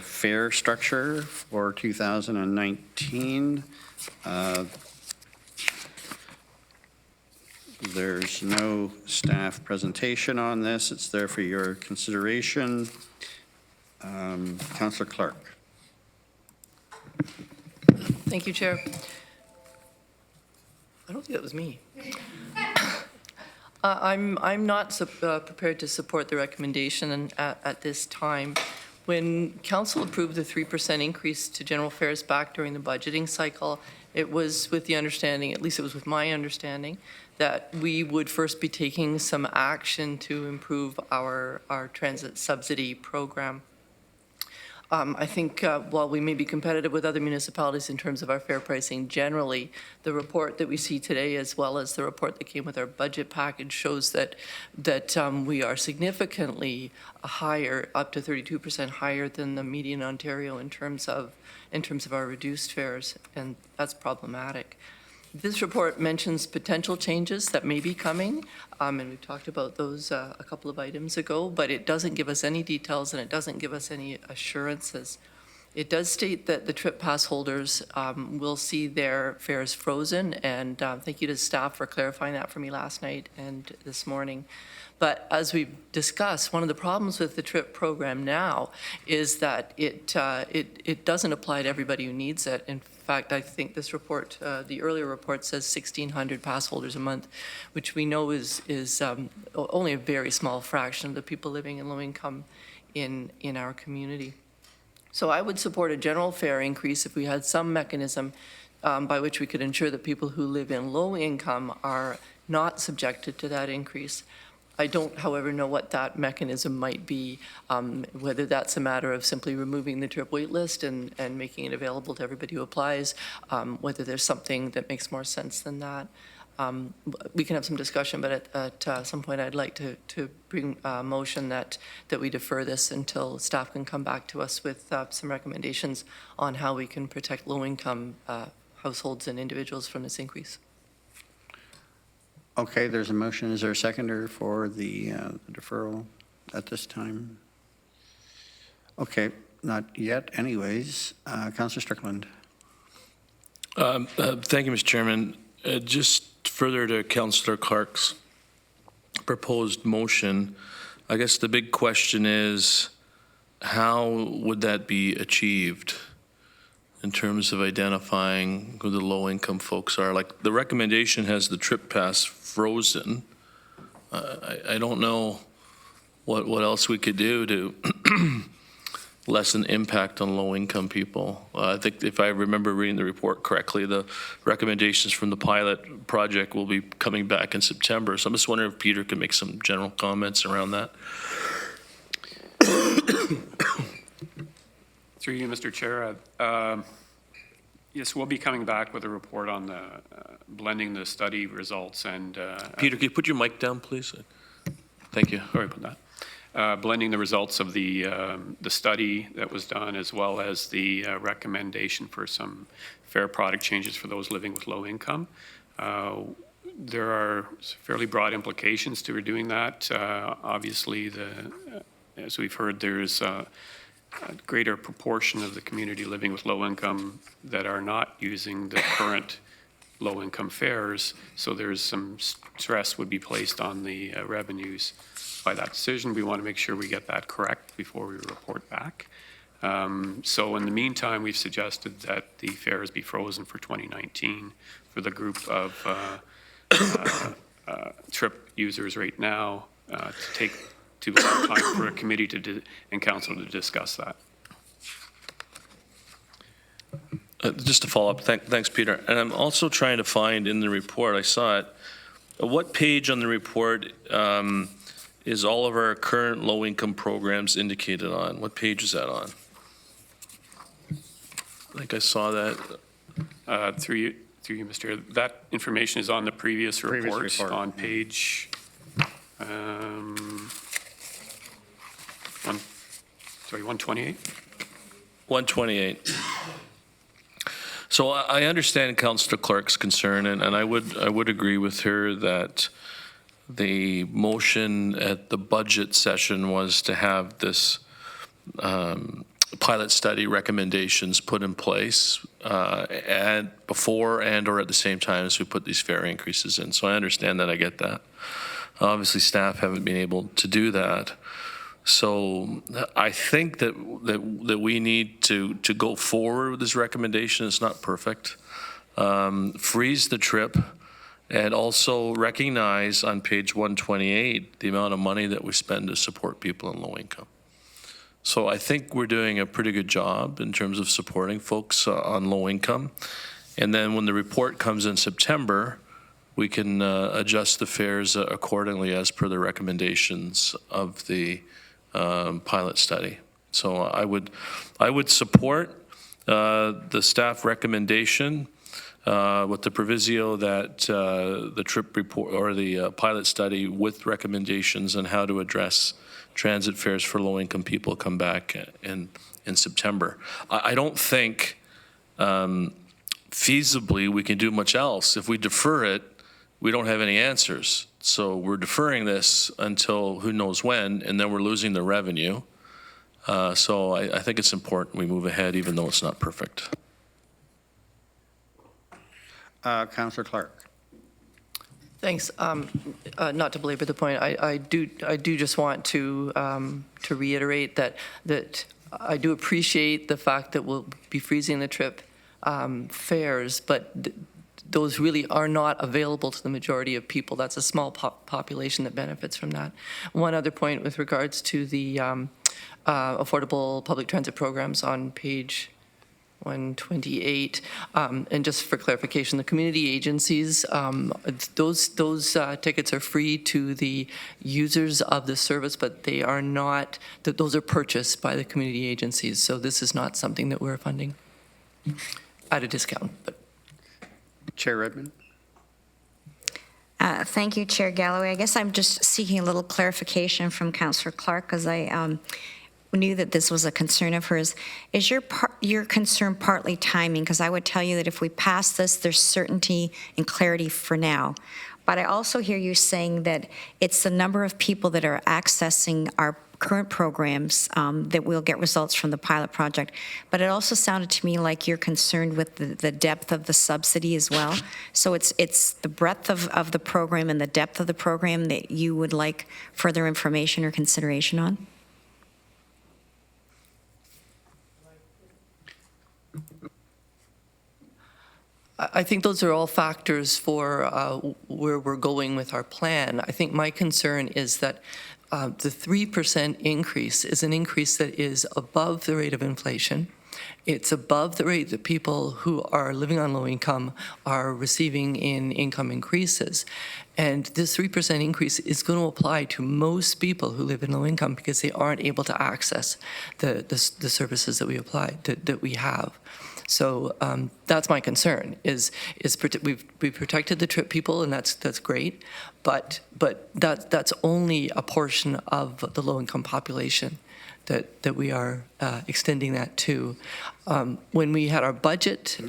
fare structure for 2019. There's no staff presentation on this. It's there for your consideration. Councillor Clark. Thank you, Chair. I don't think that was me. I'm not prepared to support the recommendation at this time. When Council approved the 3% increase to general fares back during the budgeting cycle, it was with the understanding, at least it was with my understanding, that we would first be taking some action to improve our transit subsidy program. I think while we may be competitive with other municipalities in terms of our fare pricing generally, the report that we see today, as well as the report that came with our budget package, shows that we are significantly higher, up to 32% higher than the median Ontario in terms of our reduced fares, and that's problematic. This report mentions potential changes that may be coming, and we talked about those a couple of items ago, but it doesn't give us any details and it doesn't give us any assurances. It does state that the trip pass holders will see their fares frozen, and thank you to staff for clarifying that for me last night and this morning. But as we've discussed, one of the problems with the TRIP program now is that it doesn't apply to everybody who needs it. In fact, I think this report, the earlier report, says 1,600 pass holders a month, which we know is only a very small fraction of the people living in low income in our community. So I would support a general fare increase if we had some mechanism by which we could ensure that people who live in low income are not subjected to that increase. I don't, however, know what that mechanism might be, whether that's a matter of simply removing the TRIP wait list and making it available to everybody who applies, whether there's something that makes more sense than that. We can have some discussion, but at some point I'd like to bring a motion that we defer this until staff can come back to us with some recommendations on how we can protect low-income households and individuals from this increase. Okay, there's a motion. Is there a seconder for the deferral at this time? Okay, not yet anyways. Councillor Strickland. Thank you, Mr. Chairman. Just further to Councillor Clark's proposed motion. I guess the big question is, how would that be achieved in terms of identifying who the low-income folks are? Like, the recommendation has the trip pass frozen. I don't know what else we could do to lessen impact on low-income people. I think if I remember reading the report correctly, the recommendations from the pilot project will be coming back in September. So I'm just wondering if Peter can make some general comments around that. Through you, Mr. Chair. Yes, we'll be coming back with a report on the blending the study results and. Peter, can you put your mic down, please? Thank you. Sorry about that. Blending the results of the study that was done, as well as the recommendation for some fair product changes for those living with low income. There are fairly broad implications to doing that. Obviously, as we've heard, there's a greater proportion of the community living with low income that are not using the current low income fares, so there's some stress would be placed on the revenues by that decision. We want to make sure we get that correct before we report back. So in the meantime, we've suggested that the fares be frozen for 2019 for the group of trip users right now to have time for a committee and council to discuss that. Just to follow up, thanks, Peter. And I'm also trying to find in the report, I saw it, what page on the report is all of our current low-income programs indicated on? What page is that on? I think I saw that. Through you, Mr. Chair, that information is on the previous report. On page 128? 128. So I understand Councillor Clark's concern, and I would agree with her that the motion at the budget session was to have this pilot study recommendations put in place and before and or at the same time as we put these fare increases in. So I understand that, I get that. Obviously, staff haven't been able to do that. So I think that we need to go forward with this recommendation. It's not perfect. Freeze the trip and also recognize on page 128 the amount of money that we spend to support people in low income. So I think we're doing a pretty good job in terms of supporting folks on low income. And then when the report comes in September, we can adjust the fares accordingly as per the recommendations of the pilot study. So I would support the staff recommendation with the proviso that the trip report or the pilot study with recommendations on how to address transit fares for low-income people come back in September. I don't think feasibly we can do much else. If we defer it, we don't have any answers. So we're deferring this until who knows when, and then we're losing the revenue. So I think it's important we move ahead, even though it's not perfect. Councillor Clark. Thanks. Not to belabor the point, I do just want to reiterate that I do appreciate the fact that we'll be freezing the trip fares, but those really are not available to the majority of people. That's a small population that benefits from that. One other point with regards to the affordable public transit programs on page 128, and just for clarification, the community agencies, those tickets are free to the users of the service, but they are not, those are purchased by the community agencies. So this is not something that we're funding at a discount. But Chair Redmond. Thank you, Chair Galloway. I guess I'm just seeking a little clarification from Councillor Clark, because I knew that this was a concern of hers. Is your concern partly timing? Because I would tell you that if we pass this, there's certainty and clarity for now. But I also hear you saying that it's the number of people that are accessing current programs, that we'll get results from the pilot project. But it also sounded to me like you're concerned with the depth of the subsidy as well. So it's the breadth of the program and the depth of the program that you would like further information or consideration on? I think those are all factors for where we're going with our plan. I think my concern is that the 3% increase is an increase that is above the rate of inflation. It's above the rate that people who are living on low income are receiving in income increases. And this 3% increase is going to apply to most people who live in low income because they aren't able to access the services that we have. So that's my concern. We've protected the trip people, and that's great, but that's only a portion of the low-income population that we are extending that to. When we had our budget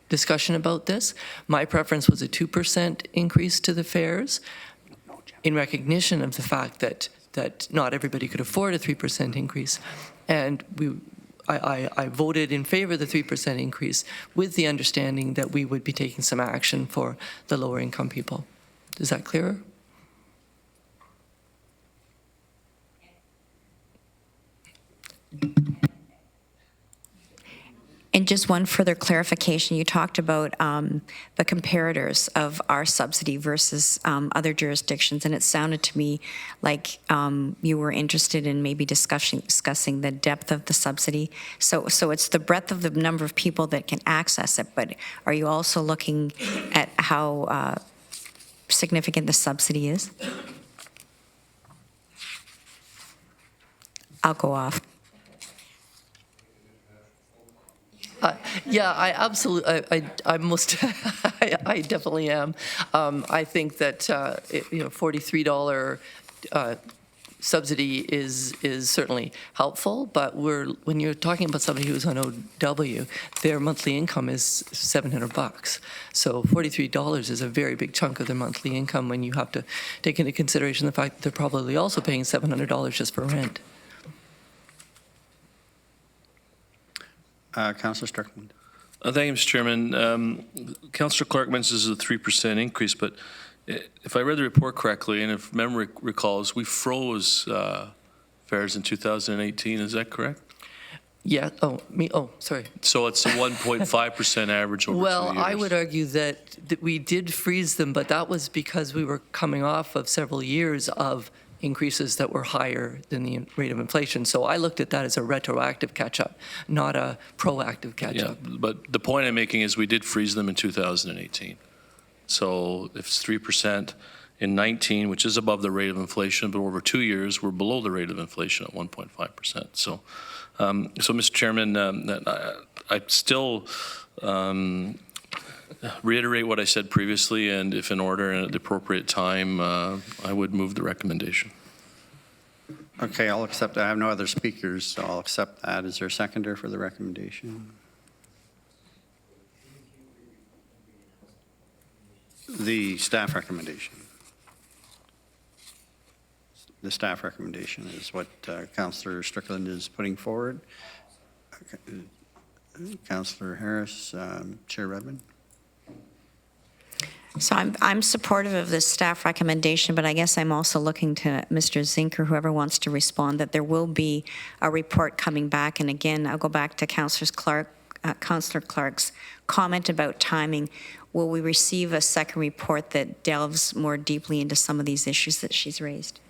discussion about this, my preference was a 2% increase to the fares, in recognition of the fact that not everybody could afford a 3% increase, and I voted in favor of the 3% increase with the understanding that we would be taking some action for the lower income people. Is that clearer? And just one further clarification, you talked about the comparators of our subsidy versus other jurisdictions, and it sounded to me like you were interested in maybe discussing the depth of the subsidy. So it's the breadth of the number of people that can access it, but are you also looking at how significant the subsidy is? I'll go off. Yeah, I absolutely, I definitely am. I think that, $43 subsidy is certainly helpful, but when you're talking about somebody who's on OW, their monthly income is $700. So $43 is a very big chunk of their monthly income when you have to take into consideration the fact that they're probably also paying $700 just for rent. Councillor Strickland. Thank you, Mr. Chairman. Councillor Clark mentions a 3% increase, but if I read the report correctly, and if memory recalls, we froze fares in 2018. Is that correct? Yeah. Sorry. So it's a 1.5% average over 2 years. Well, I would argue that we did freeze them, but that was because we were coming off of several years of increases that were higher than the rate of inflation. So I looked at that as a retroactive catch-up, not a proactive catch-up. Yeah, but the point I'm making is we did freeze them in 2018. So if it's 3% in 19, which is above the rate of inflation, but over 2 years, we're below the rate of inflation at 1.5%. So, Mr. Chairman, I still reiterate what I said previously, and if in order and at the appropriate time, I would move the recommendation. Okay, I'll accept that. I have no other speakers, so I'll accept that. Is there a seconder for the recommendation? The staff recommendation. The staff recommendation is what Councillor Strickland is putting forward. Okay. Councillor Harris, Chair Redmond. So I'm supportive of this staff recommendation, but I guess I'm also looking to Mr. Zink or whoever wants to respond that there will be a report coming back. And again, I'll go back to Councillor Clark's comment about timing. Will we receive a second report that delves more deeply into some of these issues that she's raised?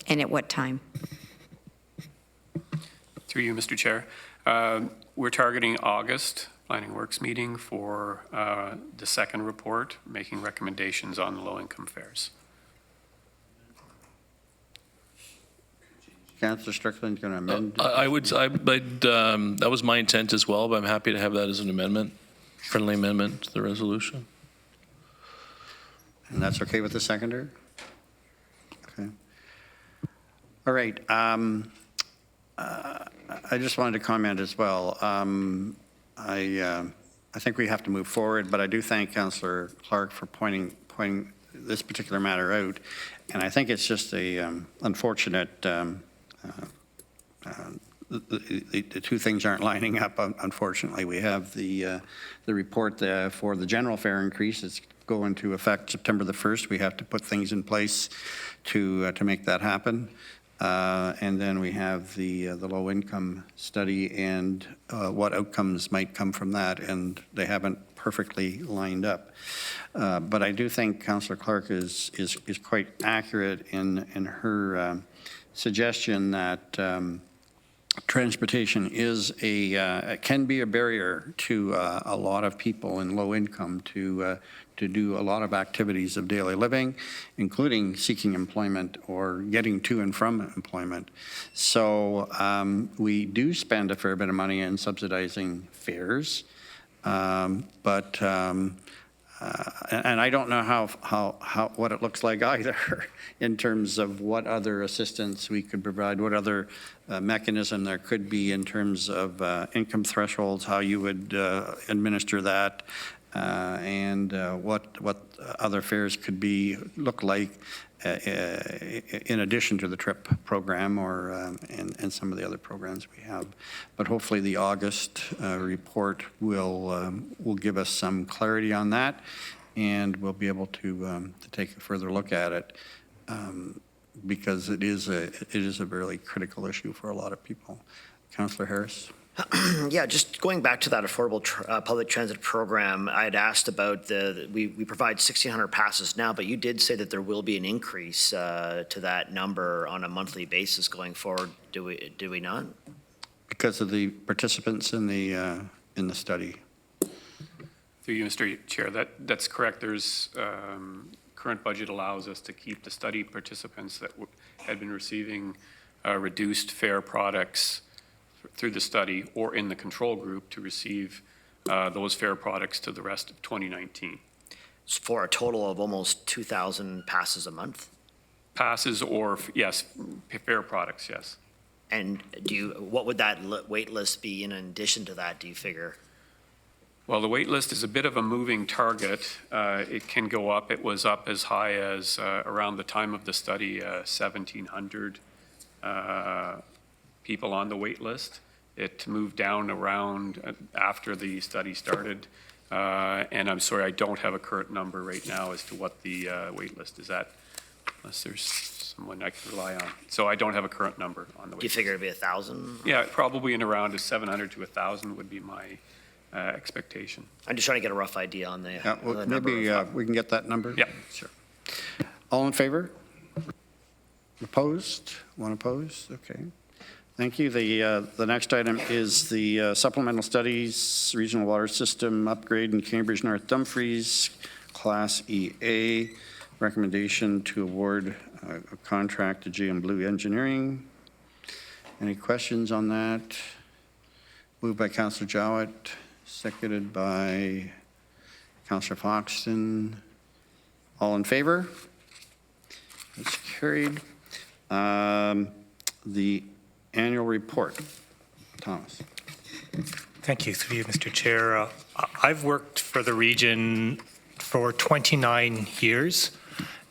And at what time? Through you, Mr. Chair. We're targeting August Planning Works meeting for the second report, making recommendations on the low-income fares. Councillor Strickland going to amend? That was my intent as well, but I'm happy to have that as an amendment, friendly amendment to the resolution. And that's okay with the seconder? Okay. All right. I just wanted to comment as well. I think we have to move forward, but I do thank Councillor Clark for pointing this particular matter out. And I think it's just a unfortunate the two things aren't lining up, unfortunately. We have the report for the general fare increase. It's going to effect September the 1st. We have to put things in place to make that happen. And then we have the low-income study and what outcomes might come from that, and they haven't perfectly lined up. But I do think Councillor Clark is quite accurate in her suggestion that transportation can be a barrier to a lot of people in low income to do a lot of activities of daily living, including seeking employment or getting to and from employment. So we do spend a fair bit of money in subsidizing fares, but and I don't know how what it looks like either in terms of what other assistance we could provide, what other mechanism there could be in terms of income thresholds, how you would administer that, and what other fares could look like in addition to the TRIP program or and some of the other programs we have. But hopefully the August report will give us some clarity on that, and we'll be able to take a further look at it because it is a really critical issue for a lot of people. Councillor Harris. Yeah, just going back to that affordable public transit program, I had asked about we provide 1,600 passes now, but you did say that there will be an increase to that number on a monthly basis going forward. Do we not? Because of the participants in the study. Through you, Mr. Chair, that's correct. There's current budget allows us to keep the study participants that had been receiving reduced fare products through the study or in the control group to receive those fare products to the rest of 2019. For a total of almost 2,000 passes a month? Passes or, yes, fare products, yes. And what would that wait list be in addition to that, do you figure? Well, the wait list is a bit of a moving target. It can go up. It was up as high as around the time of the study, 1,700 people on the wait list. It moved down around after the study started. And I'm sorry, I don't have a current number right now as to what the wait list is at, unless there's someone I can rely on. So I don't have a current number on the wait list. Do you figure it'd be 1,000? Yeah, probably in around 700 to 1,000 would be my expectation. I'm just trying to get a rough idea on the, well, maybe we can get that number? Yeah. Sure. All in favor? Opposed? One opposed? Okay. Thank you. The next item is the Supplemental Studies Regional Water System Upgrade in Cambridge North Dumfries, Class EA. Recommendation to award a contract to GM Blue Engineering. Any questions on that? Moved by Councillor Jowett, seconded by Councillor Foxton. All in favor? That's carried. The annual report. Thomas. Thank you, through you, Mr. Chair. I've worked for the region for 29 years,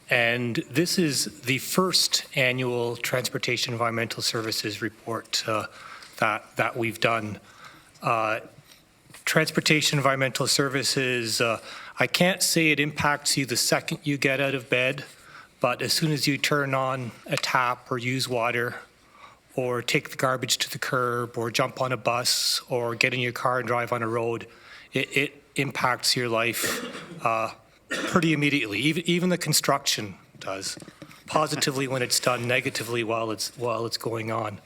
and this is the first annual Transportation Environmental Services report that we've done. Transportation Environmental Services, I can't say it impacts you the second you get out of bed, but as soon as you turn on a tap or use water, or take the garbage to the curb, or jump on a bus, or get in your car and drive on a road, it impacts your life pretty immediately. Even the construction does, positively when it's done, negatively while it's going on.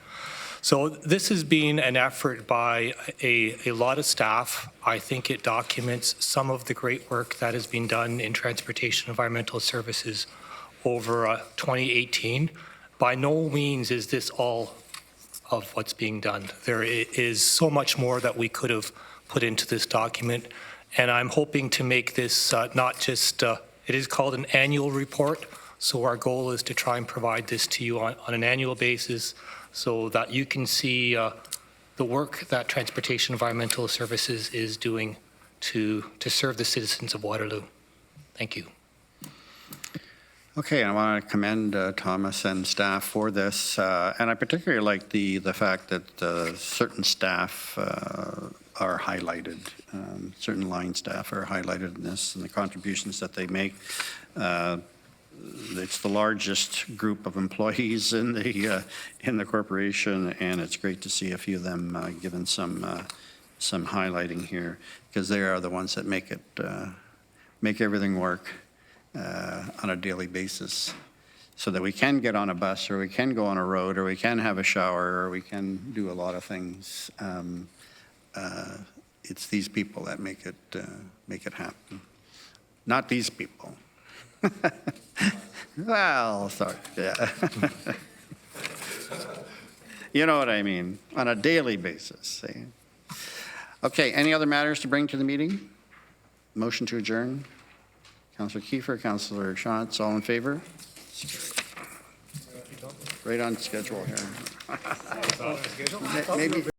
So this has been an effort by a lot of staff. I think it documents some of the great work that has been done in Transportation Environmental Services over 2018. By no means is this all of what's being done. There is so much more that we could have put into this document, and I'm hoping to make this not just, it is called an annual report, so our goal is to try and provide this to you on an annual basis so that you can see the work that Transportation Environmental Services is doing to serve the citizens of Waterloo. Thank you. Okay, I want to commend Thomas and staff for this, and I particularly like the fact that certain staff are highlighted, certain line staff are highlighted in this, and the contributions that they make. It's the largest group of employees in the corporation, and it's great to see a few of them given some highlighting here, because they are the ones that make it make everything work on a daily basis, so that we can get on a bus, or we can go on a road, or we can have a shower, or we can do a lot of things. It's these people that make it happen, not these people. Well, sorry, yeah. You know what I mean, on a daily basis. Eh? Okay, any other matters to bring to the meeting? Motion to adjourn. Councillor Kiefer, Councillor Shantz, all in favor? Right on schedule here. Maybe